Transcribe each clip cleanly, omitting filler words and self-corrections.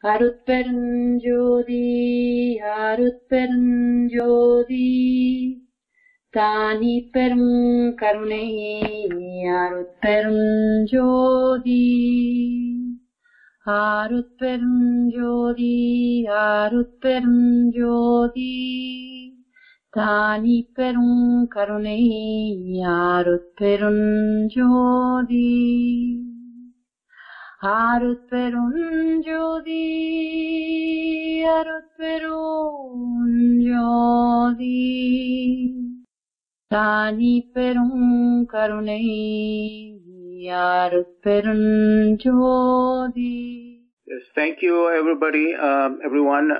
Arutperunjothi, Arutperunjothi, Tani perum karunai, Arutperunjothi, Arutperunjothi, Arutperunjothi, Tani perum karunai, Arutperunjothi. Arutperunjothi, Arutperunjothi, Tani perum karunai, Arutperunjothi. Yes, thank you, everybody, everyone,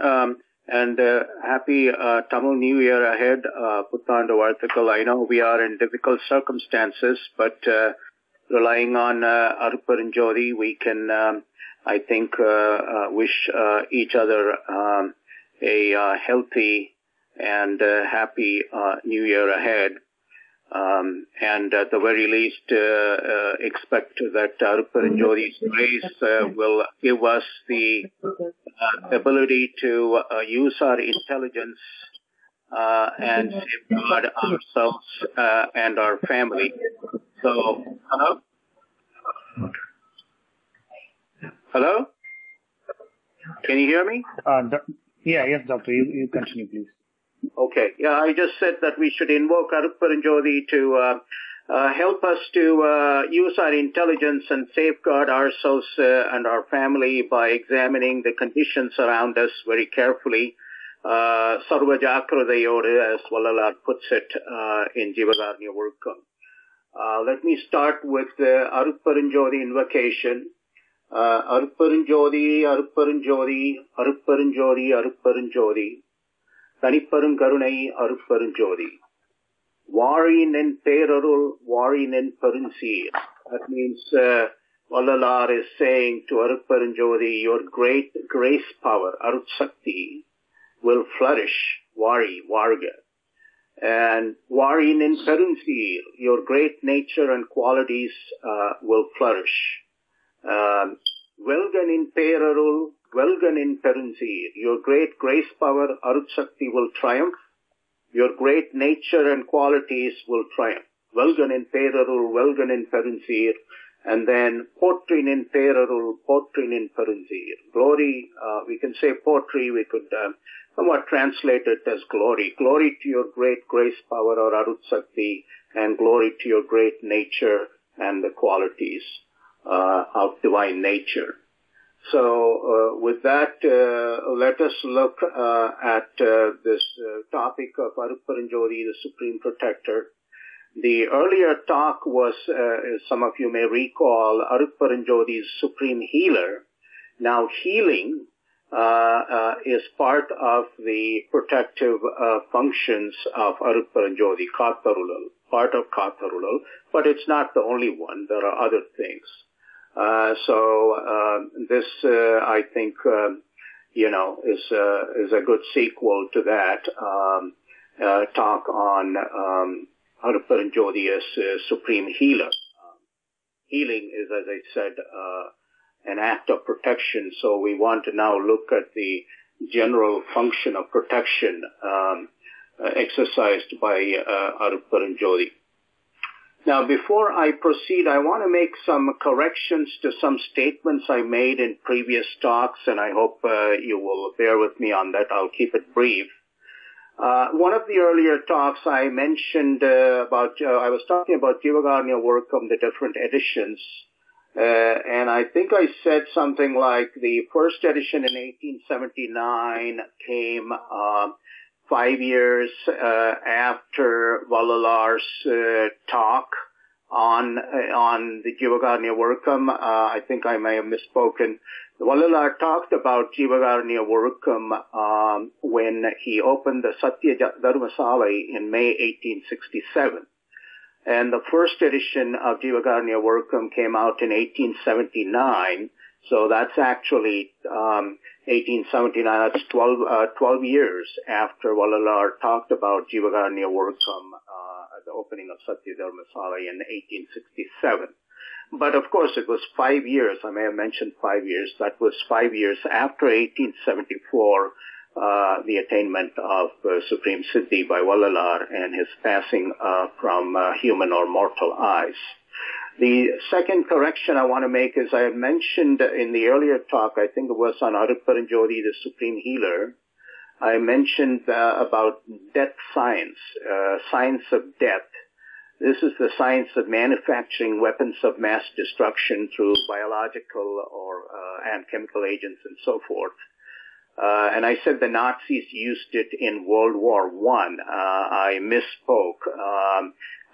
and happy Tamil New Year ahead, Puthandu Varthakal. I know we are in difficult circumstances, but relying on Arutperunjothi, we can, I think, wish each other a healthy and happy New Year ahead. And at the very least, expect that Arutperunjothi's grace will give us the ability to use our intelligence and safeguard ourselves and our family. So, hello? Hello? Can you hear me? Yes, Doctor. You continue, please. Okay. Yeah, I just said that we should invoke Arutperunjothi to help us to use our intelligence and safeguard ourselves and our family by examining the conditions around us very carefully. Sarva Jakradayodu, as Vallalar puts it in Jivagarnya Workam. Let me start with the Arutperunjothi invocation. Arutperunjothi, Arutperunjothi, Arutperunjothi, Arutperunjothi, Taniperunkarunai, Arutperunjothi. Varinen Perarul, Varinen Perunsi. That means Vallalar is saying to Arutperunjothi, your great grace power, Arutsakti, will flourish, Vari, Varga. And Varinen Perunsi, your great nature and qualities will flourish. Velganin Perarul, Velganin Perunsi, your great grace power, Arutsakti, will triumph. Your great nature and qualities will triumph. Velganin Perarul, Velganin Perunsi, and then Potrinin Perarul, Potrinin Perunsi. Glory, we can say potri, we could somewhat translate it as glory. Glory to your great grace power or Arutsakti, and glory to your great nature and the qualities of divine nature. So with that, let us look at this topic of Arutperunjothi, the Supreme Protector. The earlier talk was, as some of you may recall, Arutperunjothi's Supreme Healer. Now healing is part of the protective functions of Arutperunjothi, Katharulal, part of Katharulal, but it's not the only one. There are other things. So this, I think, is a good sequel to that talk on Arutperunjothi as Supreme Healer. Healing is, as I said, an act of protection. So we want to now look at the general function of protection exercised by Arutperunjothi. Now, before I proceed, I want to make some corrections to some statements I made in previous talks, and I hope you will bear with me on that. I'll keep it brief. One of the earlier talks I mentioned I was talking about Jivagarnya Workam, the different editions, and I think I said something like the first edition in 1879 came 5 years after Vallalar's talk on the Jivagarnya Workam. I think I may have misspoken. Vallalar talked about Jivagarnya Workam when he opened the Satya Dharmasala in May 1867. And the first edition of Jivagarnya Workam came out in 1879. So that's actually 1879, that's 12 years after Vallalar talked about Jivagarnya Workam at the opening of Satya Dharmasala in 1867. But of course, it was 5 years. I may have mentioned 5 years. That was 5 years after 1874, the attainment of Supreme Siddhi by Vallalar and his passing from human or mortal eyes. The second correction I want to make is I had mentioned in the earlier talk, I think it was on Arutperunjothi, the Supreme Healer, I mentioned about death science, science of death. This is the science of manufacturing weapons of mass destruction through biological or and chemical agents and so forth. And I said the Nazis used it in World War I. I misspoke.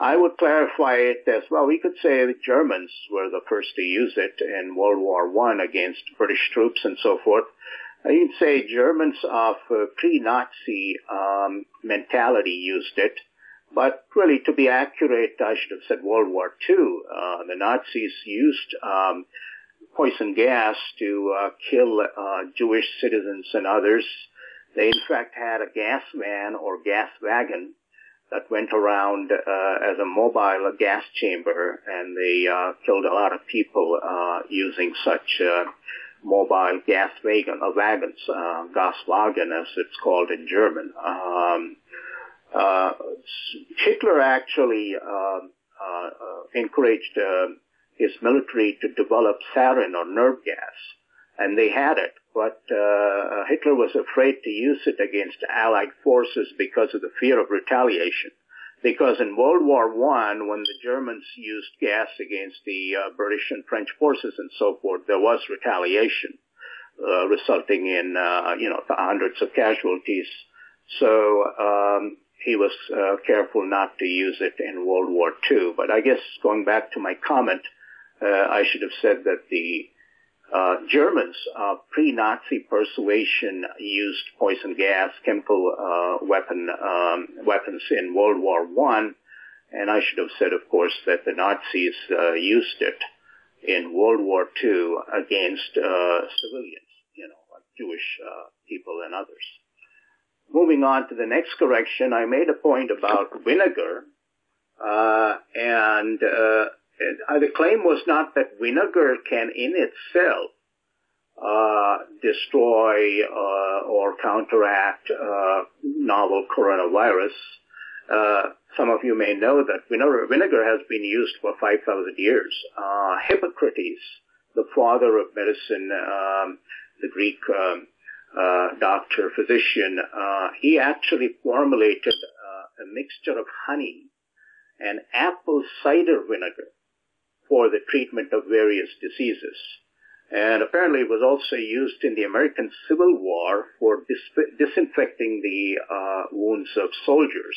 I would clarify it as, well, we could say the Germans were the first to use it in World War I against British troops and so forth. You'd say Germans of pre-Nazi mentality used it. But really, to be accurate, I should have said World War II. The Nazis used poison gas to kill Jewish citizens and others. They, in fact, had a gas van or gas wagon that went around as a mobile gas chamber, and they killed a lot of people using such mobile gas wagons, Gaswagen as it's called in German. Hitler actually encouraged his military to develop sarin or nerve gas, and they had it. But Hitler was afraid to use it against Allied forces because of the fear of retaliation. Because in World War I, when the Germans used gas against the British and French forces and so forth, there was retaliation, resulting in hundreds of casualties. So he was careful not to use it in World War II. But I guess going back to my comment, I should have said that the Germans, pre-Nazi persuasion, used poison gas, chemical weapons in World War I, and I should have said, of course, that the Nazis used it in World War II against civilians, like Jewish people and others. Moving on to the next correction, I made a point about vinegar, and the claim was not that vinegar can in itself destroy or counteract novel coronavirus. Some of you may know that vinegar has been used for 5,000 years. Hippocrates, the father of medicine, the Greek doctor, physician, he actually formulated a mixture of honey and apple cider vinegar for the treatment of various diseases. And apparently it was also used in the American Civil War for disinfecting the wounds of soldiers.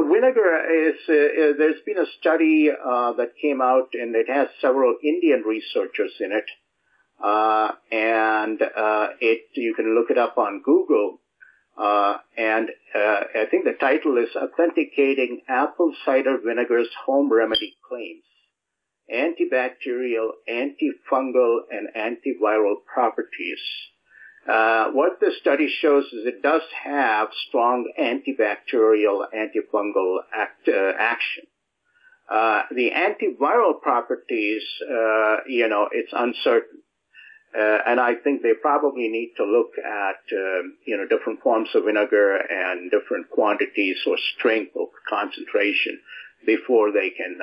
Vinegar is, there's been a study that came out, and it has several Indian researchers in it. You can look it up on Google. I think the title is Authenticating Apple Cider Vinegar's Home Remedy Claims, Antibacterial, Antifungal, and Antiviral Properties. What the study shows is it does have strong antibacterial, antifungal action. The antiviral properties, it's uncertain. And I think they probably need to look at, different forms of vinegar and different quantities or strength or concentration before they can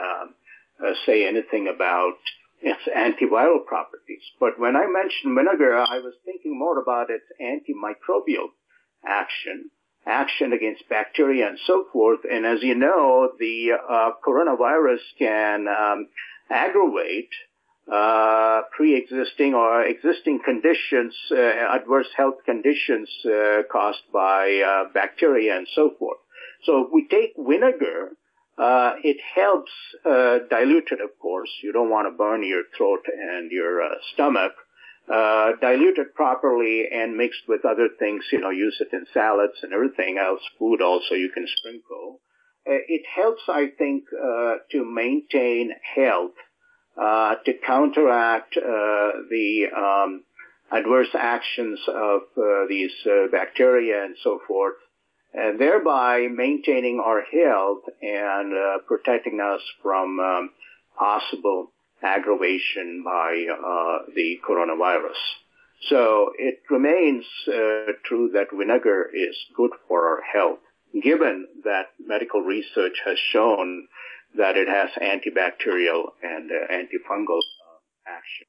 say anything about its antiviral properties. But when I mentioned vinegar, I was thinking more about its antimicrobial action against bacteria and so forth. And as you know, the coronavirus can aggravate pre-existing or existing conditions, adverse health conditions caused by bacteria and so forth. So if we take vinegar, it helps diluted, of course. You don't want to burn your throat and your stomach. Dilute it properly and mixed with other things, use it in salads and everything else, food also you can sprinkle. It helps, I think, to maintain health, to counteract the adverse actions of these bacteria and so forth. and thereby maintaining our health and protecting us from possible aggravation by the coronavirus. So it remains true that vinegar is good for our health, given that medical research has shown that it has antibacterial and antifungal action.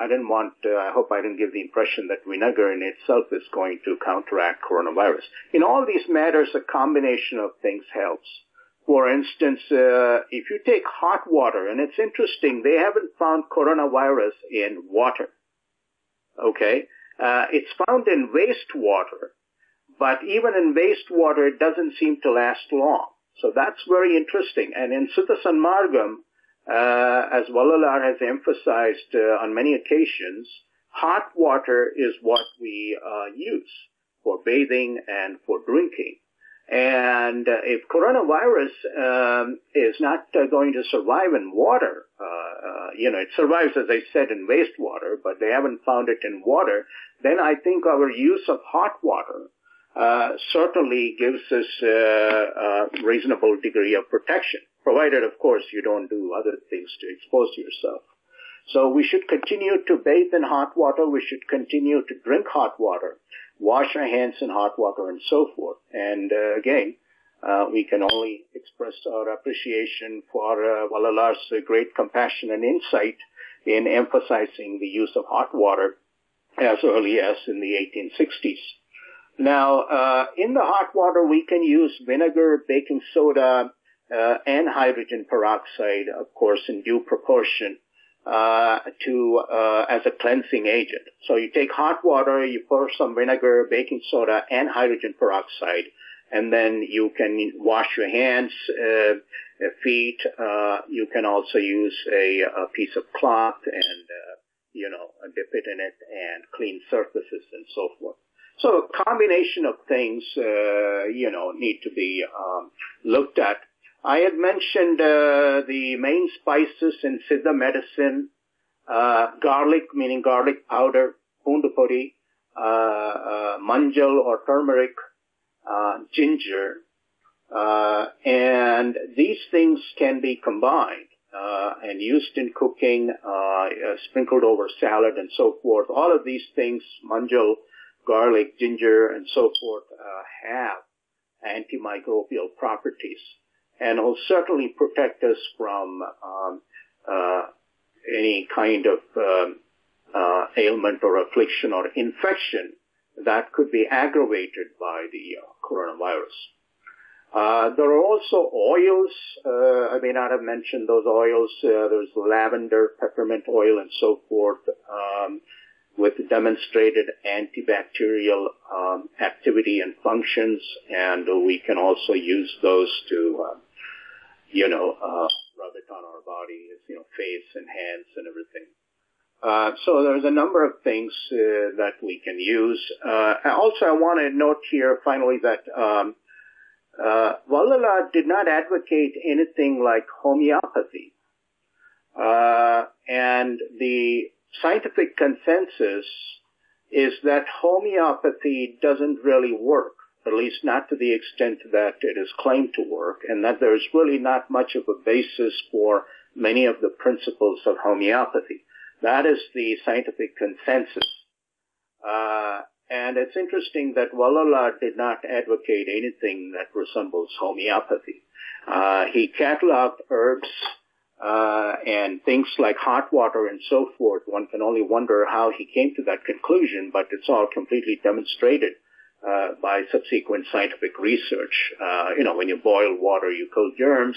I hope I didn't give the impression that vinegar in itself is going to counteract coronavirus. In all these matters, a combination of things helps. For instance, if you take hot water, and it's interesting, they haven't found coronavirus in water. Okay? It's found in wastewater, but even in wastewater, it doesn't seem to last long. So that's very interesting. And in Siddha Sanmargam, as Vallalar has emphasized on many occasions, hot water is what we use for bathing and for drinking. And if coronavirus is not going to survive in water, it survives, as I said, in wastewater, but they haven't found it in water, then I think our use of hot water certainly gives us a reasonable degree of protection, provided, of course, you don't do other things to expose yourself. So we should continue to bathe in hot water. We should continue to drink hot water, wash our hands in hot water, and so forth. And again, we can only express our appreciation for Vallalar's great compassion and insight in emphasizing the use of hot water as early as in the 1860s. Now, in the hot water, we can use vinegar, baking soda, and hydrogen peroxide, of course, in due proportion, as a cleansing agent. So you take hot water, you pour some vinegar, baking soda, and hydrogen peroxide, and then you can wash your hands, feet. You can also use a piece of cloth and, dip it in it and clean surfaces and so forth. So a combination of things, need to be looked at. I had mentioned the main spices in Siddha medicine, garlic, meaning garlic powder, pundupodi, manjal or turmeric, ginger, and these things can be combined and used in cooking, sprinkled over salad and so forth. All of these things, manjal, garlic, ginger, and so forth, have antimicrobial properties and will certainly protect us from any kind of ailment or affliction or infection that could be aggravated by the coronavirus. There are also oils. I may not have mentioned those oils. There's lavender, peppermint oil, and so forth, with demonstrated antibacterial activity and functions, and we can also use those to, rub it on our body, face and hands and everything. So there's a number of things that we can use. Also, I want to note here finally that Vallalar did not advocate anything like homeopathy. And the scientific consensus is that homeopathy doesn't really work, at least not to the extent that it is claimed to work, and that there's really not much of a basis for many of the principles of homeopathy. That is the scientific consensus. And it's interesting that Vallalar did not advocate anything that resembles homeopathy. He cataloged herbs and things like hot water and so forth. One can only wonder how he came to that conclusion, but it's all completely demonstrated by subsequent scientific research. When you boil water, you kill germs.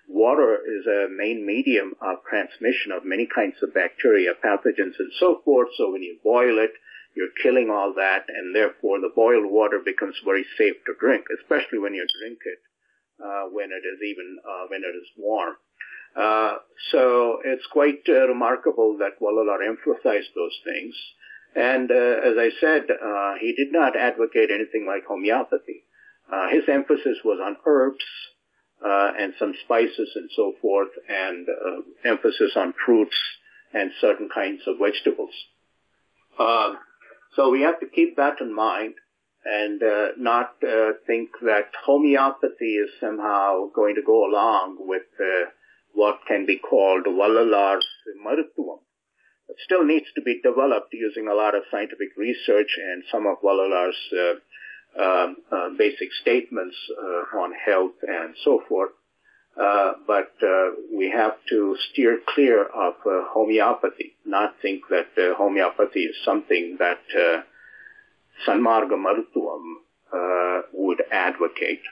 Water is a main medium of transmission of many kinds of bacteria, pathogens, and so forth. So when you boil it, you're killing all that, and therefore the boiled water becomes very safe to drink, especially when you drink it when it is warm. So it's quite remarkable that Vallalar emphasized those things. And as I said, he did not advocate anything like homeopathy. His emphasis was on herbs and some spices and so forth, and emphasis on fruits and certain kinds of vegetables. So we have to keep that in mind. and not think that homeopathy is somehow going to go along with what can be called Vallalar's Maruttuvam. It still needs to be developed using a lot of scientific research and some of Vallalar's basic statements on health and so forth. But we have to steer clear of homeopathy, not think that homeopathy is something that Sanmarga Maruttuvam would advocate.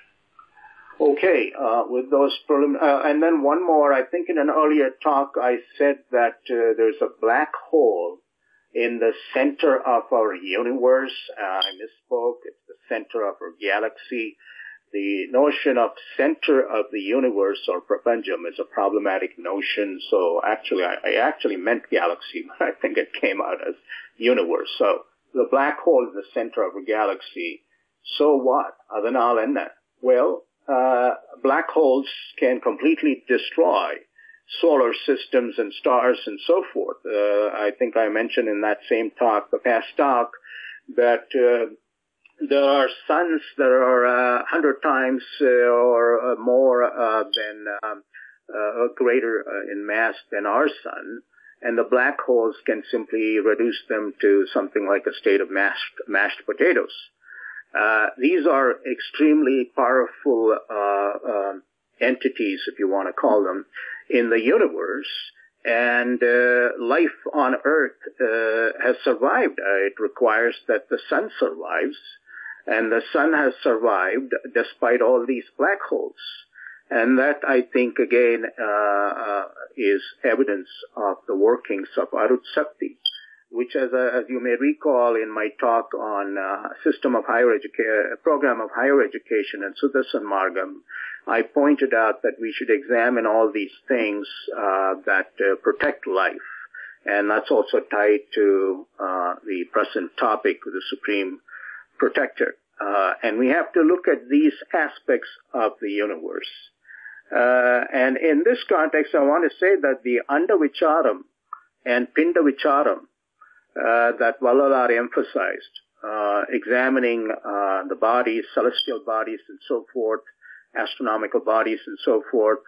Okay, with those and then one more. I think in an earlier talk I said that there's a black hole in the center of our universe. I misspoke. It's the center of our galaxy. The notion of center of the universe or prapancham is a problematic notion. So actually, I actually meant galaxy, but I think it came out as universe. So the black hole is the center of a galaxy. So what? Adanal enna? Well, black holes can completely destroy solar systems and stars and so forth. I think I mentioned in that same talk, the past talk, that there are suns that are 100 times or more than greater in mass than our sun, and the black holes can simply reduce them to something like a state of mashed potatoes. These are extremely powerful entities, if you want to call them, in the universe, and life on Earth has survived. It requires that the sun survives, and the sun has survived despite all these black holes. And that, I think, again, is evidence of the workings of Arutshakti, which, as you may recall in my talk on system of higher education, program of higher education and Sudarshan Margam, I pointed out that we should examine all these things that protect life, and that's also tied to the present topic, the Supreme Protector. And we have to look at these aspects of the universe. And in this context, I want to say that the Andavicharam and Pindavicharam that Vallalar emphasized, examining the bodies, celestial bodies and so forth, astronomical bodies and so forth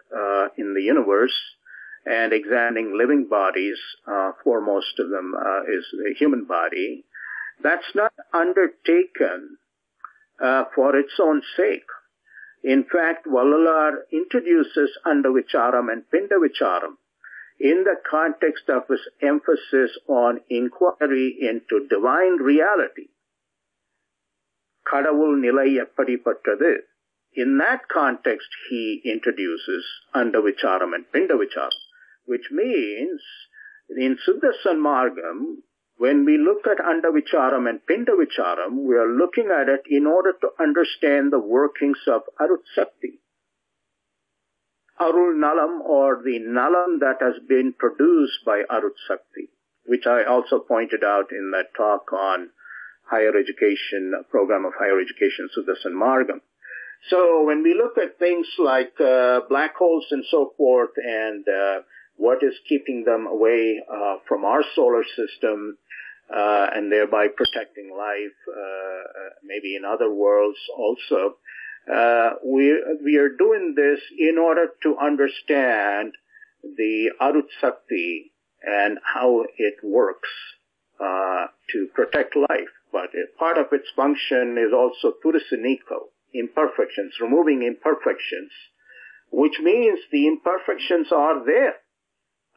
in the universe, and examining living bodies, foremost of them is the human body. That's not undertaken for its own sake. In fact, Vallalar introduces Andavicharam and Pindavicharam in the context of his emphasis on inquiry into divine reality. Kadavul nilai eppadi pattadu. In that context, he introduces Andavicharam and Pindavicharam, which means in Sudarshan Margam, when we look at Andavicharam and Pindavicharam, we are looking at it in order to understand the workings of Arutshakti. Arul Nalam, or the Nalam that has been produced by Arutshakti, which I also pointed out in that talk on higher education, program of higher education, Sudarshan Margam. So when we look at things like black holes and so forth, and what is keeping them away from our solar system, and thereby protecting life, maybe in other worlds also, we are doing this in order to understand the Arutshakti and how it works to protect life. But part of its function is also Turisaniko, imperfections, removing imperfections, which means the imperfections are there.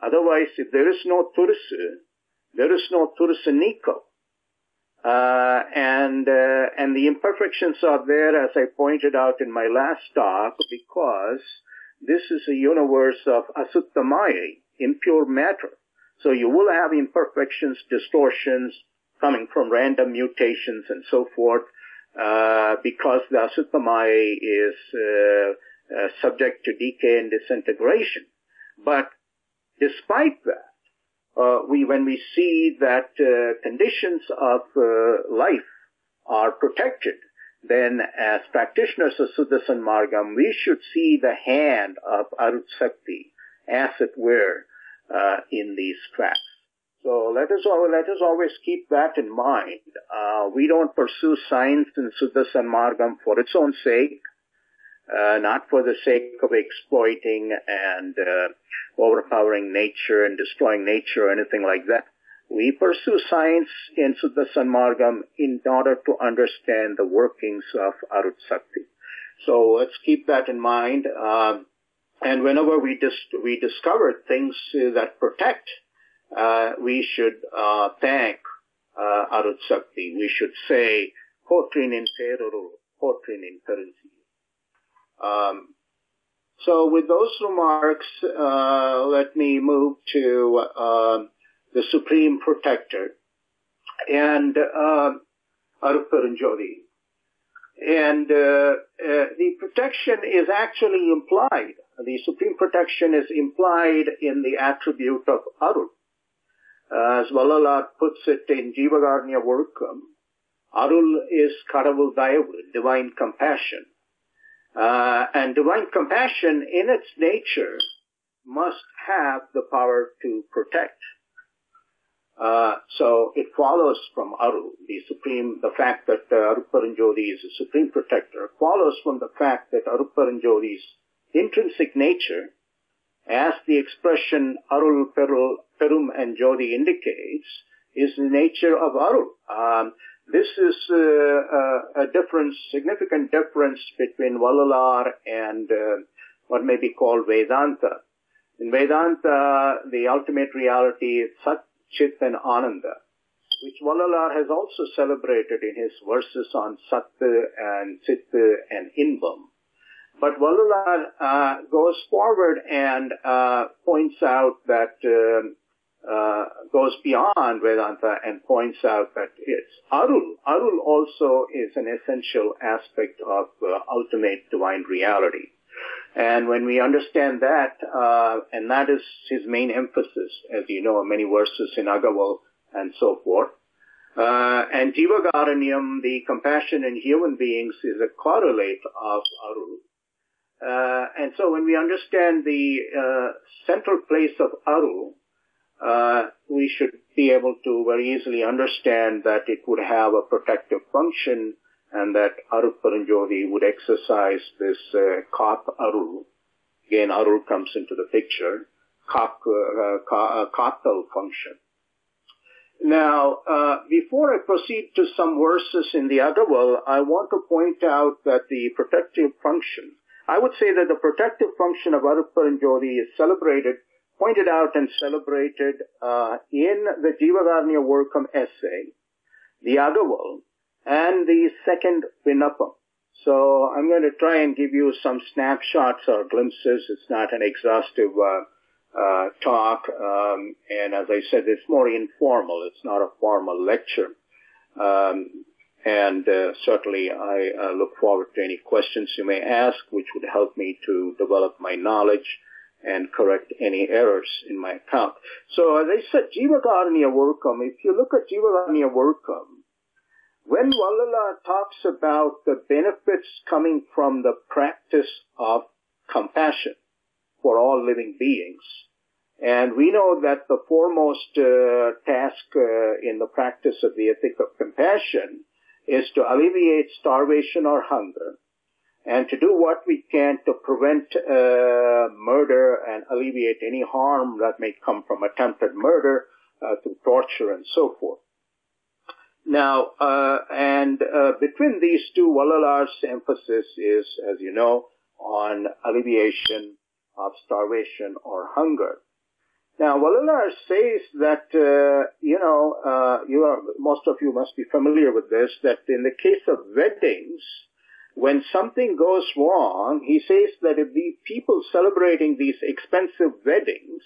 Otherwise, if there is no Turisu, there is no Turisaniko. And the imperfections are there, as I pointed out in my last talk, because this is a universe of asuttamaya, impure matter. So you will have imperfections, distortions coming from random mutations and so forth, because the asuttamaya is subject to decay and disintegration. But despite that, when we see that conditions of life are protected, then as practitioners of Sudarshan Margam, we should see the hand of Arutshakti, as it were, in these facts. So let us always keep that in mind. We don't pursue science in Suddha Sanmargam for its own sake, not for the sake of exploiting and overpowering nature and destroying nature or anything like that. We pursue science in Suddha Sanmargam in order to understand the workings of Arut Sakti. So let's keep that in mind. And whenever we discover things that protect, we should thank Arut Sakti. We should say, Potrin in Peruru, Potrin in Perensi. So with those remarks, let me move to the Supreme Protector and Arutperunjothi. And the protection is actually implied. The Supreme Protection is implied in the attribute of Arut. As Vallalar puts it in Jivagarnya Workam, Arul is Kadavul Dayavu, divine compassion. And divine compassion in its nature must have the power to protect. So it follows from Arul, the fact that Arutperunjothi is a supreme protector, follows from the fact that Arutperunjothi's intrinsic nature, as the expression Arul Perum and Jodi indicates, is the nature of Arul. This is a significant difference between Vallalar and what may be called Vedanta. In Vedanta, the ultimate reality is Sat, Chit and Ananda, which Vallalar has also celebrated in his verses on Sat and Chit and Inbam. But Vallalar goes forward and points out that, goes beyond Vedanta and points out that it's Arul. Arul also is an essential aspect of ultimate divine reality. And when we understand that, and that is his main emphasis, as you know, many verses in Agaval and so forth. And Jivagaranyam, the compassion in human beings, is a correlate of Arul. And so when we understand the central place of Arul, we should be able to very easily understand that it would have a protective function and that Arutperunjothi would exercise this Kap Arul. Again, Arul comes into the picture, Kaptal function. Now, before I proceed to some verses in the Agaval, I want to point out that the protective function, I would say that the protective function of Arutperunjothi is pointed out and celebrated in the Jivagarnya Workam essay, the Agaval, and the second Vinapam. So I'm going to try and give you some snapshots or glimpses. It's not an exhaustive talk, and as I said, it's more informal. It's not a formal lecture. And certainly I look forward to any questions you may ask, which would help me to develop my knowledge and correct any errors in my account. So as I said, Jivagarnya Workam, if you look at Jivagarnya Workam, when Vallalar talks about the benefits coming from the practice of compassion for all living beings, and we know that the foremost task in the practice of the ethic of compassion is to alleviate starvation or hunger, and to do what we can to prevent murder and alleviate any harm that may come from attempted murder through torture and so forth. Now, between these two, Vallalar's emphasis is, as you know, on alleviation of starvation or hunger. Now, Vallalar says that, most of you must be familiar with this, that in the case of weddings, when something goes wrong, he says that if the people celebrating these expensive weddings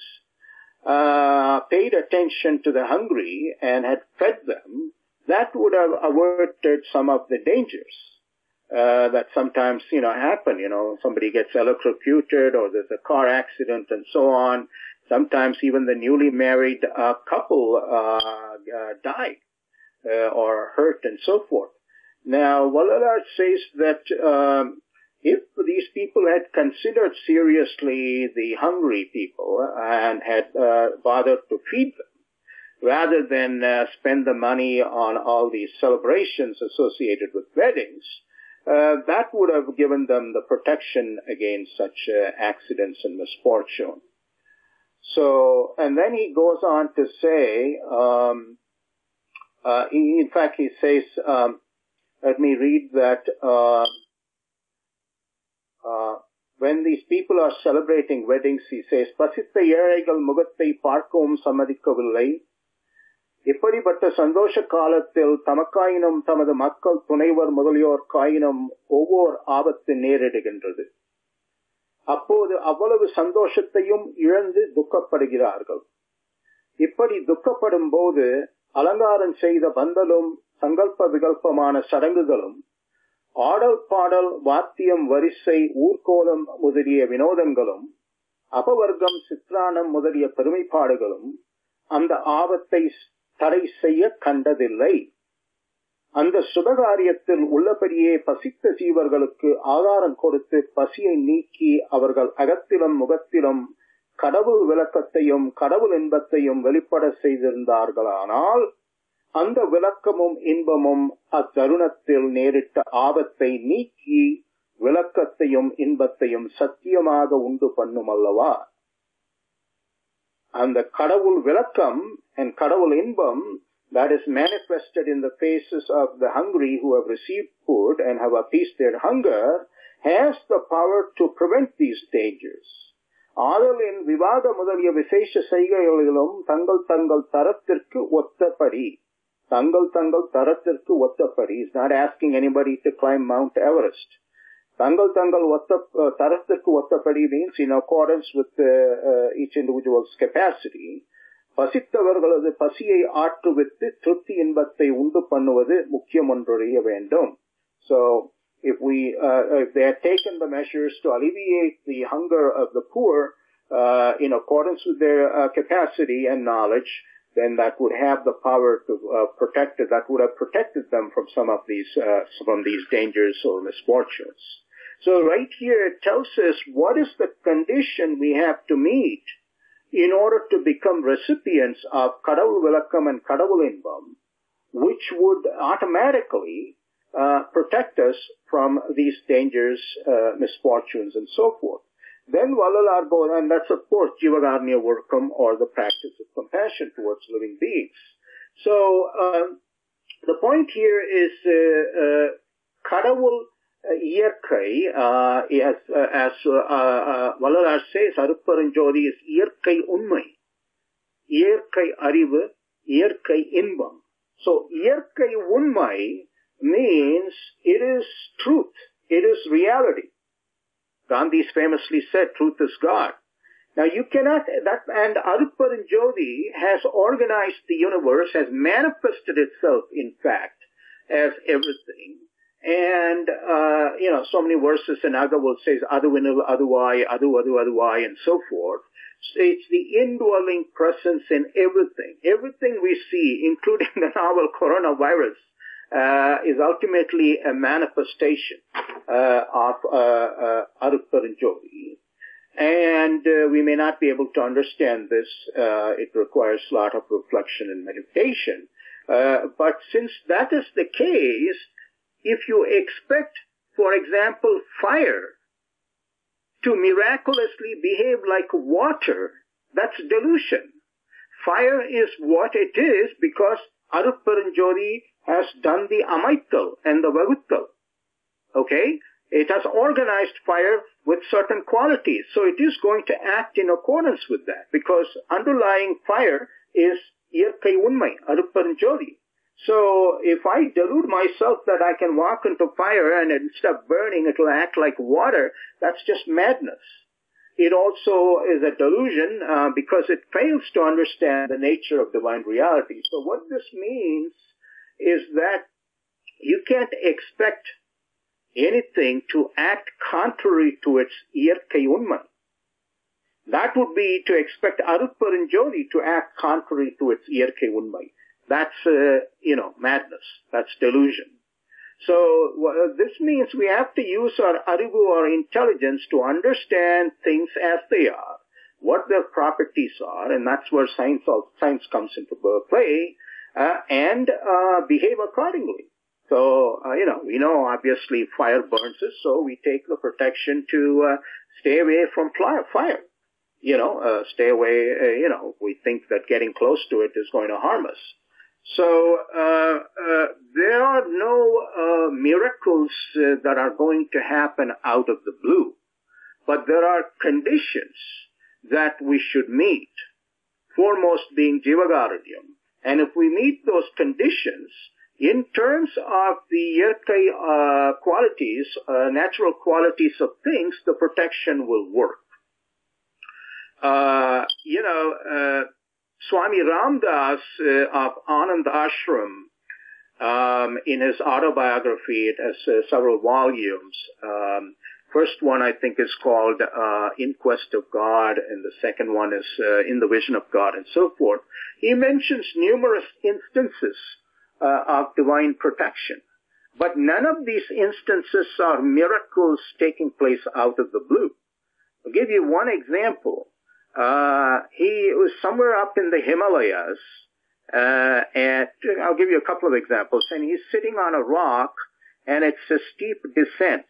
paid attention to the hungry and had fed them, that would have averted some of the dangers that sometimes, happen. Somebody gets electrocuted or there's a car accident and so on. Sometimes even the newly married couple die or hurt and so forth. Now, Vallalar says that if these people had considered seriously the hungry people and had bothered to feed them, rather than spend the money on all these celebrations associated with weddings, that would have given them the protection against such accidents and misfortune. So, and then he goes on to say, in fact, he says, let me read that, when these people are celebrating weddings, he says, பசித்த ஏழைகள் முகத்தை பார்க்கவும் சம்மதிக்கவில்லை. இப்படிப்பட்ட சந்தோஷ காலத்தில் தமக்காயினும் தமது மக்கள் துணைவர் முதலியோர்க்காயினும் ஒவ்வொரு ஆபத்து நேரிடுகின்றது. அப்போது அவ்வளவு சந்தோஷத்தையும் இழந்து துக்கப்படுகிறார்கள். இப்படி துக்கப்படும் போது அலங்காரம் செய்த பந்தலும் சங்கல்ப விகல்பமான சடங்குகளும் ஆடல் பாடல் வாத்தியம் வரிசை ஊர்கோலம் முதலிய வினோதங்களும் அபவர்க்கம் சித்ரானம் முதலிய பெருமைப்பாடுகளும் அந்த ஆபத்தை தடை செய்ய கண்டதில்லை. அந்த சுபகாரியத்தில் உள்ளபடியே பசித்த ஜீவர்களுக்கு ஆகாரம் கொடுத்து பசியை நீக்கி அவர்கள் அகத்திலும் முகத்திலும் கடவுள் விளக்கத்தையும் கடவுள் இன்பத்தையும் வெளிப்பட செய்திருந்தார்களானால் அந்த விளக்கமும் இன்பமும் அத்தருணத்தில் நேரிட்ட ஆபத்தை நீக்கி விளக்கத்தையும் இன்பத்தையும் சத்தியமாக உண்டு பண்ணும் அல்லவா? அந்த கடவுள் விளக்கம் and கடவுள் இன்பம் that is manifested in the faces of the hungry who have received food and have appeased their hunger has the power to prevent these dangers. ஆதலின் விவாத முதலிய விசேஷ செய்கைகளிலும் தங்கள் தங்கள் தரத்திற்கு ஒத்தபடி is not asking anybody to climb Mount Everest. தங்கள் தரத்திற்கு ஒத்தபடி means in accordance with each individual's capacity. பசித்தவர்களது பசியை ஆற்றுவித்து திருப்தி இன்பத்தை உண்டு பண்ணுவது முக்கியம் ஒன்றறிய வேண்டும். So if they had taken the measures to alleviate the hunger of the poor in accordance with their capacity and knowledge, then that would have the power to that would have protected them from some of these dangers or misfortunes. So right here it tells us what is the condition we have to meet in order to become recipients of கடவுள் விளக்கம் and கடவுள் இன்பம், which would automatically protect us from these dangers, misfortunes, and so forth. Then Vallalar goes, and that's of course Jivagarnya Workam, or the practice of compassion towards living beings. So the point here is கடவுள் இயற்கை, as Vallalar says, Arutperunjothi is இயற்கை உண்மை, இயற்கை அறிவு, இயற்கை இன்பம். So இயற்கை உண்மை means it is truth, it is reality. Gandhi famously said, truth is God. Now you cannot, and Arutperunjothi has organized the universe, has manifested itself in fact as everything. And, so many verses in Agavul says, Aduvinil, Aduvai, Aduvai, and so forth. It's the indwelling presence in everything. Everything we see, including the novel coronavirus, is ultimately a manifestation of Arutperunjothi. And we may not be able to understand this. It requires a lot of reflection and meditation. But since that is the case, if you expect, for example, fire to miraculously behave like water, that's delusion. Fire is what it is because Arutperunjothi has done the Amaittal and the Vaguttal. Okay? It has organized fire with certain qualities. So it is going to act in accordance with that because underlying fire is Iyarkai Unmai, Arutperunjothi. So if I delude myself that I can walk into fire and instead of burning it will act like water, that's just madness. It also is a delusion because it fails to understand the nature of divine reality. So what this means is that you can't expect anything to act contrary to its Iyarkai Unmai. That would be to expect Arutperunjothi to act contrary to its Iyarkai Unmai. That's, madness. That's delusion. So this means we have to use our arivu, our intelligence, to understand things as they are, what their properties are, and that's where science comes into play, and behave accordingly. So, we know obviously fire burns us, so we take the protection to stay away from fire. Stay away, we think that getting close to it is going to harm us. So, there are no miracles that are going to happen out of the blue, but there are conditions that we should meet, foremost being Jivagarudyam. And if we meet those conditions, in terms of the Yerkai qualities, natural qualities of things, the protection will work. Swami Ramdas of Anand Ashram, in his autobiography, it has several volumes. First one, I think, is called In Quest of God, and the second one is In the Vision of God, and so forth. He mentions numerous instances of divine protection. But none of these instances are miracles taking place out of the blue. I'll give you one example. He was somewhere up in the Himalayas, and I'll give you a couple of examples. And he's sitting on a rock, and it's a steep descent.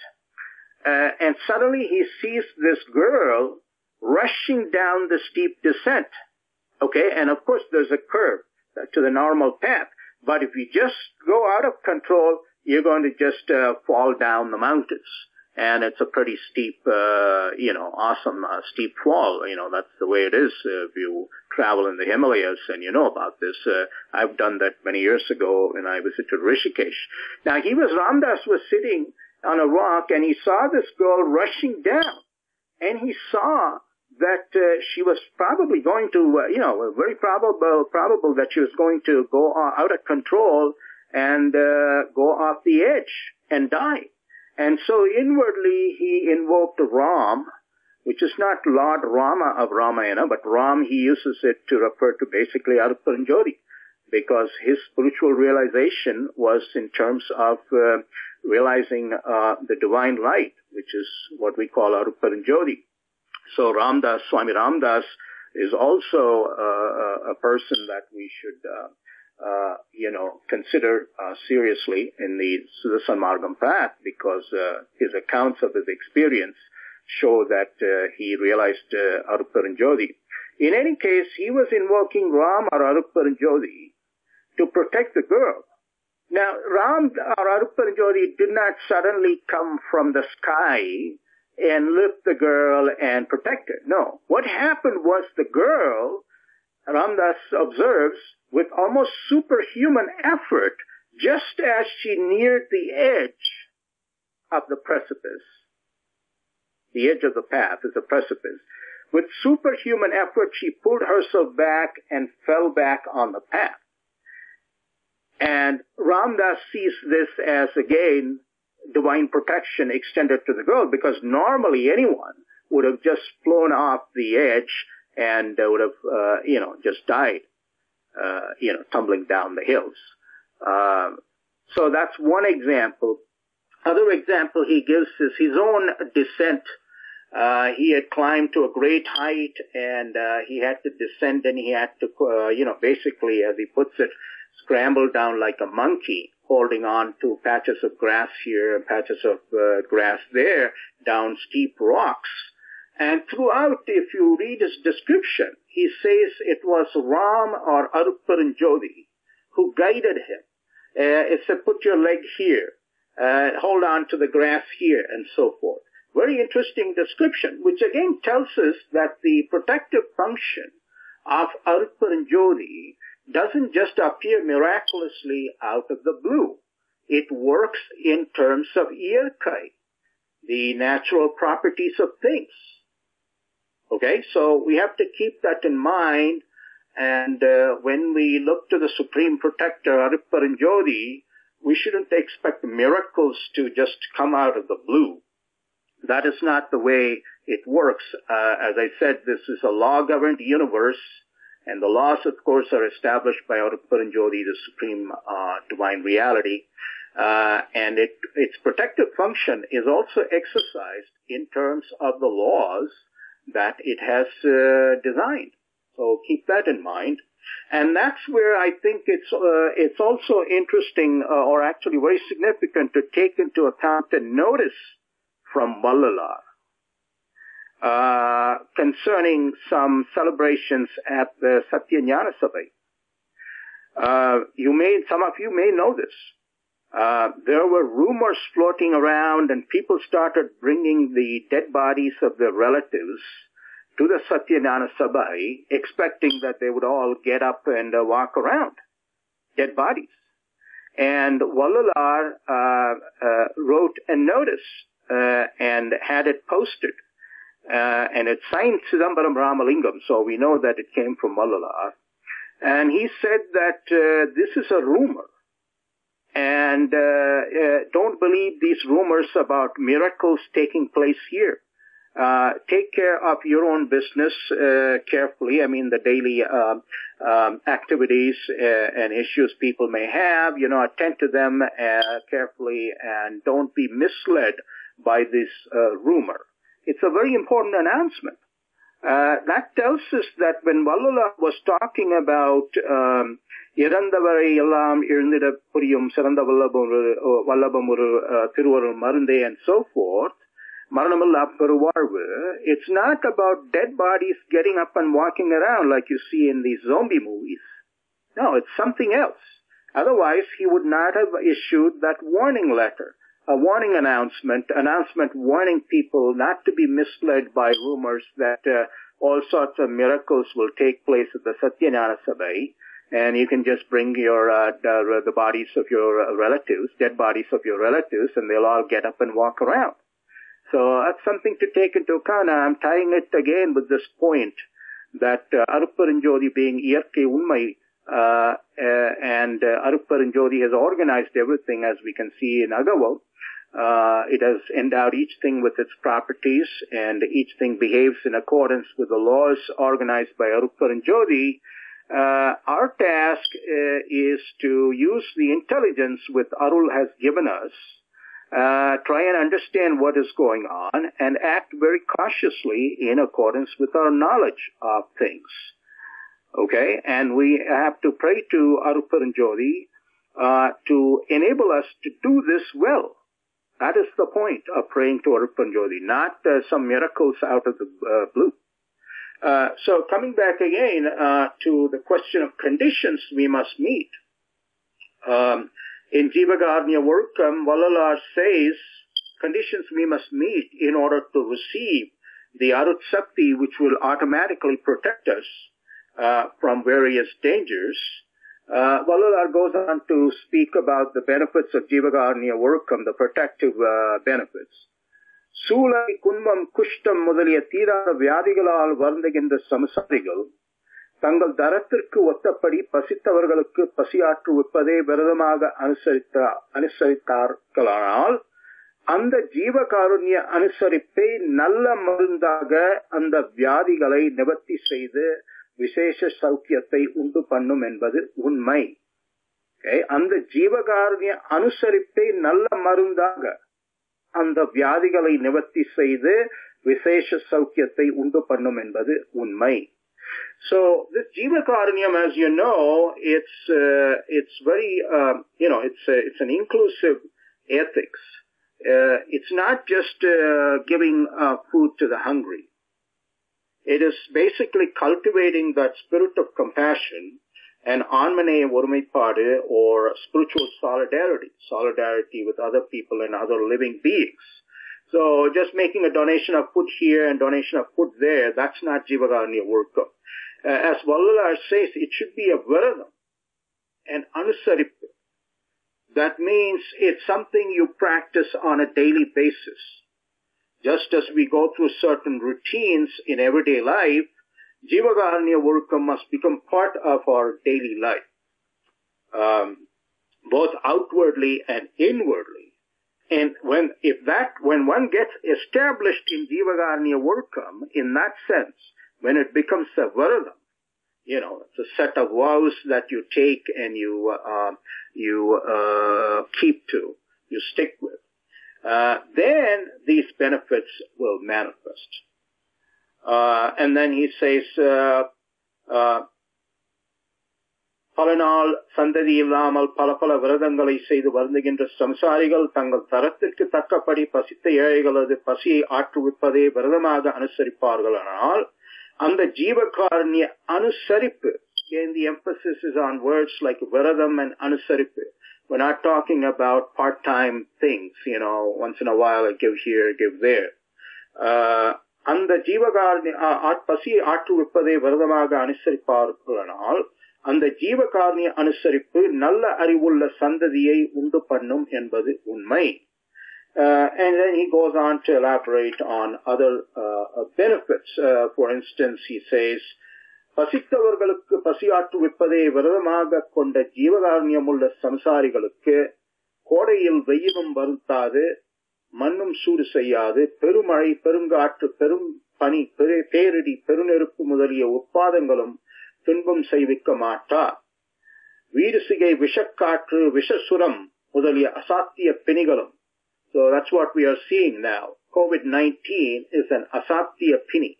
And suddenly he sees this girl rushing down the steep descent. Okay, and of course there's a curve to the normal path. But if you just go out of control, you're going to just fall down the mountains. And it's a pretty steep, awesome steep fall. That's the way it is if you travel in the Himalayas, and you know about this. I've done that many years ago when I visited Rishikesh. Now, Ramdas was sitting on a rock, and he saw this girl rushing down. And he saw that she was probably going to, very probable that she was going to go out of control and go off the edge and die. And so inwardly he invoked Ram, which is not Lord Rama of Ramayana, but Ram, he uses it to refer to basically Arutperunjothi, because his spiritual realization was in terms of realizing the divine light, which is what we call Arutperunjothi. So Swami Ramdas is also a person that we should consider seriously in the Sudarshan path, because his accounts of his experience show that he realized Arutperunjothi. In any case, he was invoking Ram or Arutperunjothi to protect the girl. Now, Ram or Arutperunjothi did not suddenly come from the sky and lift the girl and protect her. No. What happened was the girl, Ramdas observes, with almost superhuman effort, just as she neared the edge of the precipice. The edge of the path is a precipice. With superhuman effort, she pulled herself back and fell back on the path. And Ramdas sees this as, again, divine protection extended to the girl, because normally anyone would have just flown off the edge and would have, just died, tumbling down the hills. So that's one example. Other example he gives is his own descent. He had climbed to a great height, and he had to descend, and he had to, basically, as he puts it, scramble down like a monkey, holding on to patches of grass here and patches of grass there, down steep rocks. And throughout, if you read his description, he says it was Ram or Arutperunjothi who guided him. It said, put your leg here, hold on to the grass here, and so forth. Very interesting description, which again tells us that the protective function of Arutperunjothi doesn't just appear miraculously out of the blue. It works in terms of Yerkai, the natural properties of things. Okay, so we have to keep that in mind, and when we look to the Supreme Protector, Arutperunjothi, we shouldn't expect miracles to just come out of the blue. That is not the way it works. As I said, this is a law-governed universe, and the laws, of course, are established by Arutperunjothi, the supreme divine reality. And its protective function is also exercised in terms of the laws that it has designed. So keep that in mind. And that's where I think it's also interesting, or actually very significant, to take into account the notice from Vallalar concerning some celebrations at the Satyajnana Sabha. Some of you may know this. There were rumors floating around, and people started bringing the dead bodies of their relatives to the Satyajnana Sabha, expecting that they would all get up and walk around, dead bodies. And Vallalar wrote a notice and had it posted, and it's signed Chidambaram Ramalingam, so we know that it came from Vallalar. And he said that this is a rumor, and don't believe these rumors about miracles taking place here. Take care of your own business carefully. I mean, the daily activities and issues people may have, attend to them carefully, and don't be misled by this rumor. It's a very important announcement. That tells us that when Vallalar was talking about Irandavare Ellam Irnida Puriyum Saranda Vallabamuru Thiruvarul Marunde and so forth, Maranamalla Peruvarvu, it's not about dead bodies getting up and walking around like you see in these zombie movies. No, it's something else. Otherwise, he would not have issued that warning letter, a warning announcement warning people not to be misled by rumors that all sorts of miracles will take place at the Satyajnana Sabha, and you can just bring your the bodies of your relatives, dead bodies of your relatives, and they'll all get up and walk around. So that's something to take into account. I'm tying it again with this point that Arutperunjothi being Iyarkai Unmai, and Arutperunjothi has organized everything, as we can see in Agaval. It has endowed each thing with its properties, and each thing behaves in accordance with the laws organized by Arutperunjothi. Our task is to use the intelligence which Arul has given us, try and understand what is going on, and act very cautiously in accordance with our knowledge of things. Okay? And we have to pray to Arutperunjothi to enable us to do this well. That is the point of praying to Arutperunjothi, not some miracles out of the blue. So coming back again to the question of conditions we must meet. In Jivagarnya Workam, Vallalar says conditions we must meet in order to receive the Arut Sakti, which will automatically protect us from various dangers. Vallalar goes on to speak about the benefits of Jivagarnya Workam, the protective benefits. Sulai Kunmam Kushtam Mudaliya Tira Vyadigalal Varndaginda Samsarigal தங்கள் தரத்திற்கு ஒத்தபடி பசித்தவர்களுக்கு பசியாற்று விற்பதே விரதமாக அனுசரித்தார்களானால் அந்த ஜீவகாருண்ய அனுசரிப்பை நல்ல மருந்தாக அந்த வியாதிகளை நிவர்த்தி செய்து விசேஷ சௌக்கியத்தை உண்டு பண்ணும் என்பது உண்மை. அந்த ஜீவகாருண்ய அனுசரிப்பை நல்ல மருந்தாக அந்த வியாதிகளை நிவர்த்தி செய்து விசேஷ சௌக்கியத்தை உண்டு பண்ணும் என்பது உண்மை. So this Jivakarunyam, as you know, it's very, it's an inclusive ethics. It's not just giving food to the hungry. It is basically cultivating that spirit of compassion and anmane orumaippadu, or spiritual solidarity with other people and other living beings. So just making a donation of food here and donation of food there, that's not Jivagarnya Workam. As Vallalar says, it should be a viradam, an anusarippu. That means it's something you practice on a daily basis. Just as we go through certain routines in everyday life, Jivagarnya Workam must become part of our daily life, both outwardly and inwardly. And when one gets established in Jivagarnya Workam, in that sense, when it becomes a varadam, it's a set of vows that you take and you keep to, you stick with, then these benefits will manifest. And then he says, பலநாள் சந்ததி இல்லாமல் பல பல விரதங்களை செய்து வருந்துகின்ற சம்சாரிகள் தங்கள் தரத்திற்கு தக்கபடி பசித்த ஏழைகளது பசியை ஆற்றுவிப்பதே விரதமாக அனுசரிப்பார்கள். ஆனால் அந்த ஜீவகாருண்ய அனுசரிப்பு, again the emphasis is on words like viradam and anusaripu. We're not talking about part-time things, once in a while I give here, give there. அந்த ஜீவகாருண்ய பசியை ஆற்றுவிப்பதே விரதமாக அனுசரிப்பார்களானால் அந்த ஜீவகாருண்ய அனுசரிப்பு நல்ல அறிவுள்ள சந்ததியை உண்டு பண்ணும் என்பது உண்மை. And then he goes on to elaborate on other benefits. For instance, he says, பசித்தவர்களுக்கு பசியாற்றுவிப்பதை விரதமாக கொண்ட ஜீவகாருண்யமுள்ள சம்சாரிகளுக்கு கோடையில் வெயிலும் வருத்தாது, மண்ணும் சூடு செய்யாது, பெருமழை, பெருங்காற்று, பெரும் பனி, பேரிடி, பெருநெருப்பு முதலிய உட்பாதங்களும் துன்பம் செய்விக்க மாட்டார். வீடுசிகை, விஷக்காற்று, விஷசுரம் முதலிய அசாத்திய பிணிகளும். So that's what we are seeing now. COVID-19 is an அசாத்திய பிணி.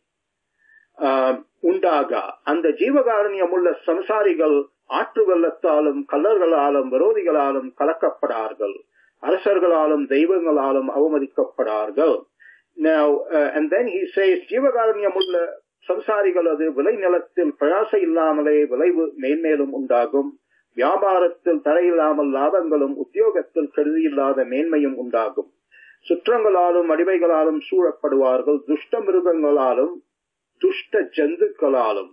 உண்டாகா அந்த ஜீவகாருண்யமுள்ள சம்சாரிகள் ஆற்று வெள்ளத்தாலும் கல்லர்களாலும் விரோதிகளாலும் கலக்கப்படார்கள், அரசர்களாலும் தெய்வங்களாலும் அவமதிக்கப்படார்கள். Now, and then he says, ஜீவகாருண்யமுள்ள சம்சாரிகளது விளை நிலத்தில் பிரயாசை இல்லாமலே விளைவு மேன்மேலும் உண்டாகும், வியாபாரத்தில் தடையில்லாமல் லாபங்களும், உத்தியோகத்தில் கருதியில்லாத மேன்மையும் உண்டாகும். சுற்றங்களாலும் அடிமைகளாலும் சூழப்படுவார்கள், துஷ்ட மிருகங்களாலும் துஷ்ட ஜந்துக்களாலும்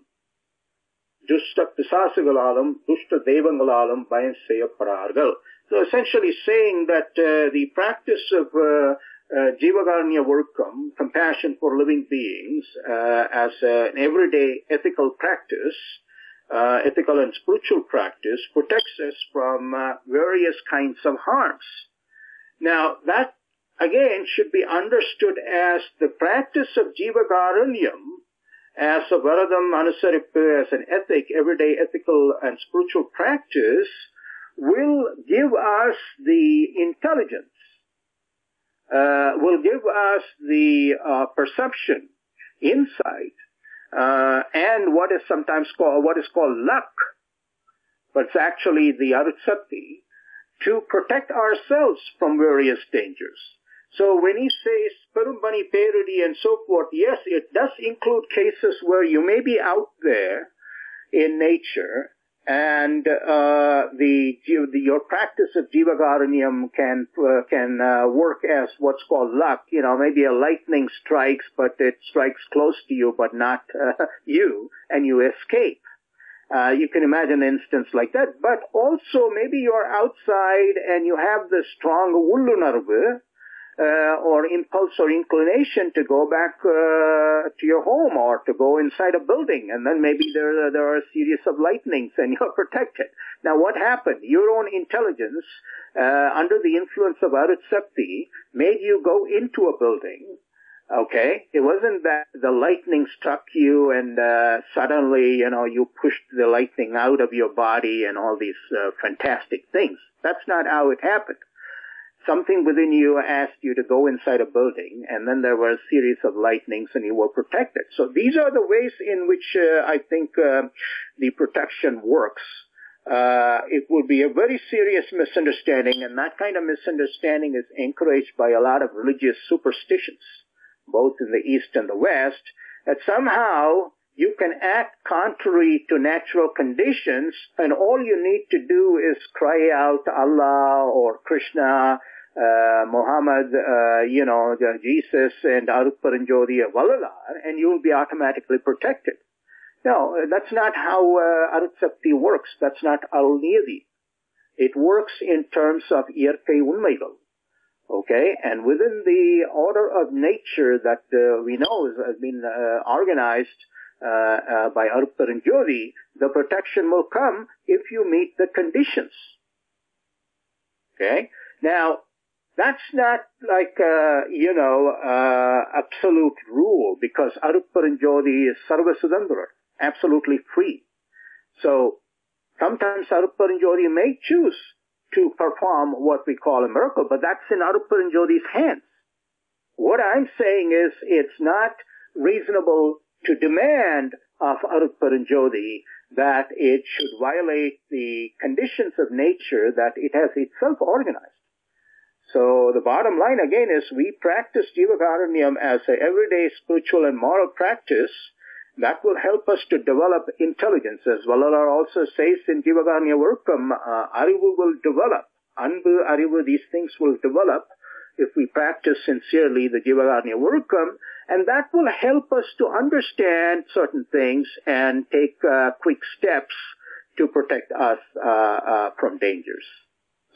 துஷ்ட பிசாசுகளாலும் துஷ்ட தெய்வங்களாலும் பயம் செய்யப்படார்கள். So essentially saying that the practice of Jivagarnya Workam, compassion for living beings, as an everyday ethical practice, ethical and spiritual practice, protects us from various kinds of harms. Now, that again should be understood as the practice of Jivagaranyam, as a Varadam Anusaripu, as an ethic, everyday ethical and spiritual practice, will give us the intelligence, will give us the perception, insight, and what is sometimes called luck, but it's actually the Arutsati, to protect ourselves from various dangers. So when he says Perumbani Perudi and so forth, yes, it does include cases where you may be out there in nature and your practice of Jivagaranyam can work as what's called luck. Maybe a lightning strikes, but it strikes close to you, but not you, and you escape. You can imagine an instance like that. But also maybe you're outside and you have the strong ullunarvu, or impulse or inclination to go back to your home or to go inside a building, and then maybe there are a series of lightnings and you're protected. Now what happened? Your own intelligence, under the influence of Arutsakti, made you go into a building. Okay? It wasn't that the lightning struck you and suddenly, you pushed the lightning out of your body and all these fantastic things. That's not how it happened. Something within you asked you to go inside a building, and then there were a series of lightnings and you were protected. So these are the ways in which I think the protection works. It would be a very serious misunderstanding, and that kind of misunderstanding is encouraged by a lot of religious superstitions, both in the East and the West, that somehow you can act contrary to natural conditions, and all you need to do is cry out Allah or Krishna, Muhammad, Jesus and Arutperunjothi or Vallalar, and you will be automatically protected. No, that's not how Arutsakti works. That's not Aruniyadi. It works in terms of Iyarkai Unmaigal. Okay, and within the order of nature that we know has been organized by Arutperunjothi, the protection will come if you meet the conditions. Okay, now that's not like absolute rule, because Arutperunjothi is Sarvasudandra, absolutely free. So sometimes Arutperunjothi may choose to perform what we call a miracle, but that's in Arutperunjothi's hands. What I'm saying is it's not reasonable to demand of Arutperunjothi that it should violate the conditions of nature that it has itself organized. So the bottom line again is we practice Jivakaranyam as an everyday spiritual and moral practice that will help us to develop intelligence. As Vallalar also says in Jivakaranya Workam, Arivu will develop. Anbu, Arivu, these things will develop if we practice sincerely the Jivakaranya Workam, and that will help us to understand certain things and take quick steps to protect us from dangers.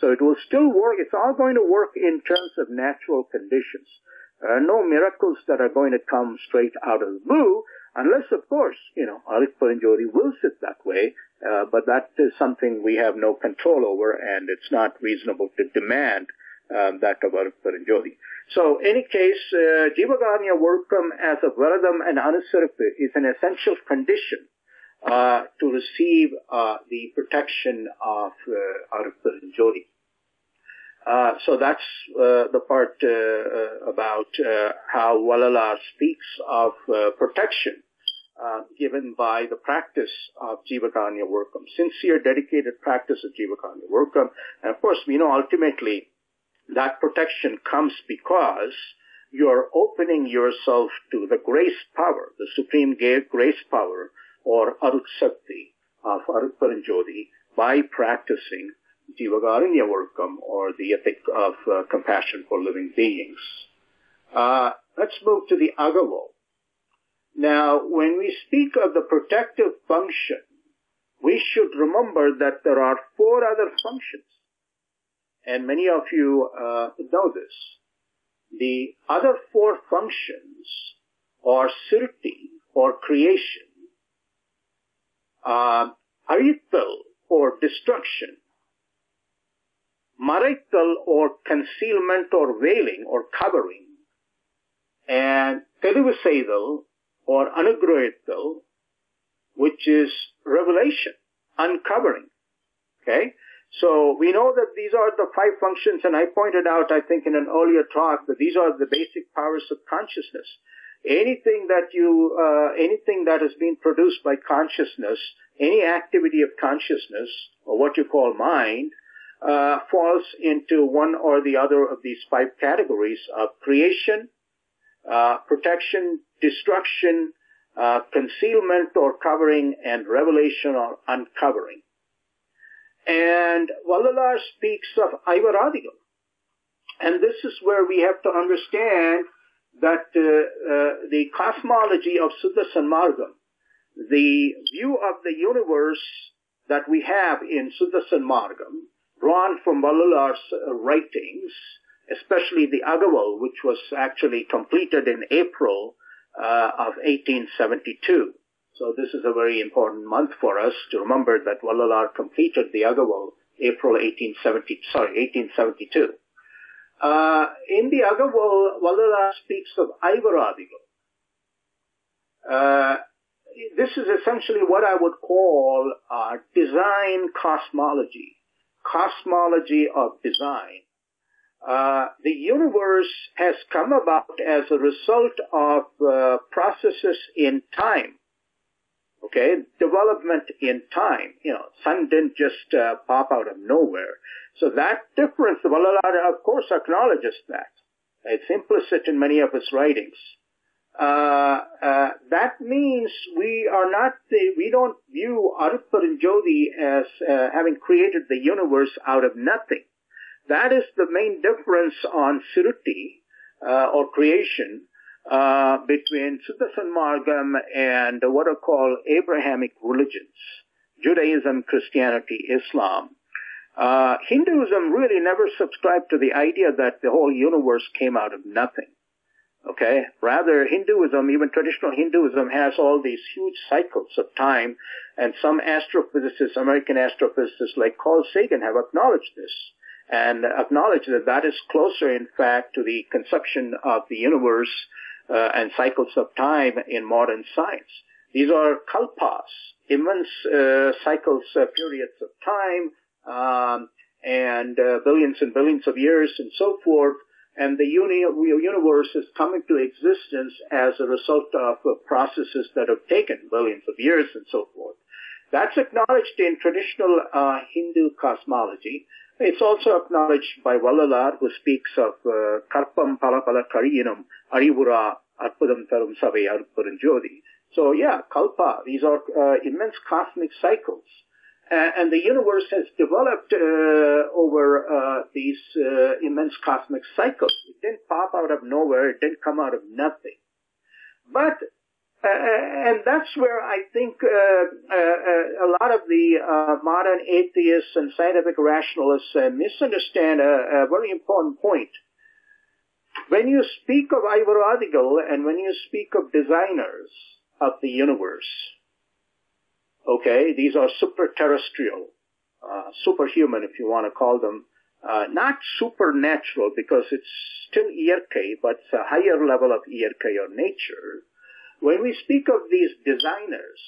So it will still work. It's all going to work in terms of natural conditions. There are no miracles that are going to come straight out of the blue, unless, of course, Arutperunjothi wills it that way, but that is something we have no control over, and it's not reasonable to demand that of Arutperunjothi. So, in any case, Jivakaranya Workam as a Varadam and Anusarapa is an essential condition to receive the protection of Arutperunjothi. So that's the part about how Vallalar speaks of protection given by the practice of Jivakaranya Workam, sincere, dedicated practice of Jivakaranya Workam. And of course, we know ultimately that protection comes because you're opening yourself to the grace power, the supreme grace power, or Arut Sakti of Arutperunjothi, by practicing Jivakaranya Workam, or the ethic of compassion for living beings. Let's move to the Agaval. Now, when we speak of the protective function, we should remember that there are 4 other functions, and many of you know this. The other 4 functions are Sirti, or creation, Arithal, or destruction, Maraital, or concealment or veiling or covering, and Teluvasaidal, or Anugrahathal, which is revelation, uncovering. Okay? So we know that these are the 5 functions, and I pointed out, I think in an earlier talk, that these are the basic powers of consciousness. Anything that has been produced by consciousness, any activity of consciousness, or what you call mind, falls into one or the other of these 5 categories of creation, protection, destruction, concealment or covering, and revelation or uncovering. And Vallalar speaks of Aivaradikam. And this is where we have to understand that the cosmology of Siddha Sanmargam, the view of the universe that we have in Siddha Sanmargam, drawn from Vallalar's writings, especially the Agaval, which was actually completed in April of 1872. So this is a very important month for us to remember that Vallalar completed the Agaval April 1872. In the Agaval, Vallalar speaks of Aivaradikam. This is essentially what I would call design cosmology of design. The universe has come about as a result of processes in time. Okay, development in time. Sun didn't just pop out of nowhere. So that difference, Vallalar, of course, acknowledges that. It's implicit in many of his writings. That means we don't view Arutperunjothi as having created the universe out of nothing. That is the main difference on Siruti, or creation, between Siddha Sanmargam and what are called Abrahamic religions, Judaism, Christianity, Islam. Hinduism really never subscribed to the idea that the whole universe came out of nothing. Okay? Rather, Hinduism, even traditional Hinduism, has all these huge cycles of time, and some astrophysicists, American astrophysicists like Carl Sagan, have acknowledged this, and acknowledged that that is closer, in fact, to the conception of the universe and cycles of time in modern science. These are kalpas, immense cycles, periods of time, and billions of years and so forth, And the universe is coming to existence as a result of processes that have taken billions of years and so forth. That's acknowledged in traditional Hindu cosmology. It's also acknowledged by Vallalar, who speaks of Karpam Palapala Kariyinam Arivura Arpudam Tarum Savai Arutperunjothi. So yeah, Kalpa, these are immense cosmic cycles. And the universe has developed over these immense cosmic cycles. It didn't pop out of nowhere. It didn't come out of nothing. But and that's where I think a lot of the modern atheists and scientific rationalists misunderstand a very important point. When you speak of Ivaradigal and when you speak of designers of the universe, okay, these are super-terrestrial, superhuman if you want to call them, not supernatural because it's still Iyarkai, but it's a higher level of Iyarkai or nature. When we speak of these designers,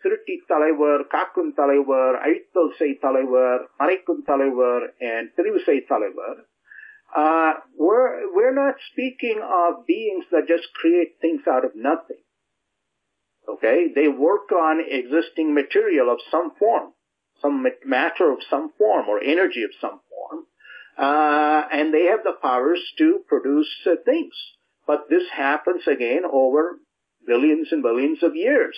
Thirutti Talaivar, Kakun Talaivar, Aithalsai Talaivar, Maraikun Talaivar, and Tiruvusai Talaivar, we're not speaking of beings that just create things out of nothing. Okay, they work on existing material of some form, some matter of some form or energy of some form, and they have the powers to produce things. But this happens again over billions and billions of years.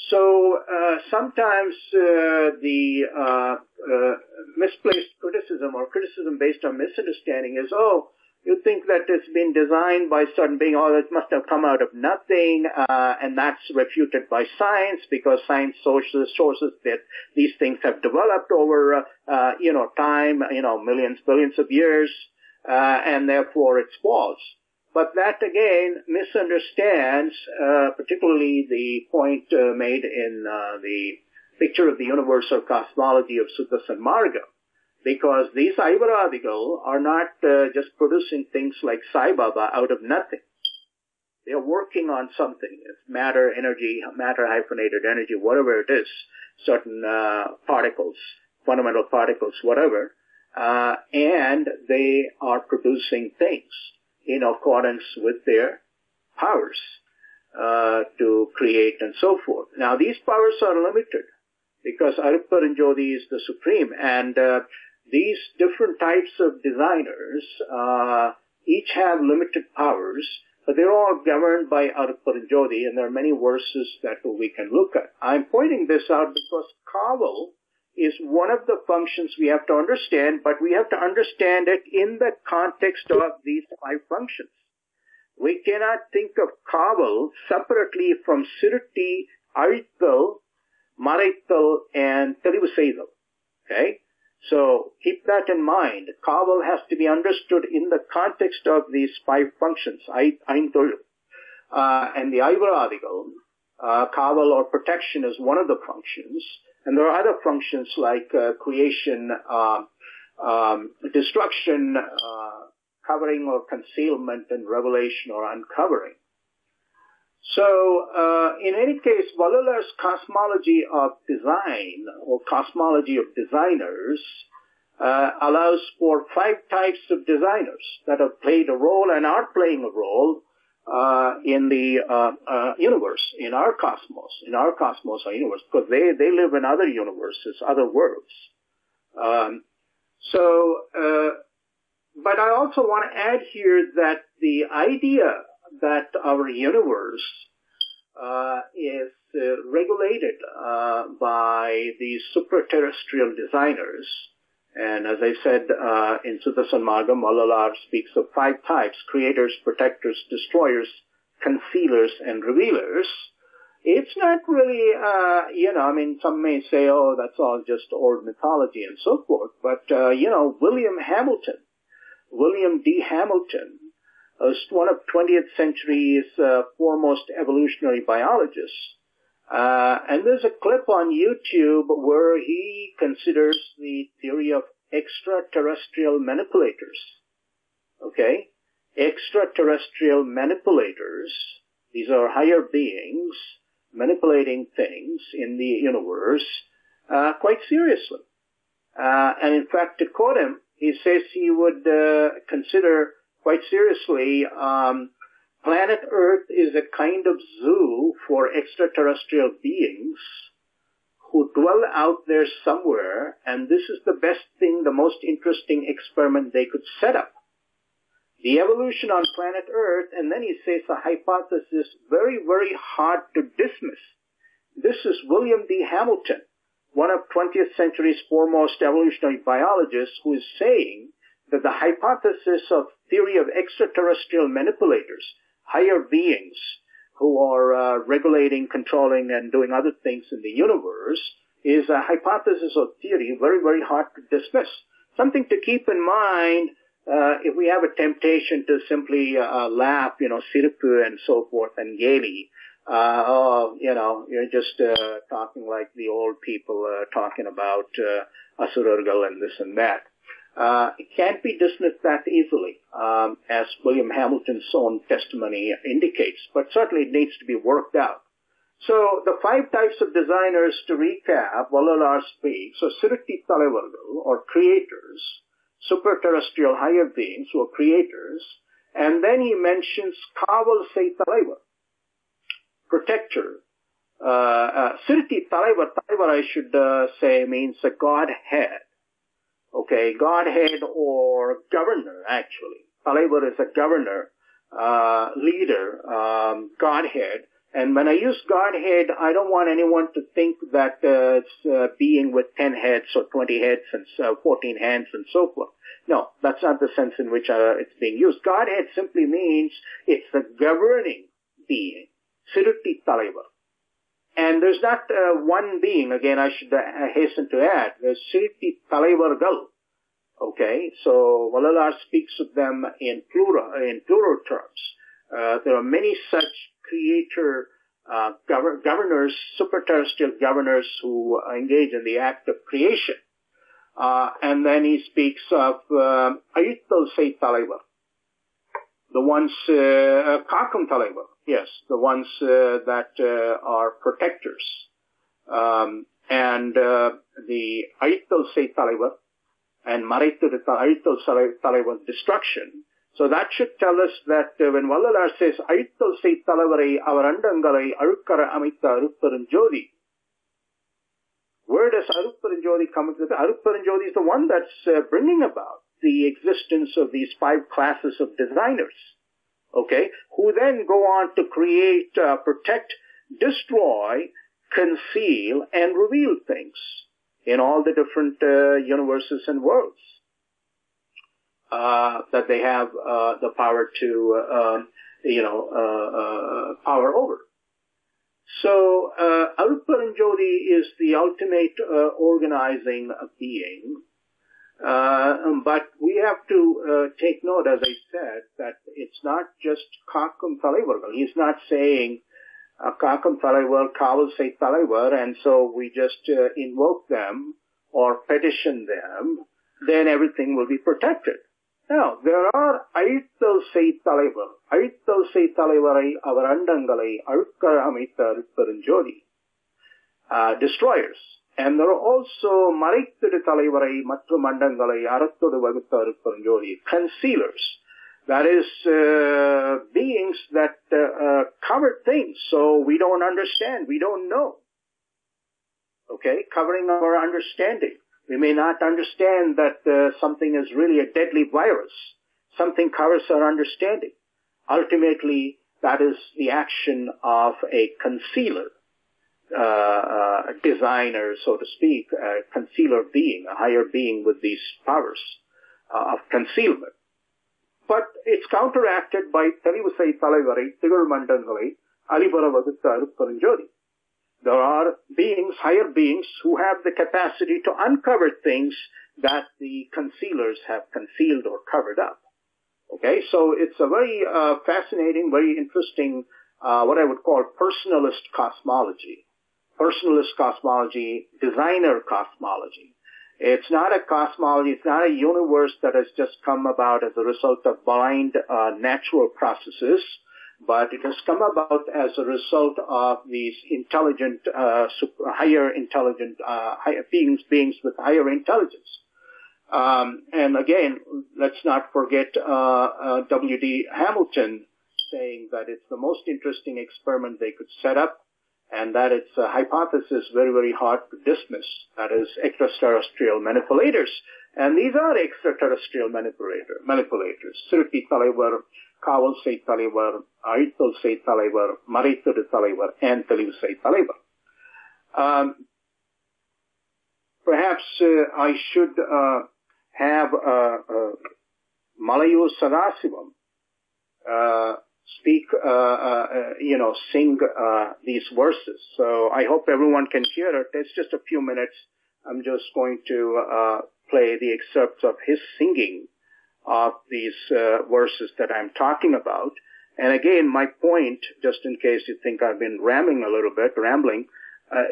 So sometimes the misplaced criticism or criticism based on misunderstanding is, oh, you think that it's been designed by certain being, oh, it must have come out of nothing, and that's refuted by science because science sources that these things have developed over, time, millions, billions of years, and therefore it's false. But that again misunderstands, particularly the point made in the picture of the universal cosmology of Suttas and Marga. Because these Ivaradigal are not just producing things like Sai Baba out of nothing. They are working on something. It's matter, energy, matter hyphenated energy, whatever it is, certain particles, fundamental particles, whatever, and they are producing things in accordance with their powers to create and so forth. Now, these powers are limited because Arutperunjothi is the supreme, and these different types of designers each have limited powers, but they're all governed by Arutperunjothi, and there are many verses that we can look at. I'm pointing this out because Kaval is one of the functions we have to understand, but we have to understand it in the context of these 5 functions. We cannot think of Kaval separately from Sirutti, Arithal, Maraithal, and Tiruvusai. Okay? So keep that in mind. Kaval has to be understood in the context of these 5 functions, Aintul, and the Ivaradigal. Kaval or protection is one of the functions. And there are other functions like creation, destruction, covering or concealment, and revelation or uncovering. So, in any case, Vallalar's cosmology of design or cosmology of designers allows for 5 types of designers that have played a role and are playing a role in the universe, in our cosmos or universe, because they live in other universes, other worlds. But I also want to add here that the idea that our universe is regulated by these supraterrestrial designers. And as I said in Suttas and Margam, Vallalar speaks of 5 types: creators, protectors, destroyers, concealers, and revealers. It's not really, some may say, oh, that's all just old mythology and so forth. But, William D. Hamilton, one of 20th century's foremost evolutionary biologists. And there's a clip on YouTube where he considers the theory of extraterrestrial manipulators. Okay? Extraterrestrial manipulators. These are higher beings manipulating things in the universe quite seriously. And in fact, to quote him, he says he would consider quite seriously, planet Earth is a kind of zoo for extraterrestrial beings who dwell out there somewhere, and this is the best thing, the most interesting experiment they could set up. The evolution on planet Earth, and then he says a hypothesis very, very hard to dismiss. This is William D. Hamilton, one of 20th century's foremost evolutionary biologists, who is saying that the hypothesis of theory of extraterrestrial manipulators, higher beings who are regulating, controlling, and doing other things in the universe, is a hypothesis or theory very, very hard to dismiss. Something to keep in mind if we have a temptation to simply laugh, siruppu and so forth, and gaily, you're just talking like the old people talking about asurargal and this and that. It can't be dismissed that easily, as William Hamilton's own testimony indicates, but certainly it needs to be worked out. So the 5 types of designers, to recap, Vallalar speaks, so Sirutti Talavargal, or creators, super-terrestrial higher beings who are creators, and then he mentions Kaval Sei Talaivar, protector. Sirutti Talaivar, I should say, means a godhead. Okay, godhead or governor, actually. Talaivar is a governor, leader, godhead. And when I use godhead, I don't want anyone to think that it's a being with 10 heads or 20 heads and 14 hands and so forth. No, that's not the sense in which it's being used. Godhead simply means it's the governing being. Sirutti Talaivar. And there's not one being. Again, I should hasten to add, there's Sirutti Talaivargal. Okay, so Vallalar speaks of them in plural terms. There are many such creator governors, super-terrestrial governors who engage in the act of creation. And then he speaks of Arutperunjothi Sei Talaivar, the ones, Kakum Talaivar, yes, the ones that are protectors. And the Arutperunjothi Sei Talaivar and Marittu Talaivar destruction. So that should tell us that when Vallalar says, Arutperunjothi Sei Talavarai avarandangalai arukkara amitta Arutperunjothi, where does Arutperunjothi come into? Arutperunjothi is the one that's bringing about the existence of these 5 classes of designers, okay, who then go on to create, protect, destroy, conceal, and reveal things in all the different universes and worlds that they have the power to, power over. So Arutperunjothi is the ultimate organizing being, but we have to take note, as I said, that it's not just Kakum Talaivargal. He's not saying Kakum Talaivar, Kaval Sei Talaivar, and so we just invoke them or petition them, then everything will be protected. Now, there are Arutperunjothi Sei Talaivar, Arutperunjothi Sei Talaivarai avarandangalai arukkara amitta Arutperunjothi, destroyers. And there are also Marittu Talaivarai matru mandangalai arattodu vagutta Arutperunjothi, concealers. That is, beings that cover things so we don't understand, we don't know. Okay, covering our understanding. We may not understand that something is really a deadly virus. Something covers our understanding. Ultimately, that is the action of a concealer, a designer, so to speak, a concealer being, a higher being with these powers of concealment. But it's counteracted by Telivusai Talaivarai, Tigal Mandangalai, Alibara Vagutta Arutperunjothi. There are beings, higher beings, who have the capacity to uncover things that the concealers have concealed or covered up. Okay, so it's a very fascinating, very interesting, what I would call personalist cosmology. Personalist cosmology, designer cosmology. It's not a cosmology, it's not a universe that has just come about as a result of blind natural processes, but it has come about as a result of these intelligent, higher beings with higher intelligence. And again, let's not forget W.D. Hamilton saying that it's the most interesting experiment they could set up, and that it's a hypothesis very, very hard to dismiss. That is extraterrestrial manipulators. And these are extraterrestrial manipulators. Siruti Talaivar, Kaval Say Talaivar, Arutperunjothi Say Talaivar, Maraithudu Talaivar, and Telivu Say Talaivar. Perhaps I should have Malayu Sadasivam speak, sing these verses. So I hope everyone can hear it. It's just a few minutes. I'm just going to play the excerpts of his singing of these verses that I'm talking about. And again, my point, just in case you think I've been rambling,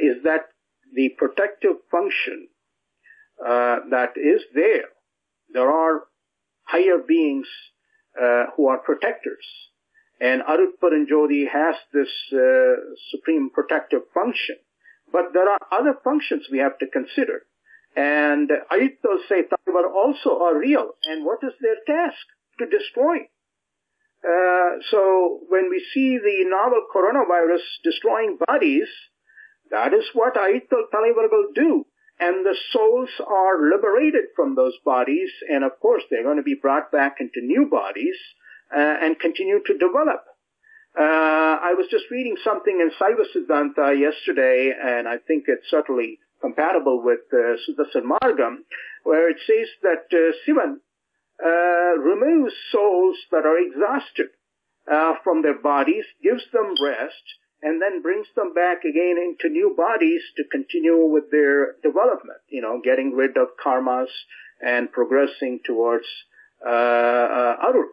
is that the protective function that is there are higher beings who are protectors. And Arutperunjothi has this supreme protective function. But there are other functions we have to consider. And Arutperunjothi Say Talaivar also are real. And what is their task? To destroy. So when we see the novel coronavirus destroying bodies, that is what Arutperunjothi Talaivar will do. And the souls are liberated from those bodies. And of course, they're going to be brought back into new bodies and continue to develop. I was just reading something in Saiva Siddhanta yesterday, and I think it's certainly compatible with Sudarshan Margam, where it says that Sivan removes souls that are exhausted from their bodies, gives them rest, and then brings them back again into new bodies to continue with their development, getting rid of karmas and progressing towards Arut.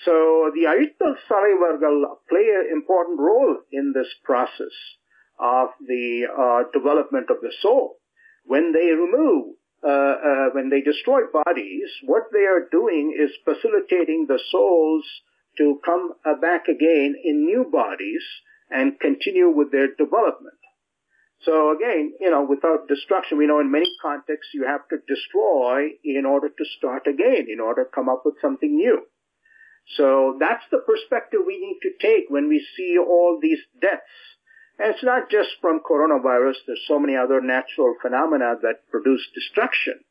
So the Arutperunjothi Talaivar will play an important role in this process of the development of the soul. When they remove, when they destroy bodies, what they are doing is facilitating the souls to come back again in new bodies and continue with their development. So again, without destruction, we know in many contexts you have to destroy in order to start again, in order to come up with something new. So that's the perspective we need to take when we see all these deaths. And it's not just from coronavirus. There's so many other natural phenomena that produce destruction.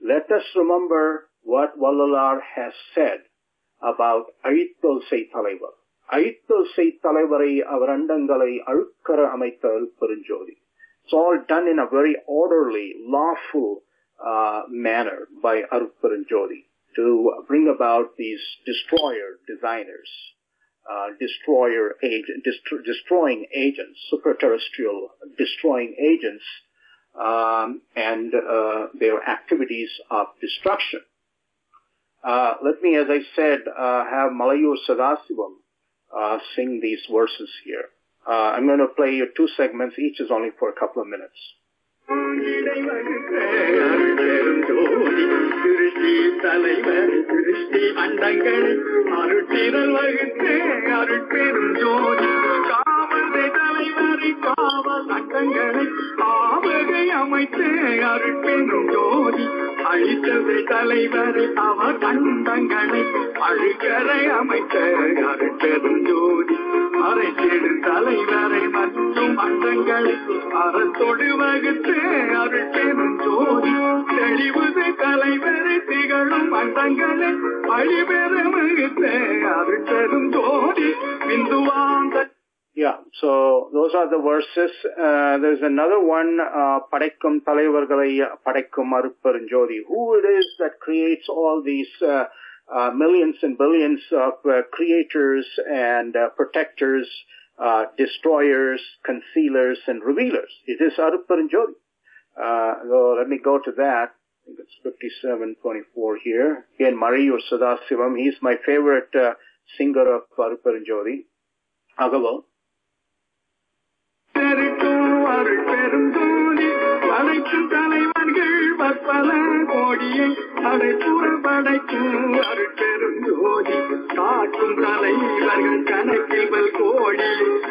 Let us remember what Vallalar has said about Arutperunjothi Say Talaivar. Arutperunjothi Say Talaivarai Avarandangalai Arukkara Amaitha Arutperunjothi. It's all done in a very orderly, lawful manner by Arutperunjothi to bring about these destroyer designers, destroying agents, superterrestrial destroying agents, and their activities of destruction. Let me, as I said, have Malayu Sadasivam sing these verses here. I'm going to play you 2 segments. Each is only for a couple of minutes. Yeah, so those are the verses. There's another one, Padaikum Talaivargalai Padaikum Arutperunjothi. Who it is that creates all these millions and billions of creators and protectors, destroyers, concealers, and revealers? It is Arutperunjothi. So let me go to that. I think it's 57:24 here. Again, Mariyu Sadasivam. He's my favorite singer of Arutperunjothi. Agaval. காக்கும் தலைவர்கள் கணக்கில் கோடி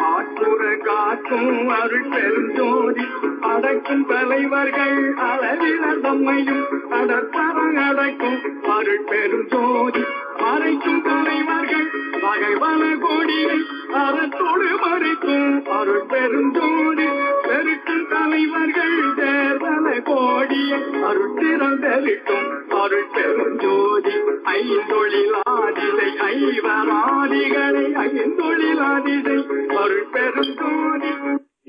ஆற்றுற காக்கும் அருள் பெருஞ்சோதி அடக்கும் தலைவர்கள் அளவில தம்மையும் அடற்பர அடக்கும் அருள் பெருஞ்சோதி மறைக்கும் தலைவர்கள் வகைவன கோடியை அறத்தோடு மறைக்கும் அருள் பெருஞ்சோதி பெருக்கும் தலைவர்கள் தேர்தல கோடியை அருட்திறன் பெருக்கும் அருள் பெருஞ்சோதி ஐந்தொழிலாதிசை ஐவராதிகளை ஐந்தொழிலாதிசை அருள் பெருஞ்சோதி.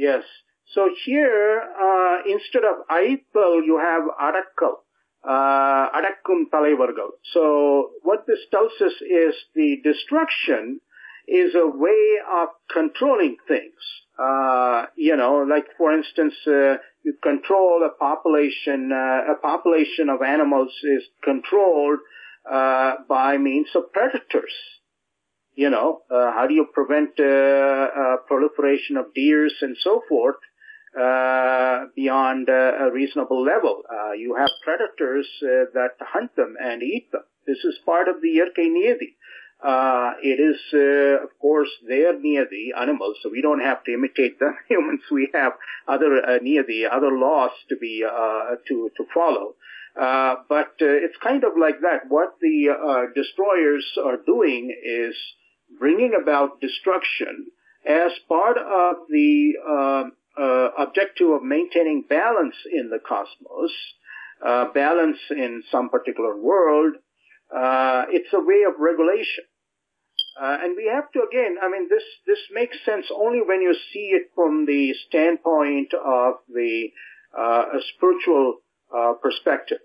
Yes. So here, instead of Arutperunjothi, you have Arakkal. Adakkum Talaivargal. So what this tells us is the destruction is a way of controlling things. Like for instance, you control a population of animals is controlled by means of predators. How do you prevent proliferation of deers and so forth beyond a reasonable level? You have predators that hunt them and eat them. This is part of the Yerke Niyati. It is, of course, their Niyati, animals, so we don't have to imitate them. Humans, we have other Niyati, other laws to be to follow. But it's kind of like that. What the destroyers are doing is bringing about destruction as part of the objective of maintaining balance in the cosmos, balance in some particular world. It's a way of regulation. And we have to, again, this makes sense only when you see it from the standpoint of the spiritual perspective.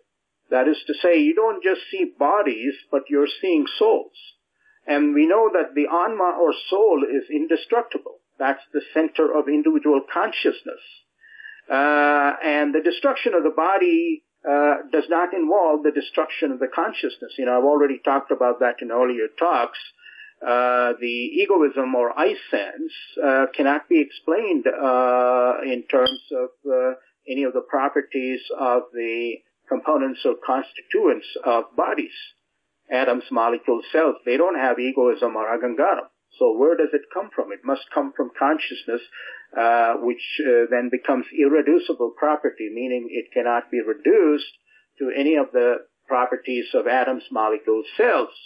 That is to say, you don't just see bodies, but you're seeing souls. And we know that the Anma or soul is indestructible. That's the center of individual consciousness. And the destruction of the body does not involve the destruction of the consciousness. I've already talked about that in earlier talks. The egoism or I sense cannot be explained in terms of any of the properties of the components or constituents of bodies. Atoms, molecules, cells, they don't have egoism or agangaram. So where does it come from? It must come from consciousness, which then becomes irreducible property, meaning it cannot be reduced to any of the properties of atoms, molecules, cells.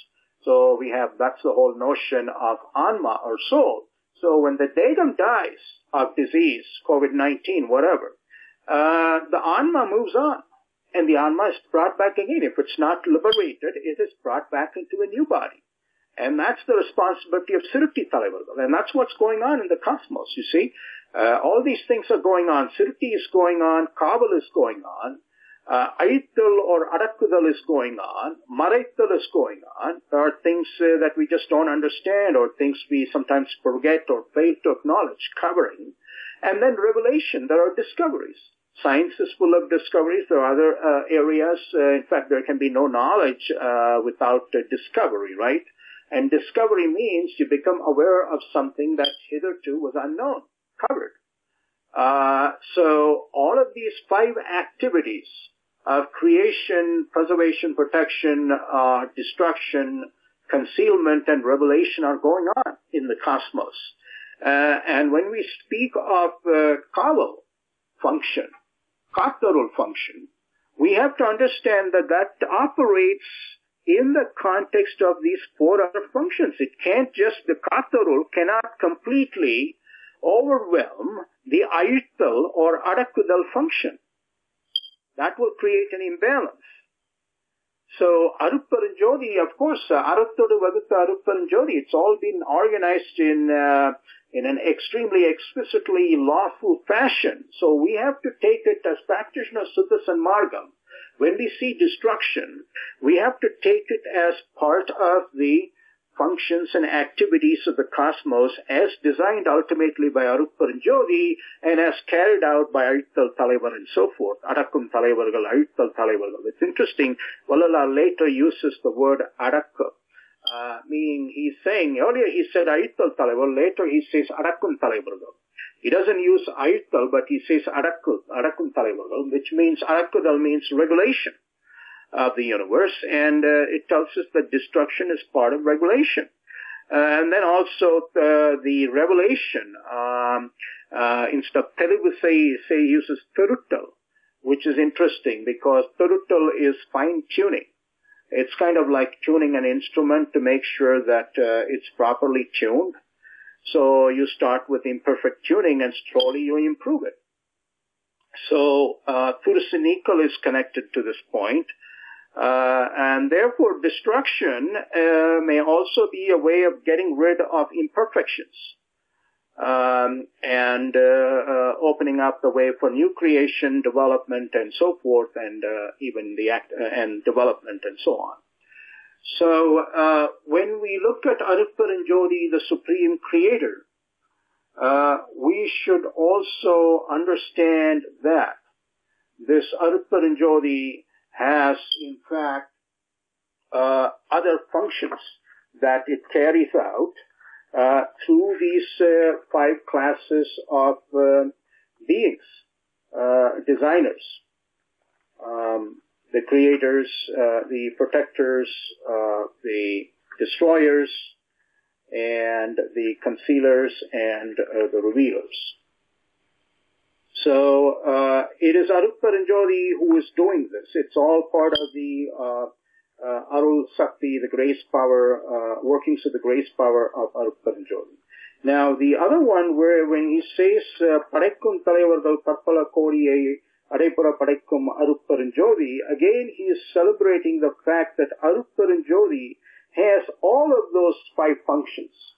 So that's the whole notion of Anma or soul. So when the datum dies of disease, COVID-19, whatever, the Anma moves on. And the Anma is brought back again. If it's not liberated, it is brought back into a new body. And that's the responsibility of Sirutti Talaivargal. And that's what's going on in the cosmos, you see. All these things are going on. Sirutti is going on. Kaval is going on. Arutperunjothi or Adakkudal is going on. Maraithal is going on. There are things that we just don't understand or things we sometimes forget or fail to acknowledge, covering. And then revelation, there are discoveries. Science is full of discoveries. There are other areas. In fact, there can be no knowledge without discovery, right? And discovery means you become aware of something that hitherto was unknown, covered. So all of these 5 activities of creation, preservation, protection, destruction, concealment, and revelation are going on in the cosmos. And when we speak of Kaval function, Kattarul function, we have to understand that operates in the context of these 4 other functions. It can't just, the Kattarul cannot completely overwhelm the Arutperunjothi or Adakkudal function. That will create an imbalance. So Arutperunjothi, of course, Aruttodu Vagutta Arutperunjothi, it's all been organized in an extremely explicitly lawful fashion. So we have to take it as practitioners Suddha Sanmargam. When we see destruction, we have to take it as part of the functions and activities of the cosmos as designed ultimately by Arutperunjothi and as carried out by Aruttal Talaivar and so forth. Adakkum Talaivargal, Aruttal Talaivargal. It's interesting, Vallala later uses the word Adakka. Meaning he's saying, earlier he said Aruttal Talaivar, later he says Adakkum Talaivargal. He doesn't use Aruttal, but he says Adakkum Talaivargal, which means Adakkudal means regulation of the universe, and it tells us that destruction is part of regulation. And then also the revelation, instead of Televusai, say uses Arutperunjothi, which is interesting because Arutperunjothi is fine tuning. It's kind of like tuning an instrument to make sure that it's properly tuned. So you start with imperfect tuning and slowly you improve it. So Thurusinikal is connected to this point. And therefore destruction may also be a way of getting rid of imperfections. And opening up the way for new creation, development, and so forth, and even the act and development and so on. So when we look at Arutperunjothi, the Supreme Creator, we should also understand that this Arutperunjothi has, in fact, other functions that it carries out through these 5 classes of beings, designers, the creators, the protectors, the destroyers, and the concealers and the revealers. So it is Arutperunjothi who is doing this. It's all part of the Arul Sakti, the grace power, workings of the grace power of Arutperunjothi. Now, the other one where when he says, Padaikum Talaivargal Parpala Kodiyai Adaipura Padaikum Arutperunjothi, again he is celebrating the fact that Arutperunjothi has all of those 5 functions.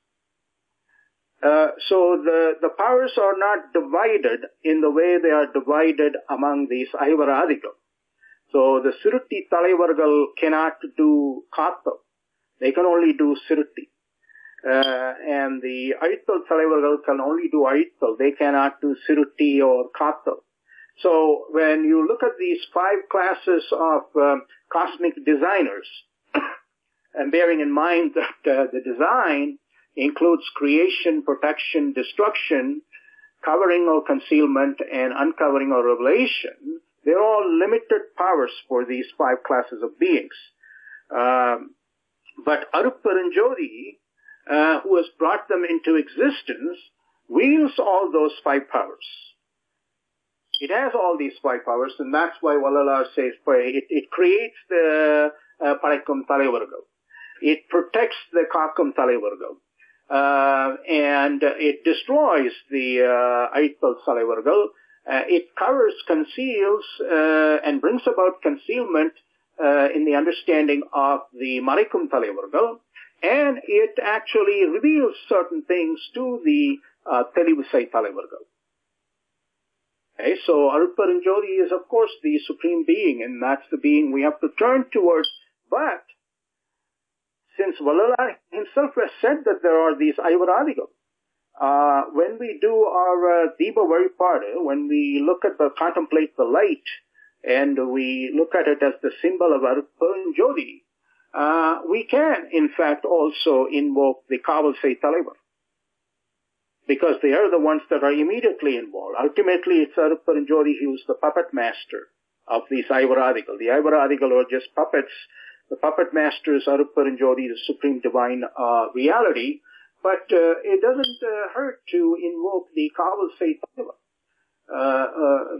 So the powers are not divided in the way they are divided among these Aivaradikal. So the Sirutti Talaivargal cannot do Katha. They can only do Sirutti. And the Aittal Talaivargal can only do Aittal. They cannot do Sirutti or Katha. So when you look at these 5 classes of cosmic designers, and bearing in mind that the design includes creation, protection, destruction, covering or concealment, and uncovering or revelation, they're all limited powers for these 5 classes of beings. But Arutperunjothi, who has brought them into existence, wields all those 5 powers. It has all these 5 powers, and that's why Vallalar says it creates the Padaikum Talaivargal. It protects the Kakam Talaivargal. And it destroys the Aittal Talaivargal. It covers, conceals, and brings about concealment in the understanding of the Maraikum Talaivargal, and it actually reveals certain things to the Telivusai Talaivargal. Okay, so Arutperunjothi is, of course, the Supreme Being, and that's the being we have to turn towards. But since Vallalar himself has said that there are these Aivaradikal, when we do our Deepa Varipada, when we look at contemplate the light, and we look at it as the symbol of Arutperunjothi, we can, in fact, also invoke the Kavalsai Talaivar, because they are the ones that are immediately involved. Ultimately, it's Arutperunjothi who's the puppet master of these Aivaradikal. The Aivaradikal are just puppets. The puppet master is Arutperunjothi, the supreme divine reality. But it doesn't hurt to invoke the Kavalsai Talaivar,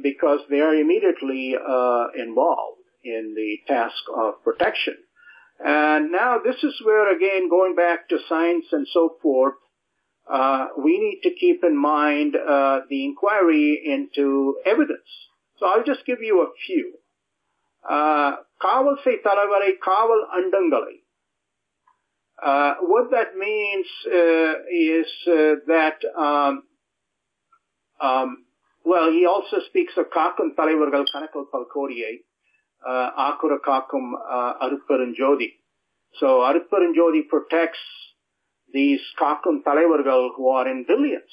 because they are immediately involved in the task of protection. And now this is where, again, going back to science and so forth, we need to keep in mind the inquiry into evidence. So I'll just give you a few. Kavalsai Talaivarai, Kaval Andangalai. What that means is that, well, he also speaks of Kakam Talaivargal Kanakal Palkodiyai, Akura Kakam Arutperunjothi. So Arutperunjothi protects these Kakam Talaivargal who are in billions.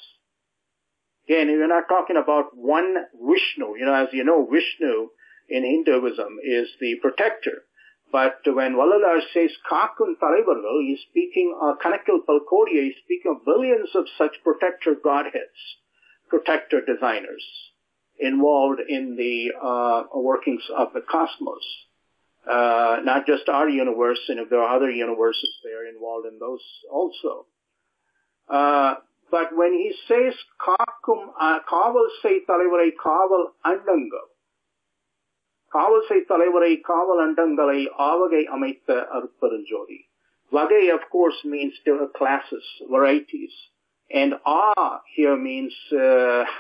Again, we're not talking about one Vishnu. As you know, Vishnu in Hinduism is the protector. But when Vallalar says Kakam Talaivargal, he's speaking of Kanakal Palkodiyai, he's speaking of billions of such protector godheads, protector designers involved in the workings of the cosmos. not just our universe, and if there are other universes, they are involved in those also. But when he says, Kaval sei Talaivarai Kaval Andangal, Kaval sei Talaivarai Kaval Andangalai Avagai Amaitha Arutperunjothi. Vagai, of course, means classes, varieties. And here means,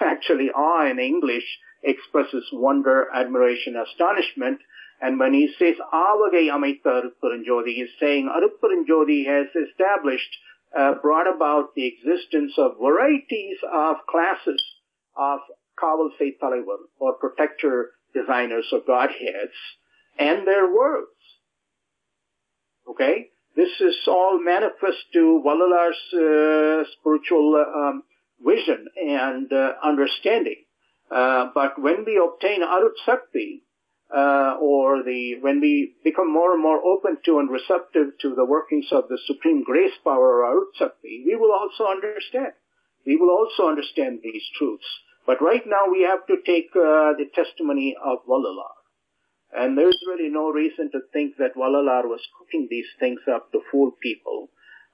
actually in English expresses wonder, admiration, astonishment. And when he says Avagai Amaitha Arutperunjothi, he's saying Arutperunjothi has established, brought about the existence of varieties of classes of Kaval sei Talaivar, or protector designers or godheads, and their words. Okay? This is all manifest to Vallalar's spiritual vision and understanding. But when we obtain Arut Sakti, when we become more and more open to and receptive to the workings of the supreme grace power or Arut Sakti, we will also understand. We will also understand these truths. But right now we have to take the testimony of Vallalar. And there's really no reason to think that Vallalar was cooking these things up to fool people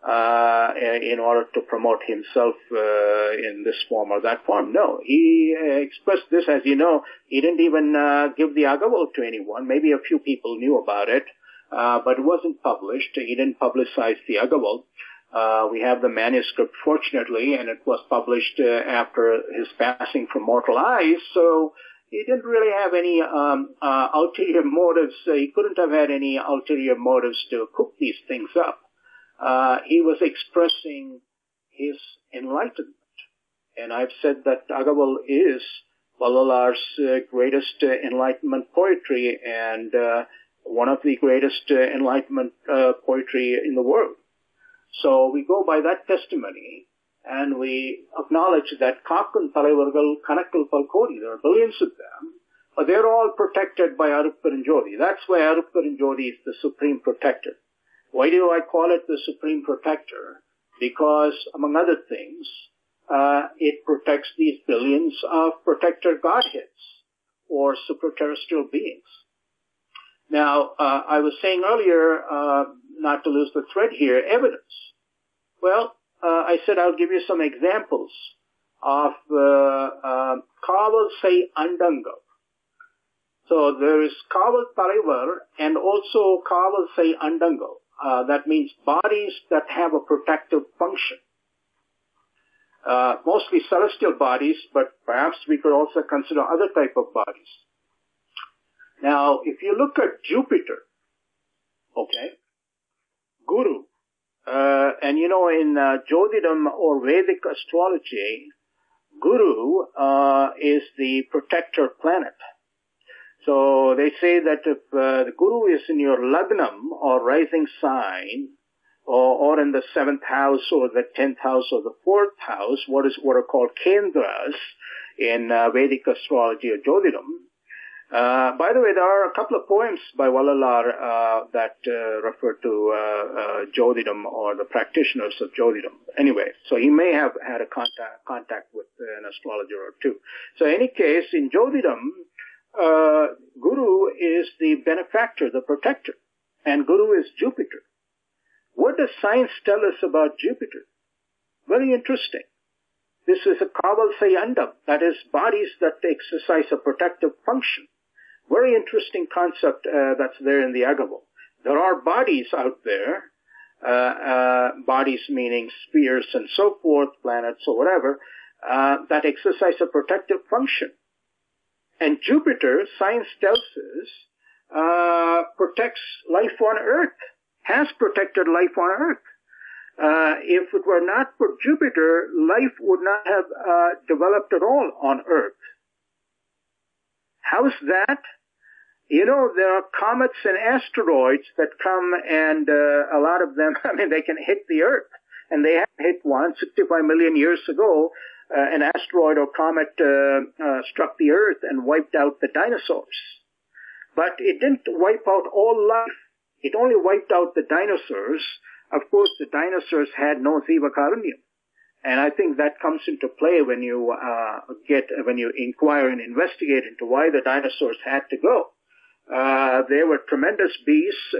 in order to promote himself in this form or that form. No, he expressed this, as you know. He didn't even give the Agaval to anyone. Maybe a few people knew about it, but it wasn't published. He didn't publicize the Agaval. We have the manuscript, fortunately, and it was published after his passing from mortal eyes, so he didn't really have any ulterior motives. He couldn't have had any ulterior motives to cook these things up. He was expressing his enlightenment. And I've said that Agaval is Vallalar's greatest enlightenment poetry and one of the greatest enlightenment poetry in the world. So we go by that testimony, and we acknowledge that Kakun Talaivargal, Kanakal Palkodi, there are billions of them, but they're all protected by Arutperunjothi. That's why Arutperunjothi is the supreme protector. Why do I call it the supreme protector? Because, among other things, it protects these billions of protector godheads, or supraterrestrial beings. Now, I was saying earlier, not to lose the thread here, evidence. Well, I said I'll give you some examples of Kaval sei Andangal. So there is Kaval Talaivar and also Kaval sei Andangal. That means bodies that have a protective function. Mostly celestial bodies, but perhaps we could also consider other type of bodies. Now, if you look at Jupiter, okay, Guru, and you know, in Jyotidam or Vedic astrology, Guru is the protector planet. So they say that if the Guru is in your Lagnam or rising sign, or in the 7th house or the 10th house or the 4th house, what are called Kendras in Vedic astrology or Jyotidam. By the way, there are a couple of poems by Vallalar that refer to Jyotidam or the practitioners of Jyotidam. Anyway, so he may have had a contact with an astrologer or two. So in any case, in Jyotidam, Guru is the benefactor, the protector, and Guru is Jupiter. What does science tell us about Jupiter? Very interesting. This is a Kaval sei Andam, that is, bodies that exercise a protective function. Very interesting concept that's there in the Agaval. There are bodies out there, bodies meaning spheres and so forth, planets or whatever, that exercise a protective function. And Jupiter, science tells us, protects life on Earth, has protected life on Earth. If it were not for Jupiter, life would not have developed at all on Earth. How's that? You know, there are comets and asteroids that come, and a lot of them, I mean, they can hit the Earth. And they have hit one 65 million years ago. An asteroid or comet struck the Earth and wiped out the dinosaurs. But it didn't wipe out all life. It only wiped out the dinosaurs. Of course, the dinosaurs had no Ziva Karunyam. And I think that comes into play when you inquire and investigate into why the dinosaurs had to go. They were tremendous beasts,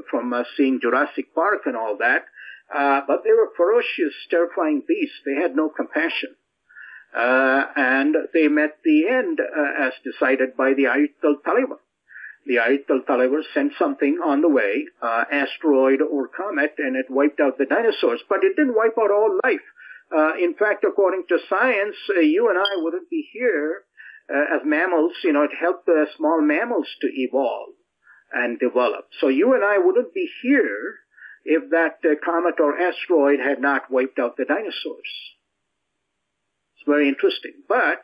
from seeing Jurassic Park and all that. But they were ferocious, terrifying beasts. They had no compassion. And they met the end as decided by the Arutperunjothi. The Arutperunjothi sent something on the way, asteroid or comet, and it wiped out the dinosaurs. But it didn't wipe out all life. In fact, according to science, you and I wouldn't be here as mammals. It helped small mammals to evolve and develop. So you and I wouldn't be here if that comet or asteroid had not wiped out the dinosaurs. It's very interesting. But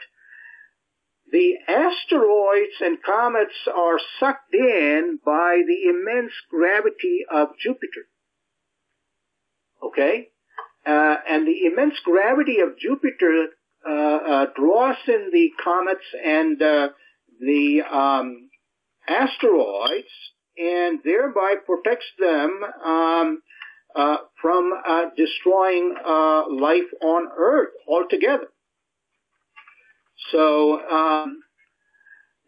the asteroids and comets are sucked in by the immense gravity of Jupiter. Okay? And the immense gravity of Jupiter draws in the comets and the asteroids, and thereby protects them from destroying life on Earth altogether. So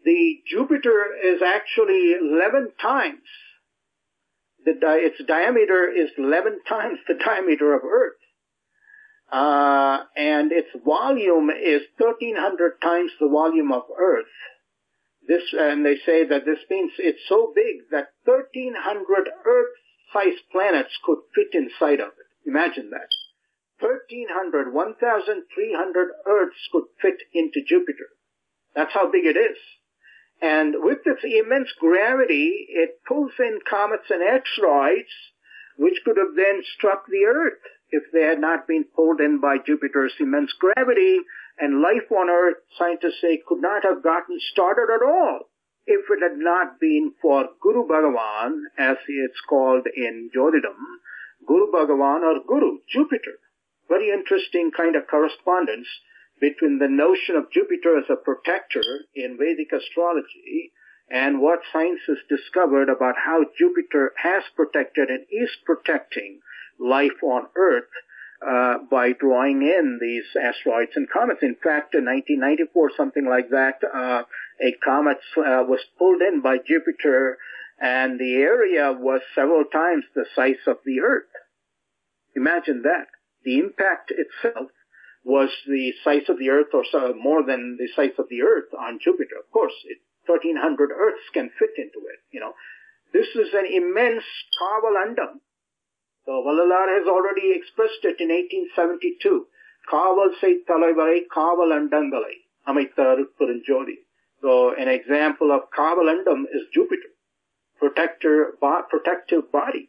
the Jupiter is actually 11 times. Its diameter is 11 times the diameter of Earth. And its volume is 1,300 times the volume of Earth. And they say that this means it's so big that 1,300 Earth-sized planets could fit inside of it. Imagine that. 1,300 Earths could fit into Jupiter. That's how big it is. And with its immense gravity, it pulls in comets and asteroids, which could have then struck the Earth if they had not been pulled in by Jupiter's immense gravity, and life on Earth, scientists say, could not have gotten started at all if it had not been for Guru Bhagavan, as it's called in Jyotidam, Guru Bhagavan or Guru, Jupiter. Very interesting kind of correspondence between the notion of Jupiter as a protector in Vedic astrology and what science has discovered about how Jupiter has protected and is protecting life on Earth by drawing in these asteroids and comets. In fact, in 1994, something like that, a comet was pulled in by Jupiter, and the area was several times the size of the Earth. Imagine that. The impact itself was the size of the Earth, or so more than the size of the Earth on Jupiter. Of course, 1,300 Earths can fit into it. This is an immense Kavalandam. So Vallalar has already expressed it in 1872. Kaval say Talaivare Kavalandangalai, Amita Arutperunjothi. So an example of Kavalandam is Jupiter, protective body.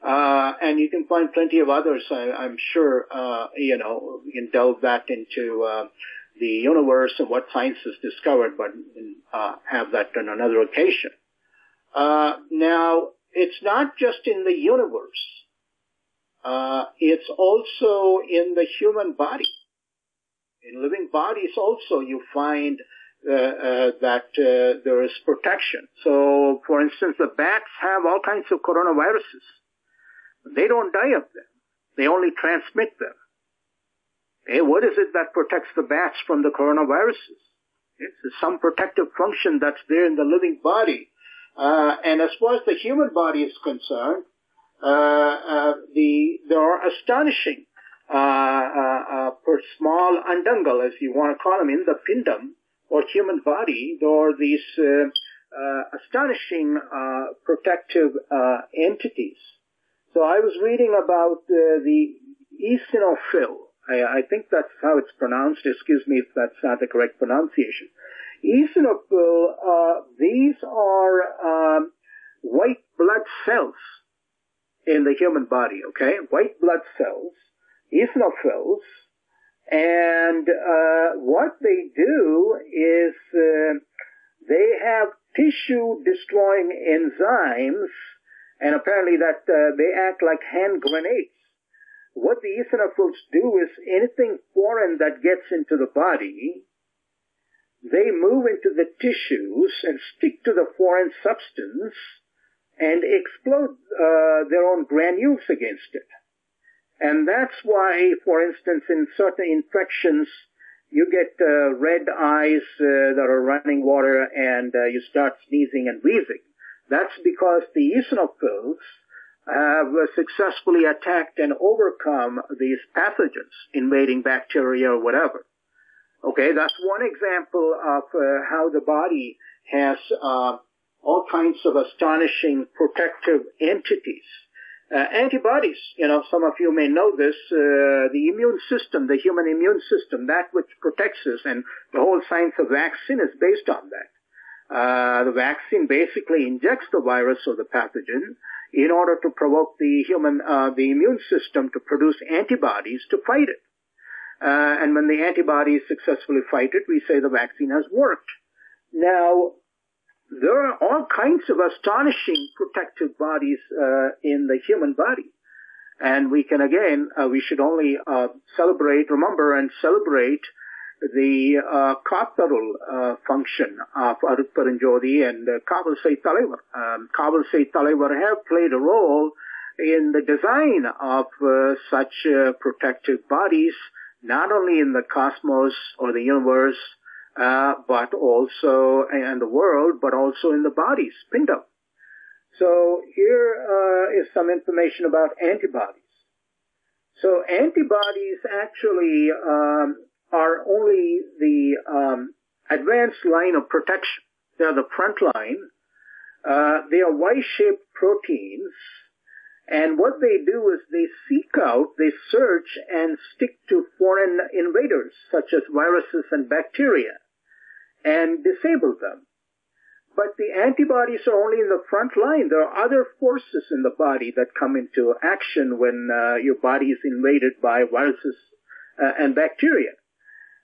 And you can find plenty of others. I'm sure, we can delve that into the universe and what science has discovered, but have that on another occasion. Now, it's not just in the universe. It's also in the human body. In living bodies also you find that there is protection. So, for instance, the bats have all kinds of coronaviruses. They don't die of them. They only transmit them. What is it that protects the bats from the coronaviruses? It's some protective function that's there in the living body. And as far as the human body is concerned, there are astonishing, per small andangal, as you want to call them, in the pindam, or human body, there are these astonishing protective entities. So I was reading about the eosinophil. I think that's how it's pronounced. Excuse me if that's not the correct pronunciation. Eosinophil, these are white blood cells in the human body, okay? White blood cells, eosinophils, and what they do is they have tissue-destroying enzymes, and apparently that they act like hand grenades. What the eosinophils do is anything foreign that gets into the body, they move into the tissues and stick to the foreign substance and explode their own granules against it. And that's why, for instance, in certain infections, you get red eyes that are running water, and you start sneezing and wheezing. That's because the eosinophils have successfully attacked and overcome these pathogens, invading bacteria or whatever. Okay, that's one example of how the body has all kinds of astonishing protective entities. Antibodies, some of you may know this, the immune system, the human immune system, that which protects us, and the whole science of vaccine is based on that. The vaccine basically injects the virus or the pathogen in order to provoke the immune system to produce antibodies to fight it. And when the antibodies successfully fight it, we say the vaccine has worked. Now, there are all kinds of astonishing protective bodies in the human body. And we can, again, we should only remember and celebrate the Katharul function of Arutperunjothi and Kaval Sei Talaivar. Kaval Sei Talaivar have played a role in the design of such protective bodies, not only in the cosmos or the universe, but also in the world, but also in the bodies, Pindam. So here is some information about antibodies. So antibodies actually are only the advanced line of protection. They are the front line. They are Y-shaped proteins. And what they do is they seek out, they search and stick to foreign invaders, such as viruses and bacteria, and disable them. But the antibodies are only in the front line. There are other forces in the body that come into action when your body is invaded by viruses and bacteria.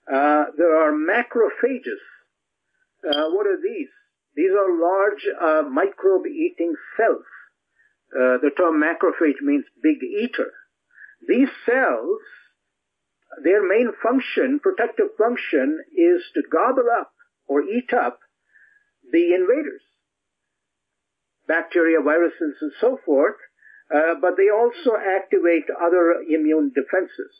There are macrophages. What are these? These are large microbe-eating cells. The term macrophage means big eater. These cells, their main function, protective function, is to gobble up or eat up the invaders, bacteria, viruses, and so forth, but they also activate other immune defenses.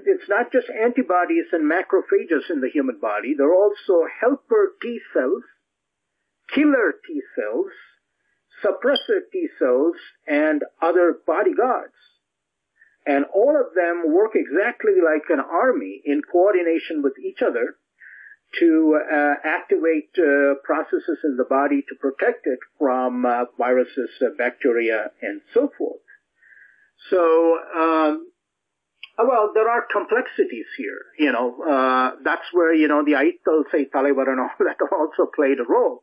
It's not just antibodies and macrophages in the human body. There are also helper T cells, killer T cells, suppressor T cells, and other bodyguards. And all of them work exactly like an army in coordination with each other to activate processes in the body to protect it from viruses, bacteria, and so forth. So, well, there are complexities here, that's where, the Arutperunjothi Sei Talaivar and all that also played a role,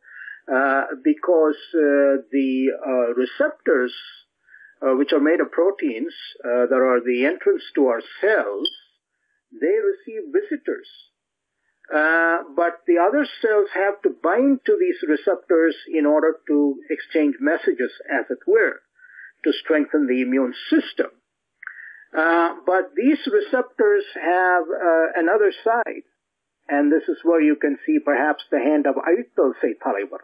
because the receptors, which are made of proteins, that are the entrance to our cells, they receive visitors. But the other cells have to bind to these receptors in order to exchange messages, as it were, to strengthen the immune system. But these receptors have another side, and this is where you can see perhaps the hand of Arutperunjothi Sei Talaivar.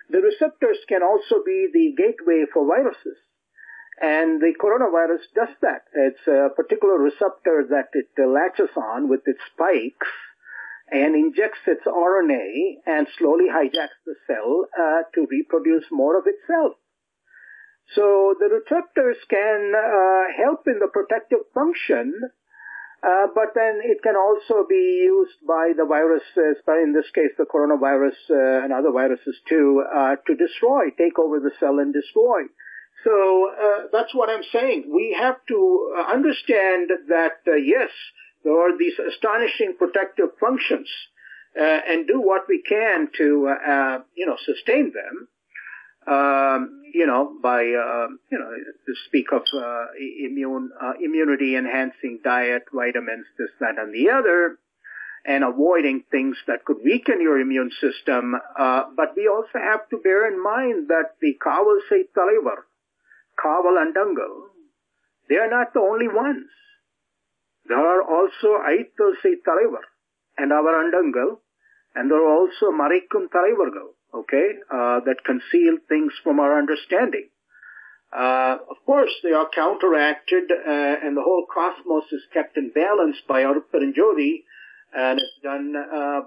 The receptors can also be the gateway for viruses, and the coronavirus does that. It's a particular receptor that it latches on with its spikes and injects its RNA and slowly hijacks the cell to reproduce more of itself. So the receptors can help in the protective function, but then it can also be used by the viruses, in this case the coronavirus and other viruses too, to take over the cell and destroy. So that's what I'm saying. We have to understand that, yes, there are these astonishing protective functions, and do what we can to, sustain them. By to speak of immunity enhancing diet, vitamins, this, that, and the other, and avoiding things that could weaken your immune system. But we also have to bear in mind that the Kaval Sei Talaivar, Kaval and Dangal, they are not the only ones. There are also Arutperunjothi Sei Talaivar and our Andangal, and there are also Marikkum Talaivargal, that conceal things from our understanding. Of course, they are counteracted, and the whole cosmos is kept in balance by Arutperunjothi, and it's done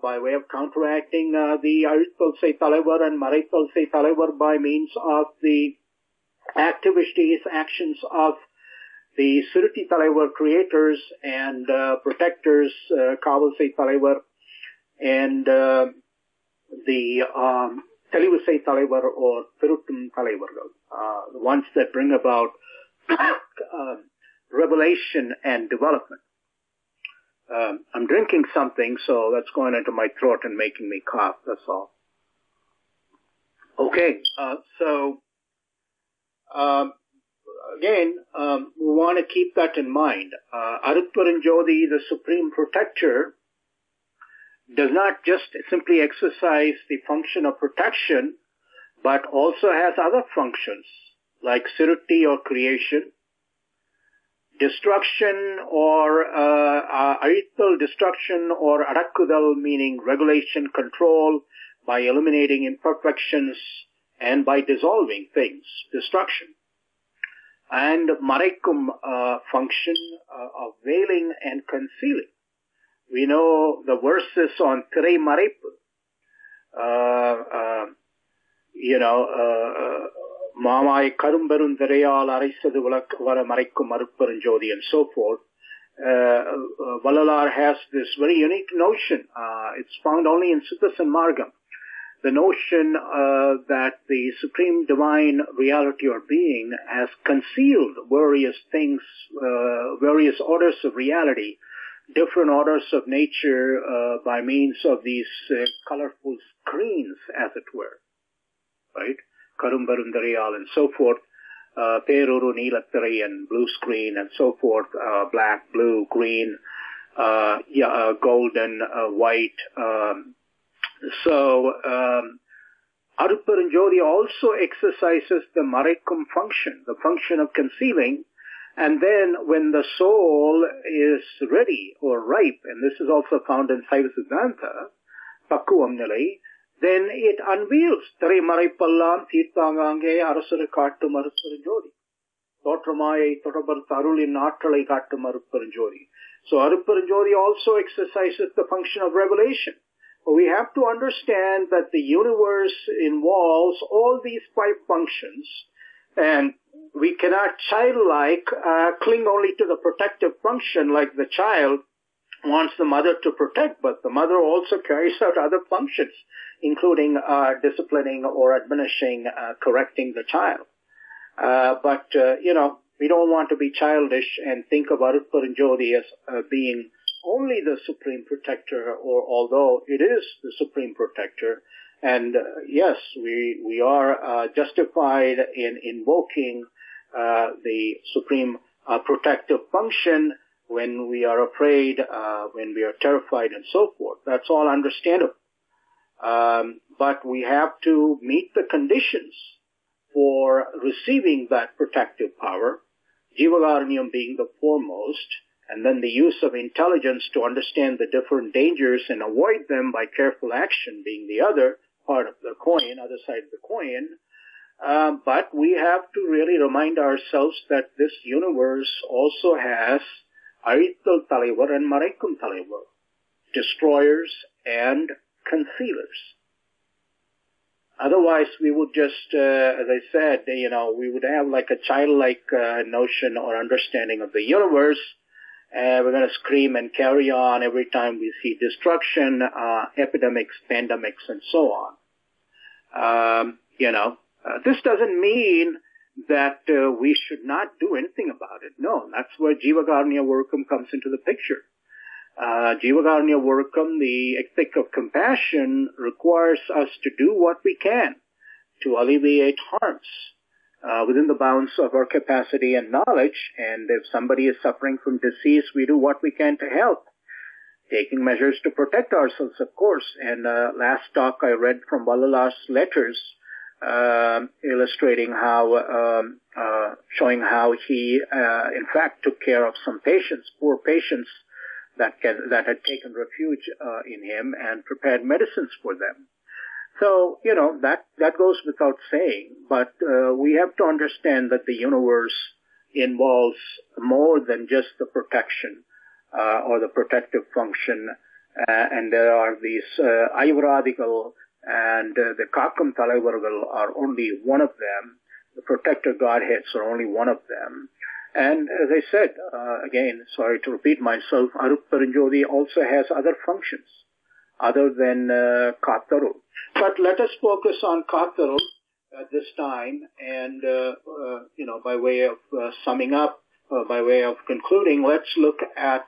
by way of counteracting the Arutpulsai Talaivar and Maraipulsai Talaivar by means of the actions of the Siruti Talaivar creators and protectors, Kavalsai Talaivar, and the Telivusai Talaivar or Piruttum Talaivargal, the ones that bring about revelation and development. I'm drinking something, so that's going into my throat and making me cough, that's all. Okay, again, we want to keep that in mind. Arutperunjothi, the Supreme Protector, does not just simply exercise the function of protection, but also has other functions, like Siruti or creation, destruction or Aritpal destruction or Adakkudal, meaning regulation, control, by eliminating imperfections and by dissolving things, destruction. And Maraikum function of veiling and concealing. We know the verses on Thirai Maraipu, Mamai Karumberun Thereyal Arisadu Vara Maraikum Arutperunjothi and so forth. Valalar has this very unique notion. It's found only in Suttas and Margam. The notion that the Supreme Divine Reality or Being has concealed various things, various orders of reality, different orders of nature by means of these colorful screens, as it were, right? Karumbarundariyal and so forth, Peruru Neelatharai and blue screen and so forth, black, blue, green, golden, white. Arutperunjothi also exercises the Maraikum function, the function of concealing. And then when the soul is ready or ripe, and this is also found in Saiva Siddhanta, Pakkuvam Nilai, then it unveils Thirai Maraipallam Thirthangange Arasara Kattum Arutperunjothi. Thotramai Thotabar Tarulin Natralai Kattum Arutperunjothi. So Arutperunjothi also exercises the function of revelation. We have to understand that the universe involves all these five functions, and we cannot childlike cling only to the protective function like the child wants the mother to protect, but the mother also carries out other functions, including disciplining or admonishing, correcting the child. We don't want to be childish and think of Arutperunjothi as being only the Supreme Protector, or although it is the Supreme Protector. And yes, we are justified in invoking the Supreme Protective function when we are afraid, when we are terrified, and so forth. That's all understandable. But we have to meet the conditions for receiving that protective power, Jivagaranyam being the foremost, and then the use of intelligence to understand the different dangers and avoid them by careful action being the other part of the coin, other side of the coin. But we have to really remind ourselves that this universe also has Aritpal Talaivar and Maraikum Talaivar, destroyers and concealers. Otherwise, we would just, as I said, we would have like a childlike notion or understanding of the universe. We're going to scream and carry on every time we see destruction, epidemics, pandemics, and so on. This doesn't mean that we should not do anything about it. No, that's where Jivagaranya Workam comes into the picture. Jivagaranya Workam, the ethic of compassion, requires us to do what we can to alleviate harms within the bounds of our capacity and knowledge. And if somebody is suffering from disease, we do what we can to help, taking measures to protect ourselves, of course. And last talk I read from Vallalar's letters, illustrating how, showing how he, in fact, took care of some patients, poor patients that had taken refuge in him, and prepared medicines for them. So, that goes without saying, but we have to understand that the universe involves more than just the protection or the protective function, and there are these Ayuradical and the Kakam Talaivargal are only one of them. The protector godheads are only one of them. And as I said, again, sorry to repeat myself, Arutperunjothi also has other functions other than Katharul. But let us focus on Katharul at this time, and by way of summing up, by way of concluding, let's look at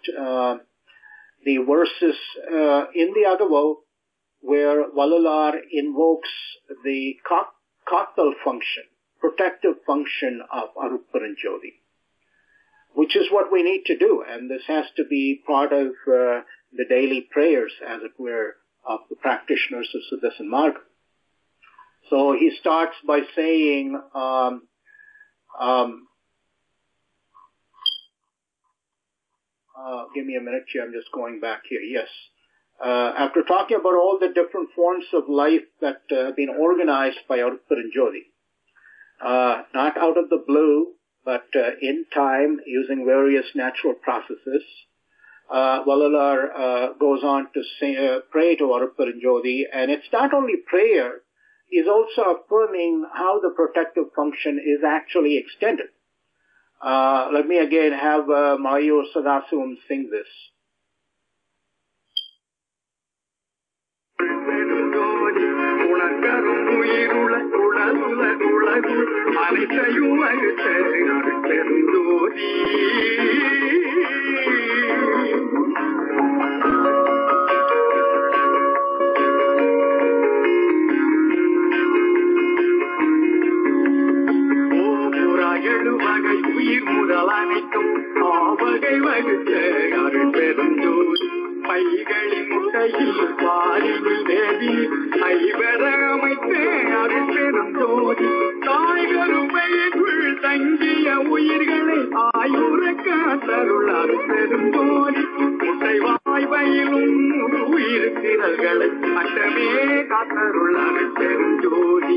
the verses in the Agaval where Vallalar invokes the Kathal function, protective function of Arutperunjothi, which is what we need to do, and this has to be part of the daily prayers, as it were, of the practitioners of Sudarshan Marga. So he starts by saying, give me a minute here, I'm just going back here, yes. After talking about all the different forms of life that have been organized by Arutperunjothi, not out of the blue, but in time, using various natural processes, Vallalar goes on to pray to Arutperunjothi, and it's not only prayer, he's also affirming how the protective function is actually extended. Let me again have Mayur Sadasivam sing this. பைகளின் முட்டையில் பாலினில் தேவி ஐவரமைத்தே அருட்பெருஞ்சோதி தாய்கருமைக்குள் தங்கிய உயிர்களை ஆயுர காத்தருள் அருட்பெருஞ்சோதி முட்டை வாய்வையிலும் உயிர் திரள்களை அட்டமே காத்தருள் அருட்பெருஞ்சோதி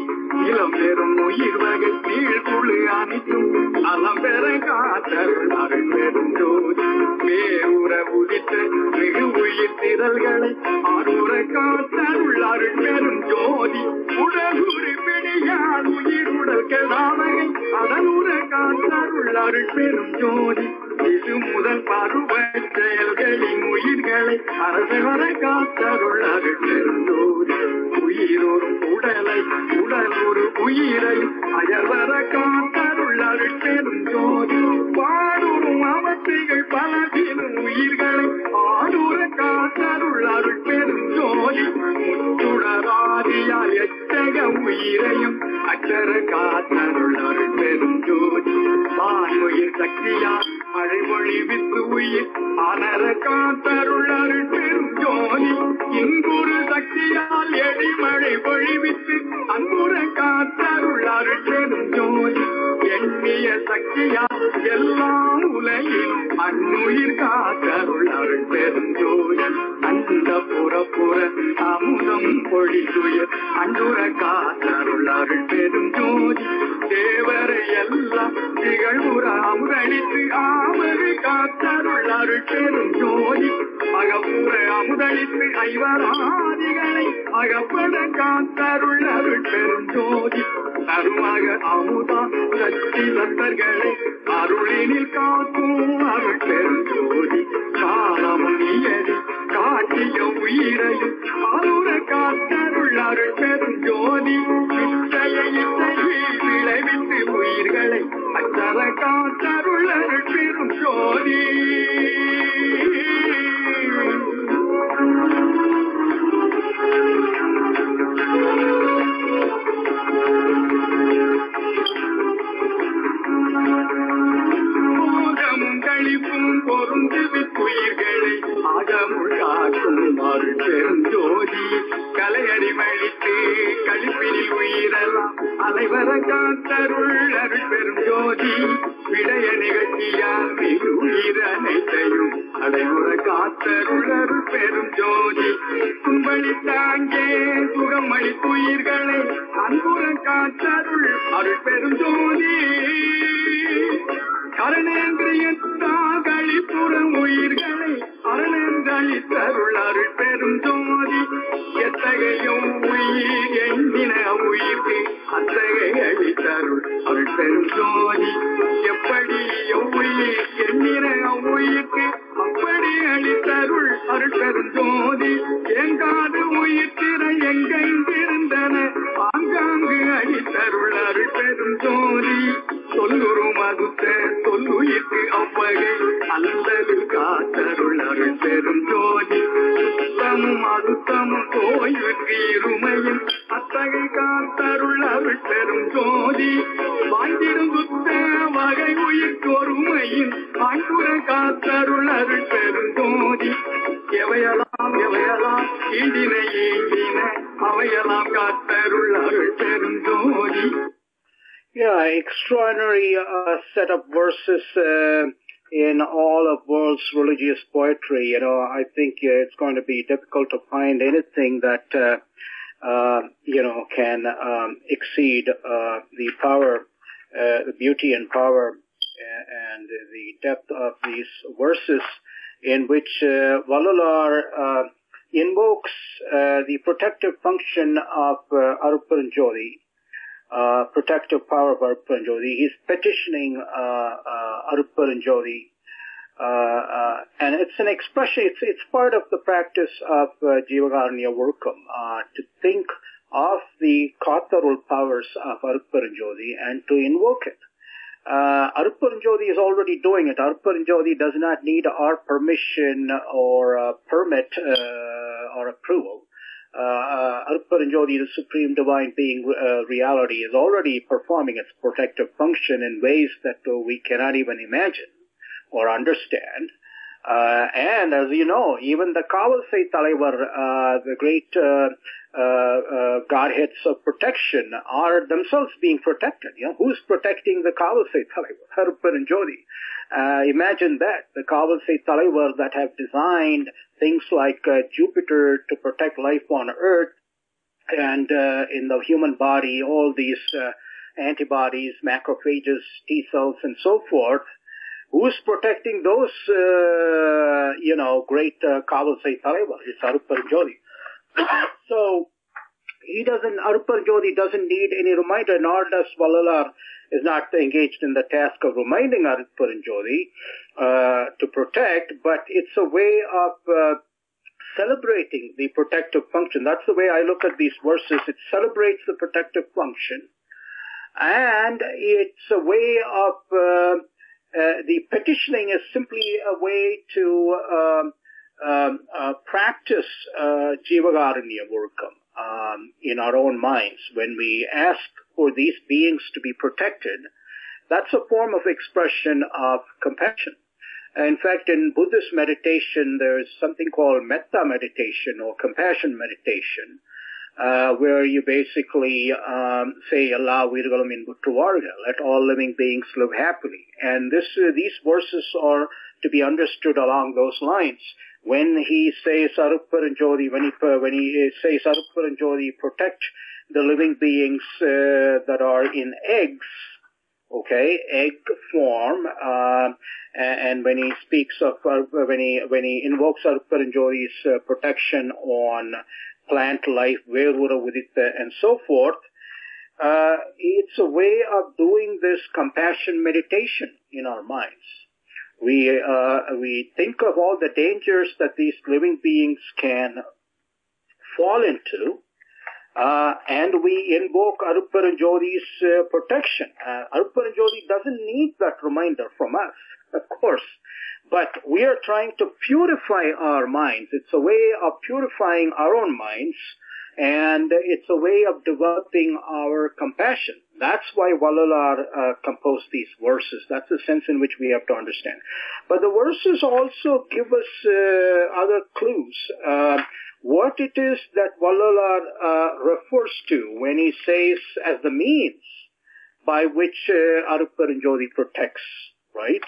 இளம் பெறும் உயிர் வகை கீழ்குழு அனைத்தும் அலம் பெற காத்தருள் அருட்பெருஞ்சோதி பேருற உதித்த மிகு உயிர் திரள்களை ஆரூர காத்தருள் அருட்பெருஞ்சோதி உடலுறு பிணியால் உயிர் உடல் கெடாமையை அதனுற காத்தருள் அருட்பெருஞ்சோதி இது முதல் பருவ செயல்களின் உயிர்களை அரசவர காத்தருள் அருட்பெருஞ்சோதி உயிரோரும் உடலை உடல் ஒரு உயிரை அயல்வர காத்தருள் அருட்பெருஞ்சோதி பாடுறும் அவற்றைகள் பலவினும் உயிர்களை ஆடுற காத்தருள் அருட்பெருஞ்சோதி முற்றுடராதியால் எச்சக உயிரையும் அச்சர காத்தருள் அருட்பெருஞ்சோதி வான்முயிர் சக்தியால் மழைமொழி வித்து உயிர் அனர காத்தருள் அருட்பெருஞ்சோதி இங்குறு சக்தியால் எழிமழை பொழிவித்து அன்புற காத்தருள் அருட்பெருஞ்சோதி எண்ணிய சக்தியால் எல்லாம் உலகிலும் அன்னுயிர் காத்தருள் அருட்பெருஞ்சோதி அந்த புற அமுதம் பொழித்துயர் அன்புற காத்தருள் அருட்பெருஞ்சோதி தேவரை எல்லாம் திகழ்வுற அமுதளித்து ஆமது காத்தருள் அருட்பெருஞ்சோதி அகப்புற அமுதளித்து ஐவராதிகளை அகப்பட காத்தருள் அருட்பெருஞ்சோதி அருமாக அமுதா சக்தி சத்தர்களை அருளினில் காக்கும் அருட்பெருஞ்சோதி காலமும் நியதி காட்டிய உயிரையும் அருள காத்தருள் அருட்பெருஞ்சோதி இச்சையை விளைவித்து உயிர்களை அச்சர காத்தருள் அருட்பெருஞ்சோதி மோகமும் கழிப்பும் பொருந்து வித்துயிர்களை ஆகமுள் காக்கும் அருட்பெருஞ்சோதி கலையடி வழித்து கழிப்பினில் உயிரெல்லாம் அலைவர காத்தருள் அருட்பெருஞ்சோதி விடய நிகழ்ச்சியால் மிகு உயிர் அனைத்தையும் அலைவுற காத்தருளருள் பெரும் ஜோதி துன்பளி தாங்கே சுகமளி துயிர்களை அன்புற காத்தருள் அருள் பெரும் ஜோதி கரணேந்திரியத்தால் கழிப்புறம் உயிர்களை அரணங்களித்தருள் அருள் பெரும் ஜோதி எத்தகையும் உயிர் எண்ணின உயிர்க்கு அத்தகைய அளித்தருள் அருள் பெரும் ஜோதி எப்படி உயிர் எண்ணின உயிர்க்கு அப்படி அளித்தருள் அருள் பெரும் ஜோதி எங்காது உயிர் திரை எங்கெங்கிருந்தன ஆங்காங்கு அளித்தருள் அருள் பெரும் ஜோதி சொல்லுறும் அதுத்த சொல்லுயிர்க்கு அவ்வகை அல்லலில் காத்தருள் அருள் பெரும் ஜோதி சுத்தமும் அழுத்தமும் கோயிலுக்கு இருமையும் அத்தகை காத்தருள் அருள் பெரும் ஜோதி வாய்ந்திடும் சுத்த வகை உயிர்க்கு ஒருமையின் ஆய்வுற காத்தருள் அருள் பெரும் ஜோதி எவையெல்லாம் ஈடின ஈண்டின அவையெல்லாம் காத்தருள் அருள் பெரும் ஜோதி. Yeah, extraordinary set of verses in all of world's religious poetry. You know, I think it's going to be difficult to find anything that can exceed the power, the beauty and power, and the depth of these verses, in which Vallalar invokes the protective function of Arutperunjothi. Protective power of Arutperunjothi. He's petitioning Arutperunjothi, and it's an expression. It's part of the practice of Jivakaranya Workam to think of the Katharul powers of Arutperunjothi and to invoke it. Arutperunjothi is already doing it. Arutperunjothi does not need our permission or permit or approval. Arutperunjothi, the Supreme Divine Being reality, is already performing its protective function in ways that we cannot even imagine or understand. And as you know, even the Kavalsai Talaivar, the great godheads of protection, are themselves being protected. You know, who's protecting the Kavalsai Talaivar? Arutperunjothi. Imagine that, the Kavalsai Talaivar that have designed things like Jupiter to protect life on Earth, and in the human body, all these antibodies, macrophages, T cells, and so forth. Who's protecting those, great Kavalsai Talaivar? It's Arutperunjothi. So, Arutperunjothi doesn't need any reminder, nor does Vallalar is not engaged in the task of reminding Arutperunjothi to protect, but it's a way of celebrating the protective function. That's the way I look at these verses. It celebrates the protective function, and it's a way of the petitioning is simply a way to practice Jivakaranya Workam in our own minds. When we ask for these beings to be protected, that's a form of expression of compassion. In fact, in Buddhist meditation, there is something called metta meditation or compassion meditation, where you basically say, Allah virgalam in Butruvarga, let all living beings live happily. And these verses are to be understood along those lines. When he says Arutperunjothi, when he says Arutperunjothi, protect the living beings that are in eggs, egg form, and when he speaks of when he invokes Arutperunjothi's protection on plant life, Vedura Vidita, and so forth, it's a way of doing this compassion meditation in our minds. We think of all the dangers that these living beings can fall into, and we invoke Arutperunjothi's protection. Arutperunjothi doesn't need that reminder from us, of course, but we are trying to purify our minds. It's a way of purifying our own minds, and it's a way of developing our compassion. That's why Vallalar composed these verses. That's the sense in which we have to understand. But the verses also give us other clues. What it is that Vallalar refers to when he says as the means by which Arutperunjothi protects, right?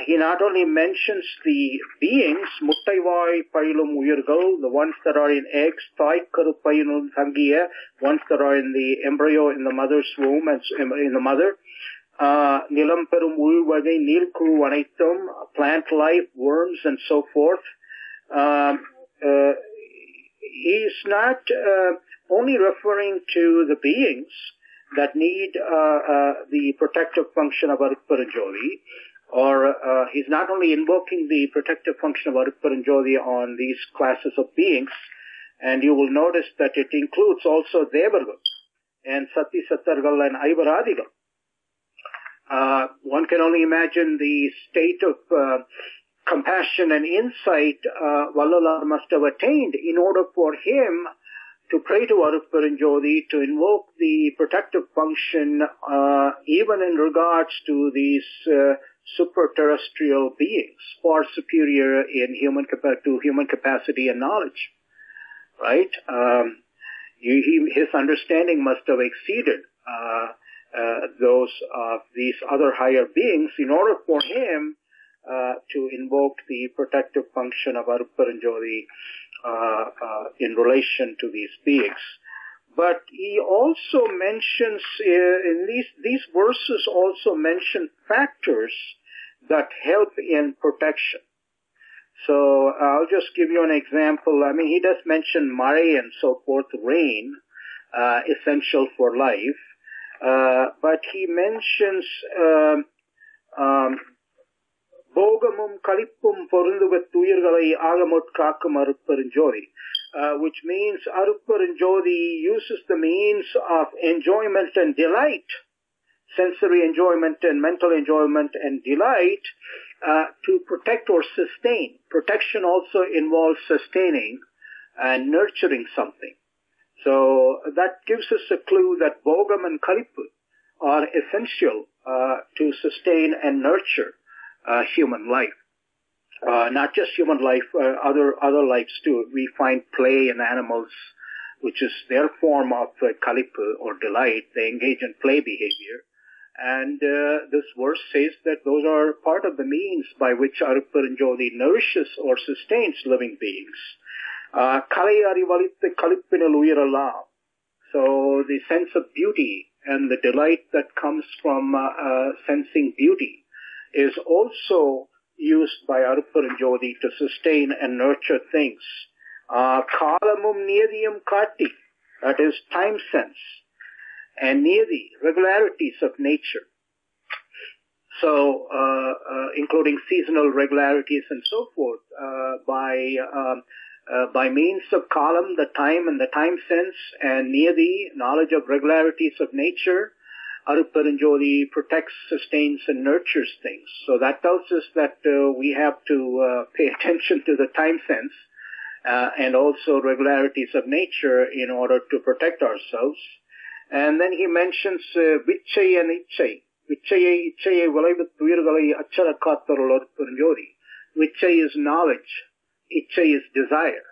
He not only mentions the beings, muttaivai pailum uyirgal, the ones that are in eggs, thai karupayinul thangiya, ones that are in the embryo in the mother's womb and in the mother, nilam perum uyurvagai, nilkuru anaitum, plant life, worms and so forth. He's not only referring to the beings that need the protective function of Arutperunjothi, or he's not only invoking the protective function of Arutperunjothi on these classes of beings, and you will notice that it includes also Devargal and Sati Sattargal and Aivaradigal. One can only imagine the state of compassion and insight Vallalar must have attained in order for him to pray to Arutperunjothi, to invoke the protective function even in regards to these super-terrestrial beings, far superior in human capacity and knowledge. Right? His understanding must have exceeded those of these other higher beings in order for him to invoke the protective function of Arutperunjothi in relation to these beings. But he also mentions, in these verses also mention factors that help in protection. So I'll just give you an example. I mean, he does mention mare and so forth, rain, essential for life. But he mentions Bogamum Kalippum Porunduvat Tuyirgalai Agamut Kakam Arutperunjothi, which means Arutperunjothi uses the means of enjoyment and delight, sensory enjoyment and mental enjoyment and delight, to protect or sustain. Protection also involves sustaining and nurturing something. So that gives us a clue that Bogam and Kalippu are essential to sustain and nurture human life. Not just human life, other lives too. We find play in animals, which is their form of Kalippu or delight. They engage in play behavior. And this verse says that those are part of the means by which Arutperunjothi nourishes or sustains living beings. So the sense of beauty and the delight that comes from sensing beauty is also used by Arutperunjothi to sustain and nurture things. Kalamum niyadiyam kati, that is time sense, and niyadi, regularities of nature. So, including seasonal regularities and so forth, by means of kalam, the time and the time sense, and niyadi, knowledge of regularities of nature, Arutperunjothi protects, sustains, and nurtures things. So that tells us that we have to pay attention to the time sense and also regularities of nature in order to protect ourselves. And then he mentions vichai and ichai. Vichai, ichai, valaivat tuyirgalai acharakkattarul Arutperunjothi. Vichai is knowledge. Ichai is desire.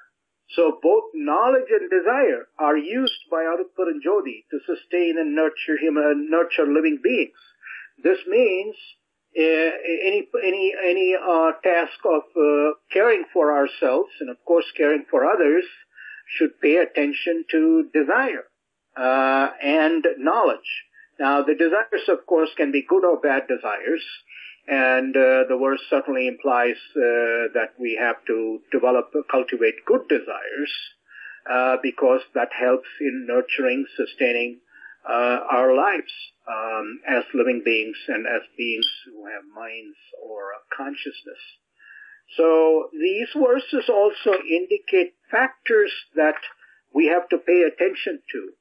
So both knowledge and desire are used by Arutperunjothi to sustain and nurture living beings. This means any task of caring for ourselves and of course caring for others should pay attention to desire and knowledge. Now the desires of course can be good or bad desires. And the verse certainly implies that we have to cultivate good desires because that helps in nurturing, sustaining our lives as living beings and as beings who have minds or consciousness. So these verses also indicate factors that we have to pay attention to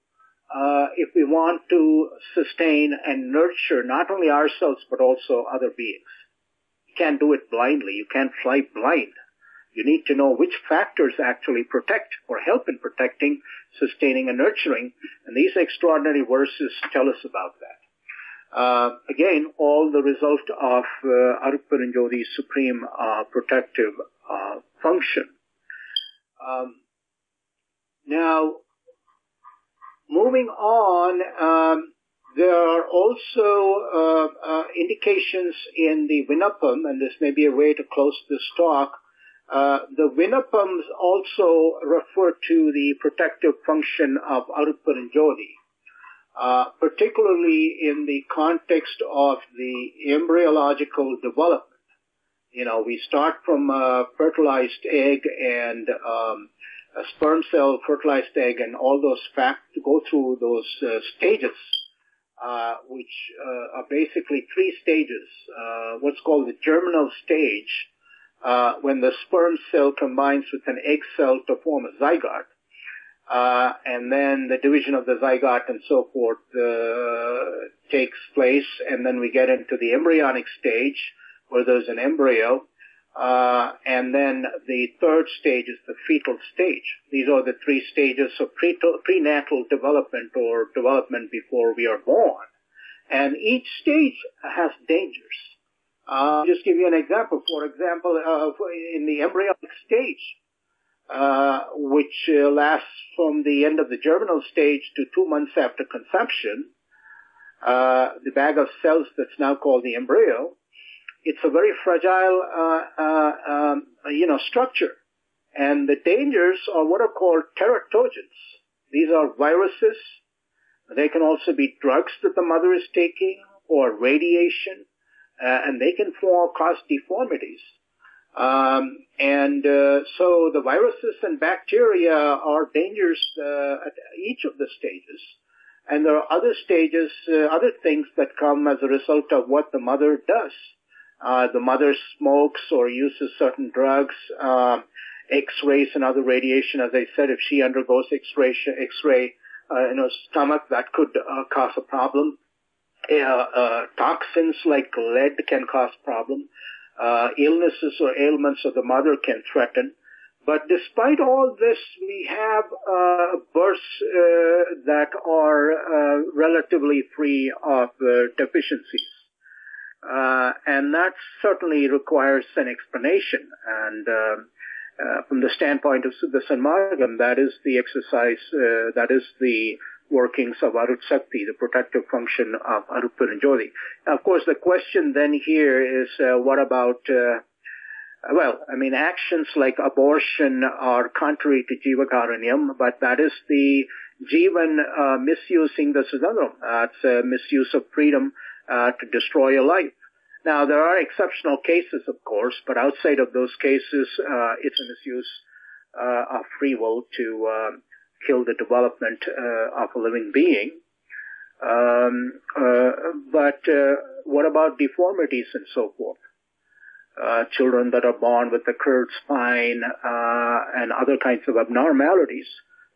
if we want to sustain and nurture not only ourselves but also other beings. You can't do it blindly. You can't fly blind. You need to know which factors actually protect or help in protecting, sustaining, and nurturing. And these extraordinary verses tell us about that. Again, all the result of Arutperunjothi's supreme protective function. Now, moving on, There are also indications in the Vinapam, and this may be a way to close this talk. The Vinapams also refer to the protective function of Arutperunjothi, particularly in the context of the embryological development. You know, we start from a fertilized egg and a sperm cell, fertilized egg, and all those facts go through those stages, which are basically 3 stages. What's called the germinal stage, when the sperm cell combines with an egg cell to form a zygote, and then the division of the zygote and so forth takes place, and then we get into the embryonic stage, where there's an embryo, and then the 3rd stage is the fetal stage. These are the 3 stages of prenatal development, or development before we are born. And each stage has dangers. I'll just give you an example. For example, in the embryonic stage, which lasts from the end of the germinal stage to 2 months after conception, the bag of cells that's now called the embryo, it's a very fragile, structure. And the dangers are what are called teratogens. These are viruses. They can also be drugs that the mother is taking, or radiation, and they can cause deformities. So the viruses and bacteria are dangerous at each of the stages. And there are other stages, other things that come as a result of what the mother does. The mother smokes or uses certain drugs, X-rays and other radiation. As I said, if she undergoes X-ray in her stomach, that could cause a problem. Toxins like lead can cause problem. Illnesses or ailments of the mother can threaten. But despite all this, we have births that are relatively free of deficiencies. And that certainly requires an explanation. And from the standpoint of Siddha Sanmargam, that is the exercise, that is the workings of Arut Sakti, the protective function of Arutperunjothi. Of course, the question then here is, what about, actions like abortion are contrary to Jivakaranyam, but that is the Jivan misusing the Siddhanam. It's a misuse of freedom to destroy a life. Now, there are exceptional cases, of course, but outside of those cases, it's a misuse of free will to kill the development of a living being. But what about deformities and so forth? Children that are born with a curved spine and other kinds of abnormalities.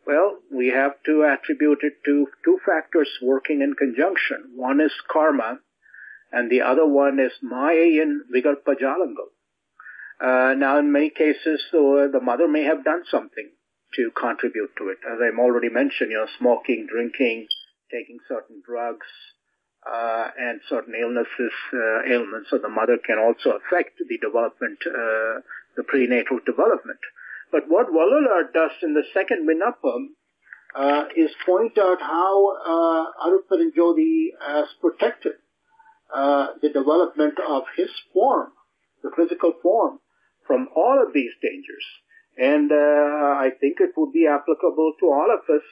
Well, we have to attribute it to 2 factors working in conjunction. One is karma, and the other one is Mayayan Vigarpa Jalangal. Now, in many cases, the mother may have done something to contribute to it. As I've already mentioned, smoking, drinking, taking certain drugs, and certain ailments of the mother can also affect the development, the prenatal development. But what Vallalar does in the second Vinapam is point out how Arutperunjothi has protected the development of his form, the physical form, from all of these dangers. And I think it would be applicable to all of us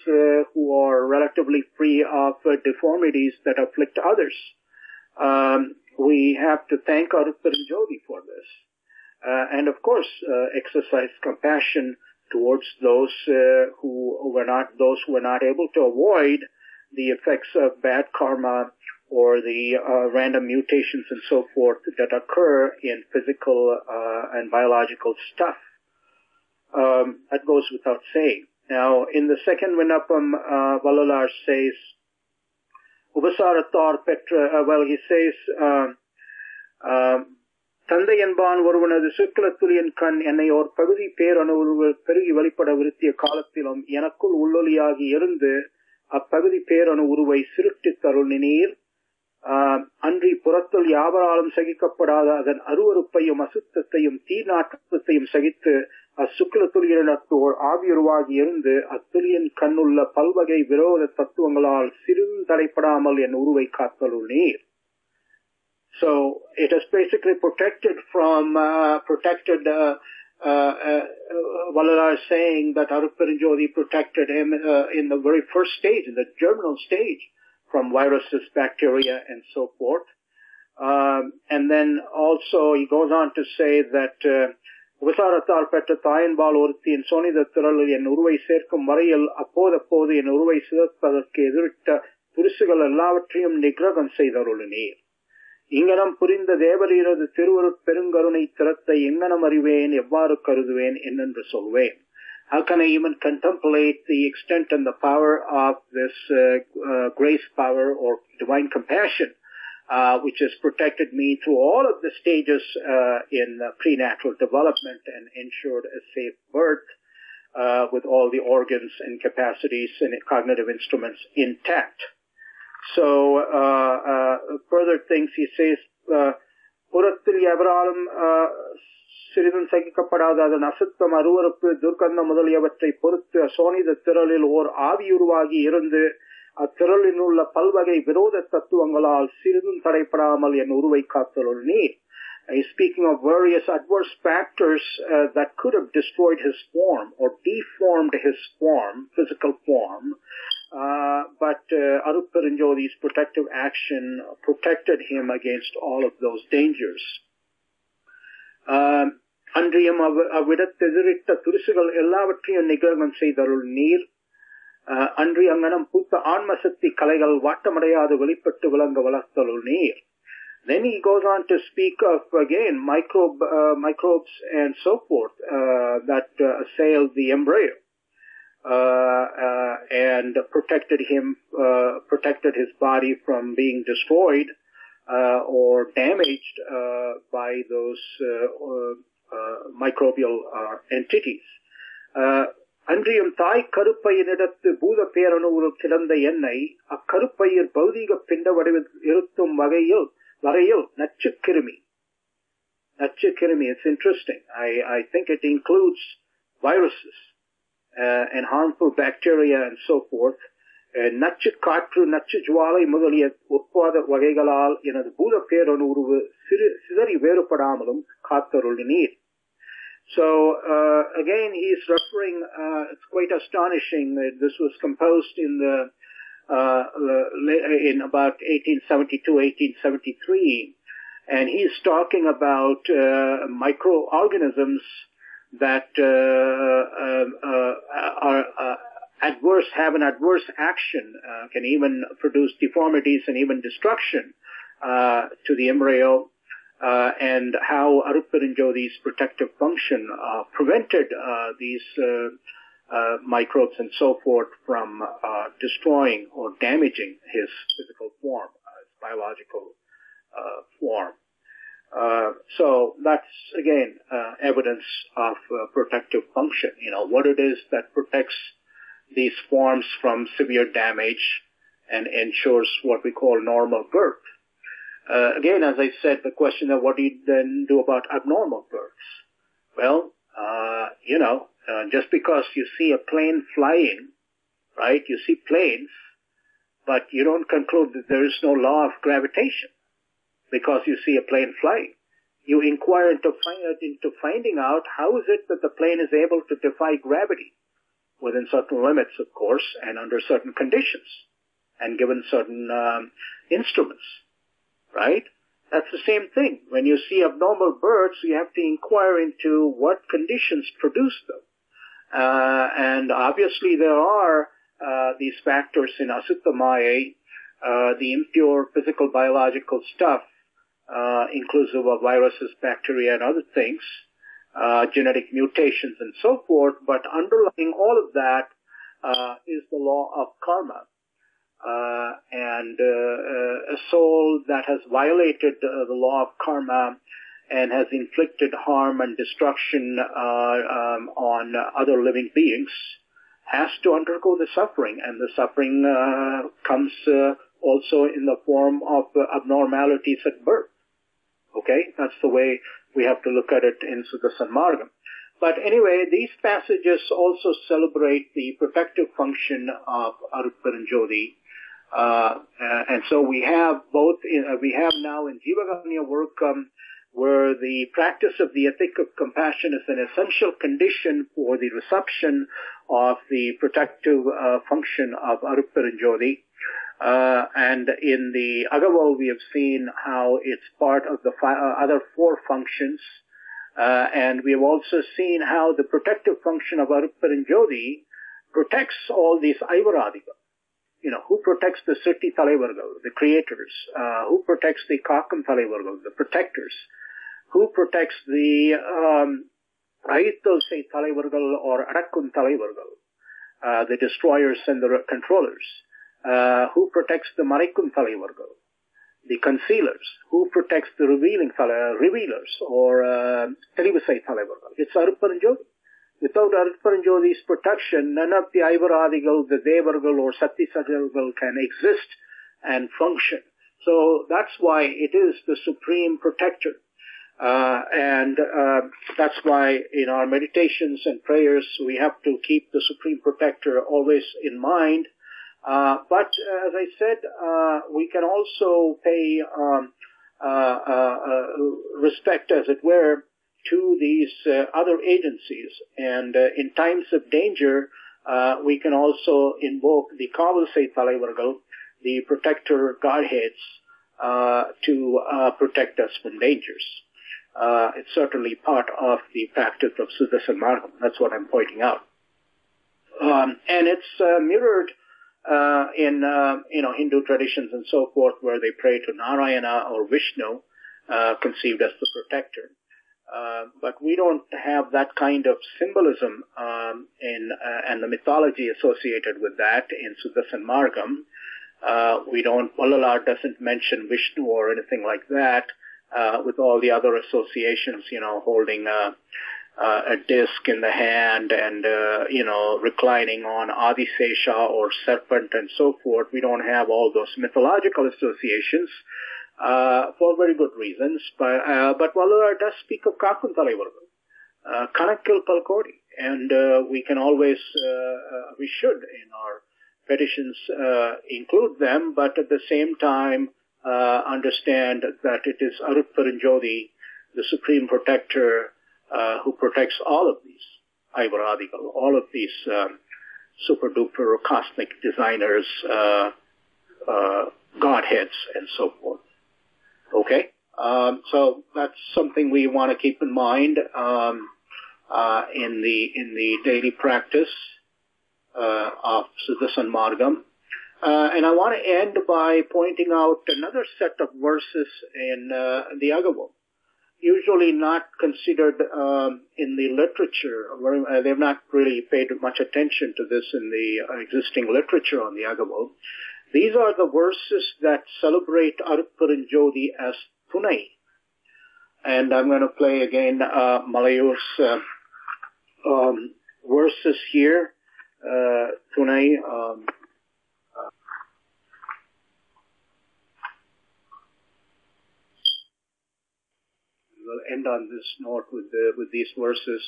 who are relatively free of deformities that afflict others. We have to thank Arutperunjothi for this. And of course, exercise compassion towards those who were not able to avoid the effects of bad karma or the random mutations and so forth that occur in physical and biological stuff. That goes without saying. Now, in the second Vinapam, Vallalar says, Ubasarathar Petra, he says, தந்தை என்பான் ஒருவனது சுக்லத்துலியன் கண் என்னை ஒரு பகுதி பேரணுவுள் பெருகி வெளிப்பட விருத்திய காலத்திலும் எனக்குள் உள்ளொலியாகி இருந்து அப்பகுதி பேரணு உருவை சிருஷ்டித் தருளினீர். அன்றி புறத்துள் யாவராலும் சகிக்கப்படாத அதன் அருவருப்பையும் அசுத்தத்தையும் தீநாற்றத்தையும் சகித்து அசுக்ல துரியனத்தோர் ஆவியுருவாகி இருந்து அத்துரியன் கண்ணுள்ள பல்வகை விரோத தத்துவங்களால் சிறிதும் தடைப்படாமல் என் உருவை காத்தலுள் நீர். So it is basically protected from Valalar saying that Arutperunjothi protected him in the very first stage, in the germinal stage, from viruses, bacteria, and so forth. And then also he goes on to say that விசாரத்தால் பெற்ற தாயன்பால் ஒருத்தியின் சோனித திரளில் என் உருவை சேர்க்கும் வரையில் அப்போதப்போது என் உருவை சிதற்பதற்கு எதிரிட்ட துரிசுகள் எல்லாவற்றையும் நிகிரகம் செய்தருள் நீர். இங்கனம் புரிந்த தேவரீரது திருவருட் பெருங்கருணை திறத்தை எங்கனம் அறிவேன், எவ்வாறு கருதுவேன் என்னென்று சொல்வேன். How can I even contemplate the extent and the power of this grace power or divine compassion, which has protected me through all of the stages in prenatal development and ensured a safe birth with all the organs and capacities and cognitive instruments intact. So further things he says, புறத்தில் எவராலும் சிறிதும் சகிக்கப்படாத அதன் அசுத்தம் அருவருப்பு துர்க்கந்தம் முதலியவற்றை பொறுத்து சோனித திரளில் ஓர் ஆவியுருவாகி இருந்து அத்திரளில் உள்ள பல்வகை விரோத தத்துவங்களால் சிறிதும் தடைப்படாமல் என் உருவை காத்தலுள் நீர். He's speaking of various adverse factors that could have destroyed his form or deformed his form, physical form, but Arutperunjothi's protective action protected him against all of those dangers. அன்றியும் அவ்விடத்தெதிரிட்ட துரிசுகள் எல்லாவற்றையும் நிகழ்வம் செய்தருள் நீர். அன்றி அங்கனம் பூத்த ஆன்மசக்தி கலைகள் வாட்டமடையாது வெளிப்பட்டு விளங்க வளர்த்தலுள் நீர். Then he goes on to speak of again microbes and so forth that assailed the embryo and protected his body from being destroyed or damaged by those microbial entities. அன்றியும் தாய் கருப்பையினிடத்து பூத பேரணுவில் கிடந்த எண்ணெய் அக்கருப்பையில் பௌதீக பிண்ட வடிவில் இருத்தும் வரையில் நச்சுக்கிருமி. It's interesting. I think it includes viruses and harmful bacteria and so forth. நச்சு காற்று நச்சு ஜுவாலை முதலிய உட்பாத வகைகளால் எனது பூத பேரணுவு சிதறி வேறுபடாமலும் காத்தருள் நீர். So again he's referring, it's quite astonishing that this was composed in about 1872-1873, and he's talking about microorganisms that have an adverse action, can even produce deformities and even destruction to the embryo. And how Arutperunjothi's protective function prevented these microbes and so forth from destroying or damaging his physical form, his biological form. So that's again evidence of protective function. You know what it is that protects these forms from severe damage and ensures what we call normal birth. Again, as I said, the question of what do you then do about abnormal births? Well, just because you see a plane flying, right? You see planes, but you don't conclude that there is no law of gravitation because you see a plane flying. You inquire into finding out how is it that the plane is able to defy gravity within certain limits, of course, and under certain conditions, and given certain instruments. Right? That's the same thing. When you see abnormal births, you have to inquire into what conditions produce them. And obviously there are these factors in Asutta Maya, the impure physical biological stuff, inclusive of viruses, bacteria, and other things, genetic mutations and so forth, but underlying all of that is the law of karma. And a soul that has violated the law of karma and has inflicted harm and destruction on other living beings has to undergo the suffering, and the suffering comes also in the form of abnormalities at birth. Okay, that's the way we have to look at it in Suddha Sanmargam. But anyway, these passages also celebrate the protective function of Arutperunjothi. And so we have both, we have now in Jivaganya work, where the practice of the ethic of compassion is an essential condition for the reception of the protective function of Arutperunjothi. And in the Agavo, we have seen how it's part of the other four functions. And we have also seen how the protective function of Arutperunjothi protects all these Aivaradika. Who protects the Sritti Thalaivargal, the creators? Who protects the Kakam Thalaivargal, the protectors? Who protects the Ayitthosai Thalaivargal or Arakkum Thalaivargal, the destroyers and the controllers? Who protects the Maraikum Thalaivargal, the concealers? Who protects the revealers or Telivasai Thalaivargal? It's Arutperunjothi. Without Arutperunjothi's protection, none of the Aivaradigal, the Devargal or Sattisagargal can exist and function. So that's why it is the supreme protector. And that's why in our meditations and prayers we have to keep the supreme protector always in mind. But as I said, we can also pay respect, as it were, to these other agencies. And in times of danger, we can also invoke the Kavalsai Thalaivargal, the protector godheads, to protect us from dangers. It's certainly part of the practice of Sudarshan Margam. That's what I'm pointing out. And it's mirrored in Hindu traditions and so forth, where they pray to Narayana or Vishnu, conceived as the protector. But we don't have that kind of symbolism and the mythology associated with that in Sudarshan Margam. Vallalar doesn't mention Vishnu or anything like that, with all the other associations, holding a disc in the hand and, reclining on Adisesha or serpent and so forth. We don't have all those mythological associations. For very good reasons, but Vallalar does speak of Kakam Thalaivargal, Kanakil Palkodi, and we can always, we should in our petitions include them, but at the same time understand that it is Arutperunjothi, the supreme protector, who protects all of these Aivaradikal, all of these super duper cosmic designers, godheads, and so forth. Okay, so that's something we want to keep in mind in the daily practice of Sudarshan Margam. And I want to end by pointing out another set of verses in the Agavo, usually not considered in the literature. They've not really paid much attention to this in the existing literature on the Agavo. These are the verses that celebrate Arutperunjothi as Thunai. And I'm going to play again Malayur's verses here. Thunai. We'll end on this note with these verses.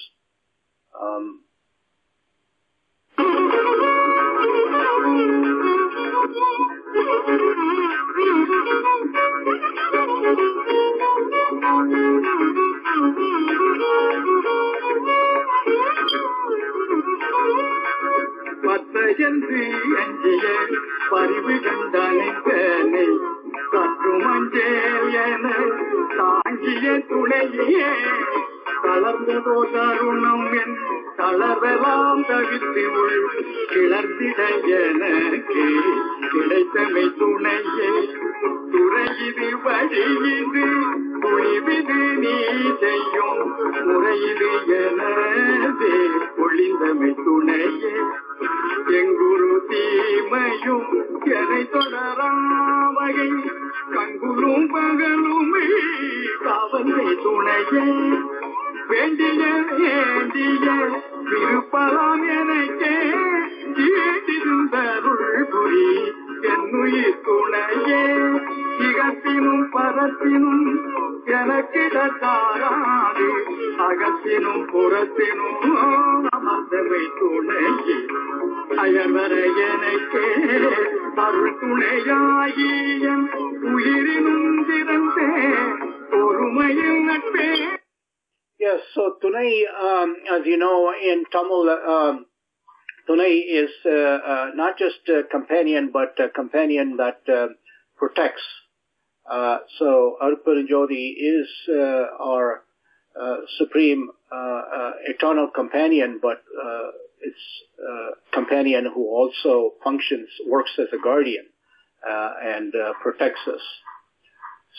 பத்தயந்து அஞ்சிய பரிவிகண்டனை கற்றுமஞ்சேல் என தாங்கிய துணையே தளர்ந்ததோ தருணம் என் தளர்வெல்லாம் தவிர்த்து உள் கிளர்ந்திட எனக்கு கிடைத்தமை துணையே துறையிது வழியிது துணிவிது நீ செய்யும் முறையிது எனதே பொழிந்தமை துணையே எங்குரு தீமையும் எனை தொடராவகை கங்குலும் பகலுமே காவலை துணையே வேண்டிய வேண்டிய விருப்பலாம் எனக்கே கேட்டிருந்தருள் புரி என்னுயிர் துணையே இகத்தினும் பரத்தினும் எனக்கிட தாராது அகத்தினும் புறத்தினும் அமர்ந்தமை துணையே அயர்வர எனக்கே அருள் துணையாகி என் உயிரினும் திறந்தே பொறுமையில் நட்பே. Yes, so Tunai, as you know, in Tamil, Tunai is not just a companion, but a companion that protects. So Arutperunjothi is our supreme eternal companion, but it's a companion who also functions, works as a guardian and protects us.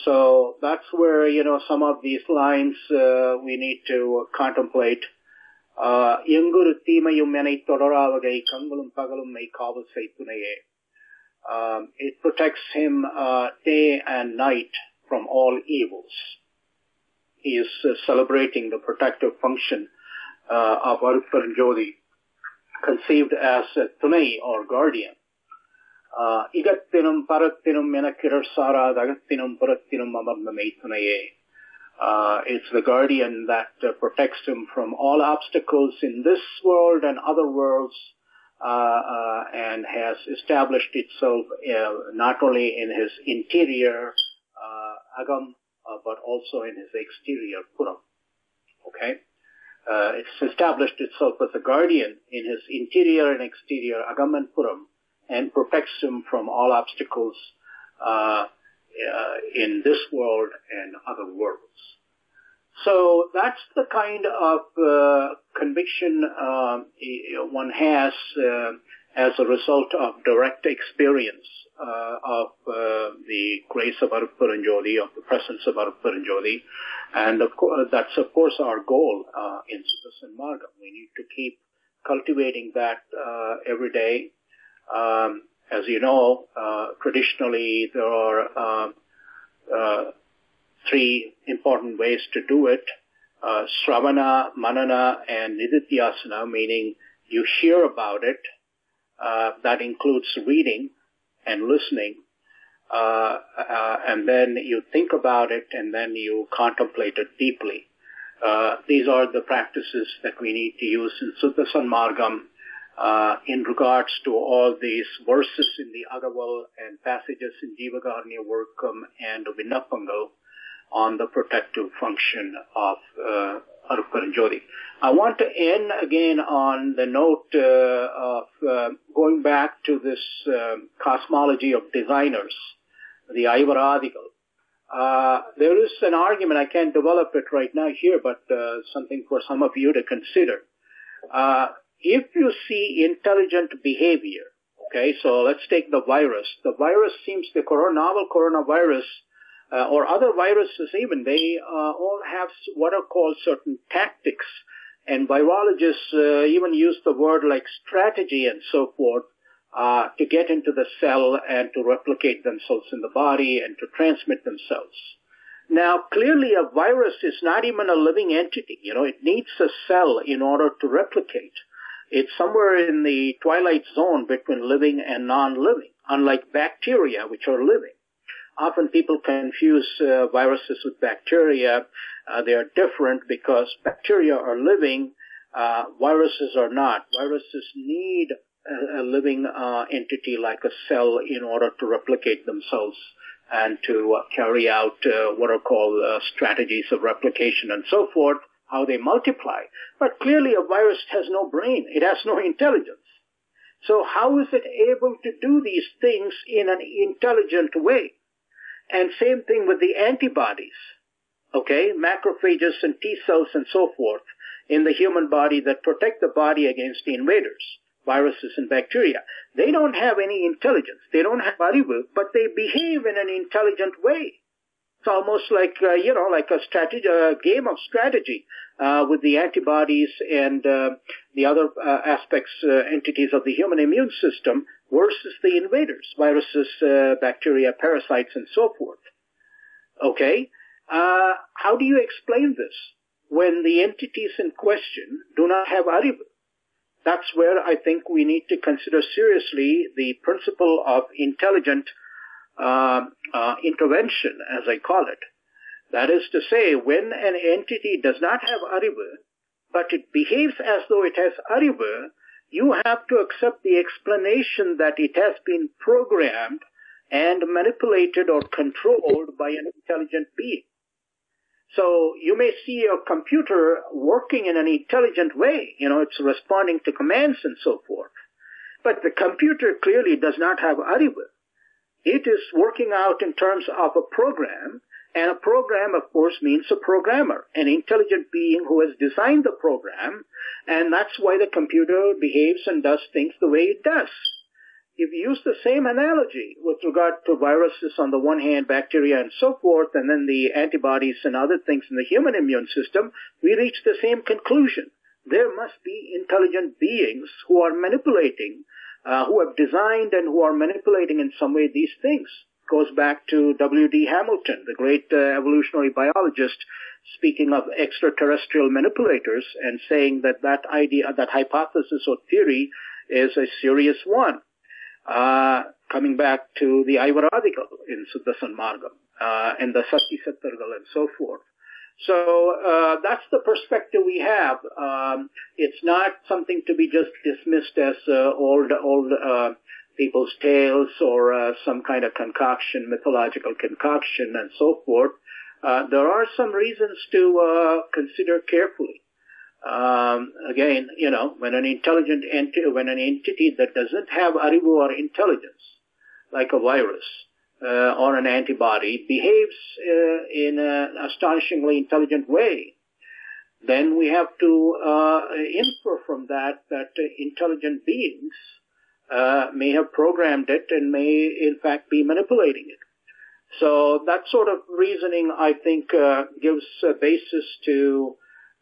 So that's where, some of these lines we need to contemplate. Yenguru thīmayum enai thodaraavagai kangalum pagalum mai kaaval seithunaye. It protects him day and night from all evils. He is celebrating the protective function of Arutperunjothi, conceived as a Tunai or guardian. Igattinum parattinum menakkirar sara dagattinum purattinum amarnamai Tunaye. It's the guardian that protects him from all obstacles in this world and other worlds, and has established itself not only in his interior agam, but also in his exterior puram. Okay? It's established itself as a guardian in his interior and exterior agam and puram, and protects him from all obstacles in this world and other worlds. So that's the kind of conviction one has as a result of direct experience of the grace of Arutperunjothi, of the presence of Arutperunjothi, and of course that's of course our goal in Sudarshan Marga. We need to keep cultivating that every day. As you know, traditionally there are three important ways to do it. Sravana, Manana, and Nididhyasana, meaning you hear about it. That includes reading and listening. And then you think about it, and then you contemplate it deeply. These are the practices that we need to use in Sudarshan Margam in regards to all these verses in the Agaval and passages in Jivagarnya Workam and Vinnapangal on the protective function of Arutperunjothi. I want to end again on the note of going back to this cosmology of designers, the Aivaradigal. There is an argument, I can't develop it right now here, but something for some of you to consider. If you see intelligent behavior, okay, so let's take the virus. The virus seems, the novel coronavirus, or other viruses even, they all have what are called certain tactics. And virologists even use the word like strategy and so forth to get into the cell and to replicate themselves in the body and to transmit themselves. Now, clearly a virus is not even a living entity. It needs a cell in order to replicate. It's somewhere in the twilight zone between living and non-living, unlike bacteria, which are living. Often people confuse viruses with bacteria. They are different because bacteria are living, viruses are not. Viruses need a living entity like a cell in order to replicate themselves and to carry out what are called strategies of replication and so forth, how they multiply. But clearly a virus has no brain. It has no intelligence. So how is it able to do these things in an intelligent way? And same thing with the antibodies, okay, macrophages and T cells and so forth in the human body that protect the body against the invaders, viruses and bacteria. They don't have any intelligence. They don't have arivu, but they behave in an intelligent way. It's almost like, like a strategy, a game of strategy with the antibodies and the other aspects, entities of the human immune system versus the invaders, viruses, bacteria, parasites, and so forth. Okay? How do you explain this when the entities in question do not have arivu? that's where I think we need to consider seriously the principle of intelligent intervention, as I call it. That is to say, when an entity does not have arivu, but it behaves as though it has arivu, you have to accept the explanation that it has been programmed and manipulated or controlled by an intelligent being. So you may see a computer working in an intelligent way. It's responding to commands and so forth. But the computer clearly does not have arivu. It is working out in terms of a program, and a program, of course, means a programmer, an intelligent being who has designed the program, and that's why the computer behaves and does things the way it does. If you use the same analogy with regard to viruses on the one hand, bacteria and so forth, and then the antibodies and other things in the human immune system, we reach the same conclusion. There must be intelligent beings who are manipulating, who have designed and who are manipulating in some way these things. Goes back to W.D. Hamilton, the great evolutionary biologist, speaking of extraterrestrial manipulators and saying that that idea, that hypothesis or theory is a serious one. Coming back to the Aivaradigal in Sudasan Margam, and the Sati Sattargal and so forth. So, that's the perspective we have. It's not something to be just dismissed as, old, people's tales or, some kind of concoction, mythological concoction and so forth. There are some reasons to, consider carefully. Again, when an entity that doesn't have arivu or intelligence, like a virus or an antibody, behaves in an astonishingly intelligent way, then we have to infer from that intelligent beings may have programmed it and may, in fact, be manipulating it. So that sort of reasoning, I think, gives a basis to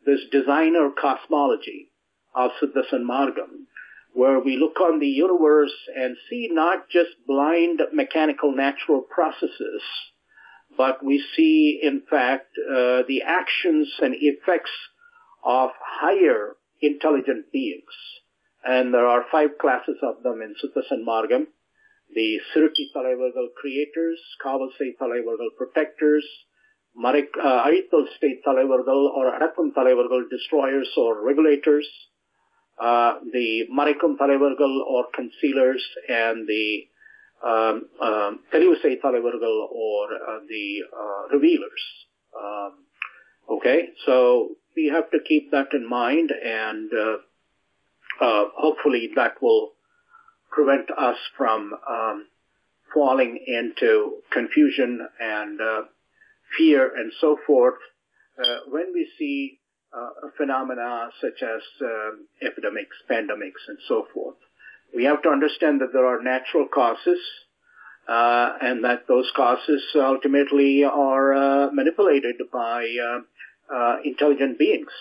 this designer cosmology of Siddhasan Margam, where we look on the universe and see not just blind mechanical natural processes, but we see, in fact, the actions and effects of higher intelligent beings. And there are 5 classes of them in Siddhasan Margam: the Sirti Talaivargal creators, Kavasai Talaivargal protectors, Arital state Talaivargal or Arapun Talaivargal destroyers or regulators, the Marikum Talaivargal or concealers, and the Terivusai Talaivargal or the revealers. Okay, so we have to keep that in mind, and hopefully that will prevent us from falling into confusion and fear and so forth when we see phenomena such as epidemics, pandemics, and so forth. We have to understand that there are natural causes and that those causes ultimately are manipulated by intelligent beings.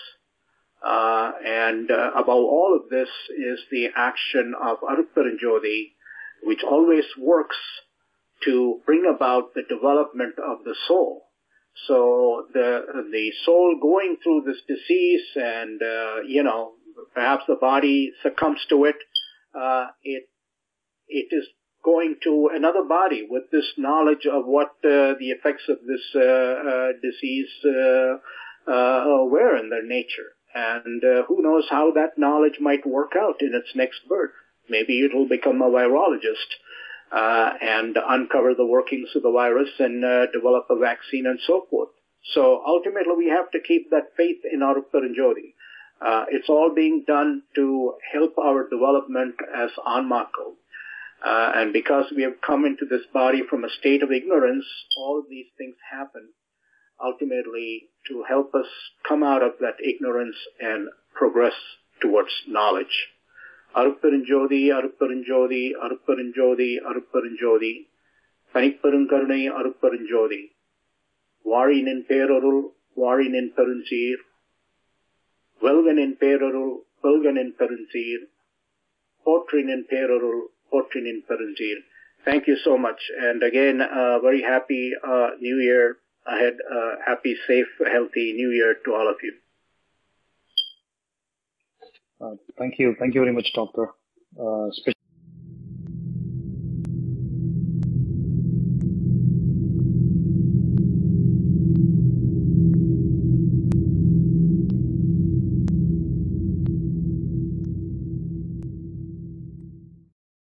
And above all of this is the action of Arutperunjothi, which always works to bring about the development of the soul. So the soul going through this disease and, perhaps the body succumbs to it, it is going to another body with this knowledge of what the effects of this disease were in their nature. And who knows how that knowledge might work out in its next birth. Maybe it will become a virologist and uncover the workings of the virus and develop a vaccine and so forth. So ultimately we have to keep that faith in Arutperunjothi. It's all being done to help our development as Anmako. And because we have come into this body from a state of ignorance, all of these things happen ultimately to help us come out of that ignorance and progress towards knowledge. Arutperunjothi, Arutperunjothi, Arutperunjothi, Arutperunjothi, Panipperunkarunai Arutperunjothi, Varinin Perorul, Varinin Perunseer, Velganin Perorul, Velganin Perunseer, Potrinin Perorul, Potrinin Perunseer. Thank you so much. And again, very happy New Year ahead. Happy, safe, healthy New Year to all of you. Thank you very much, Doctor.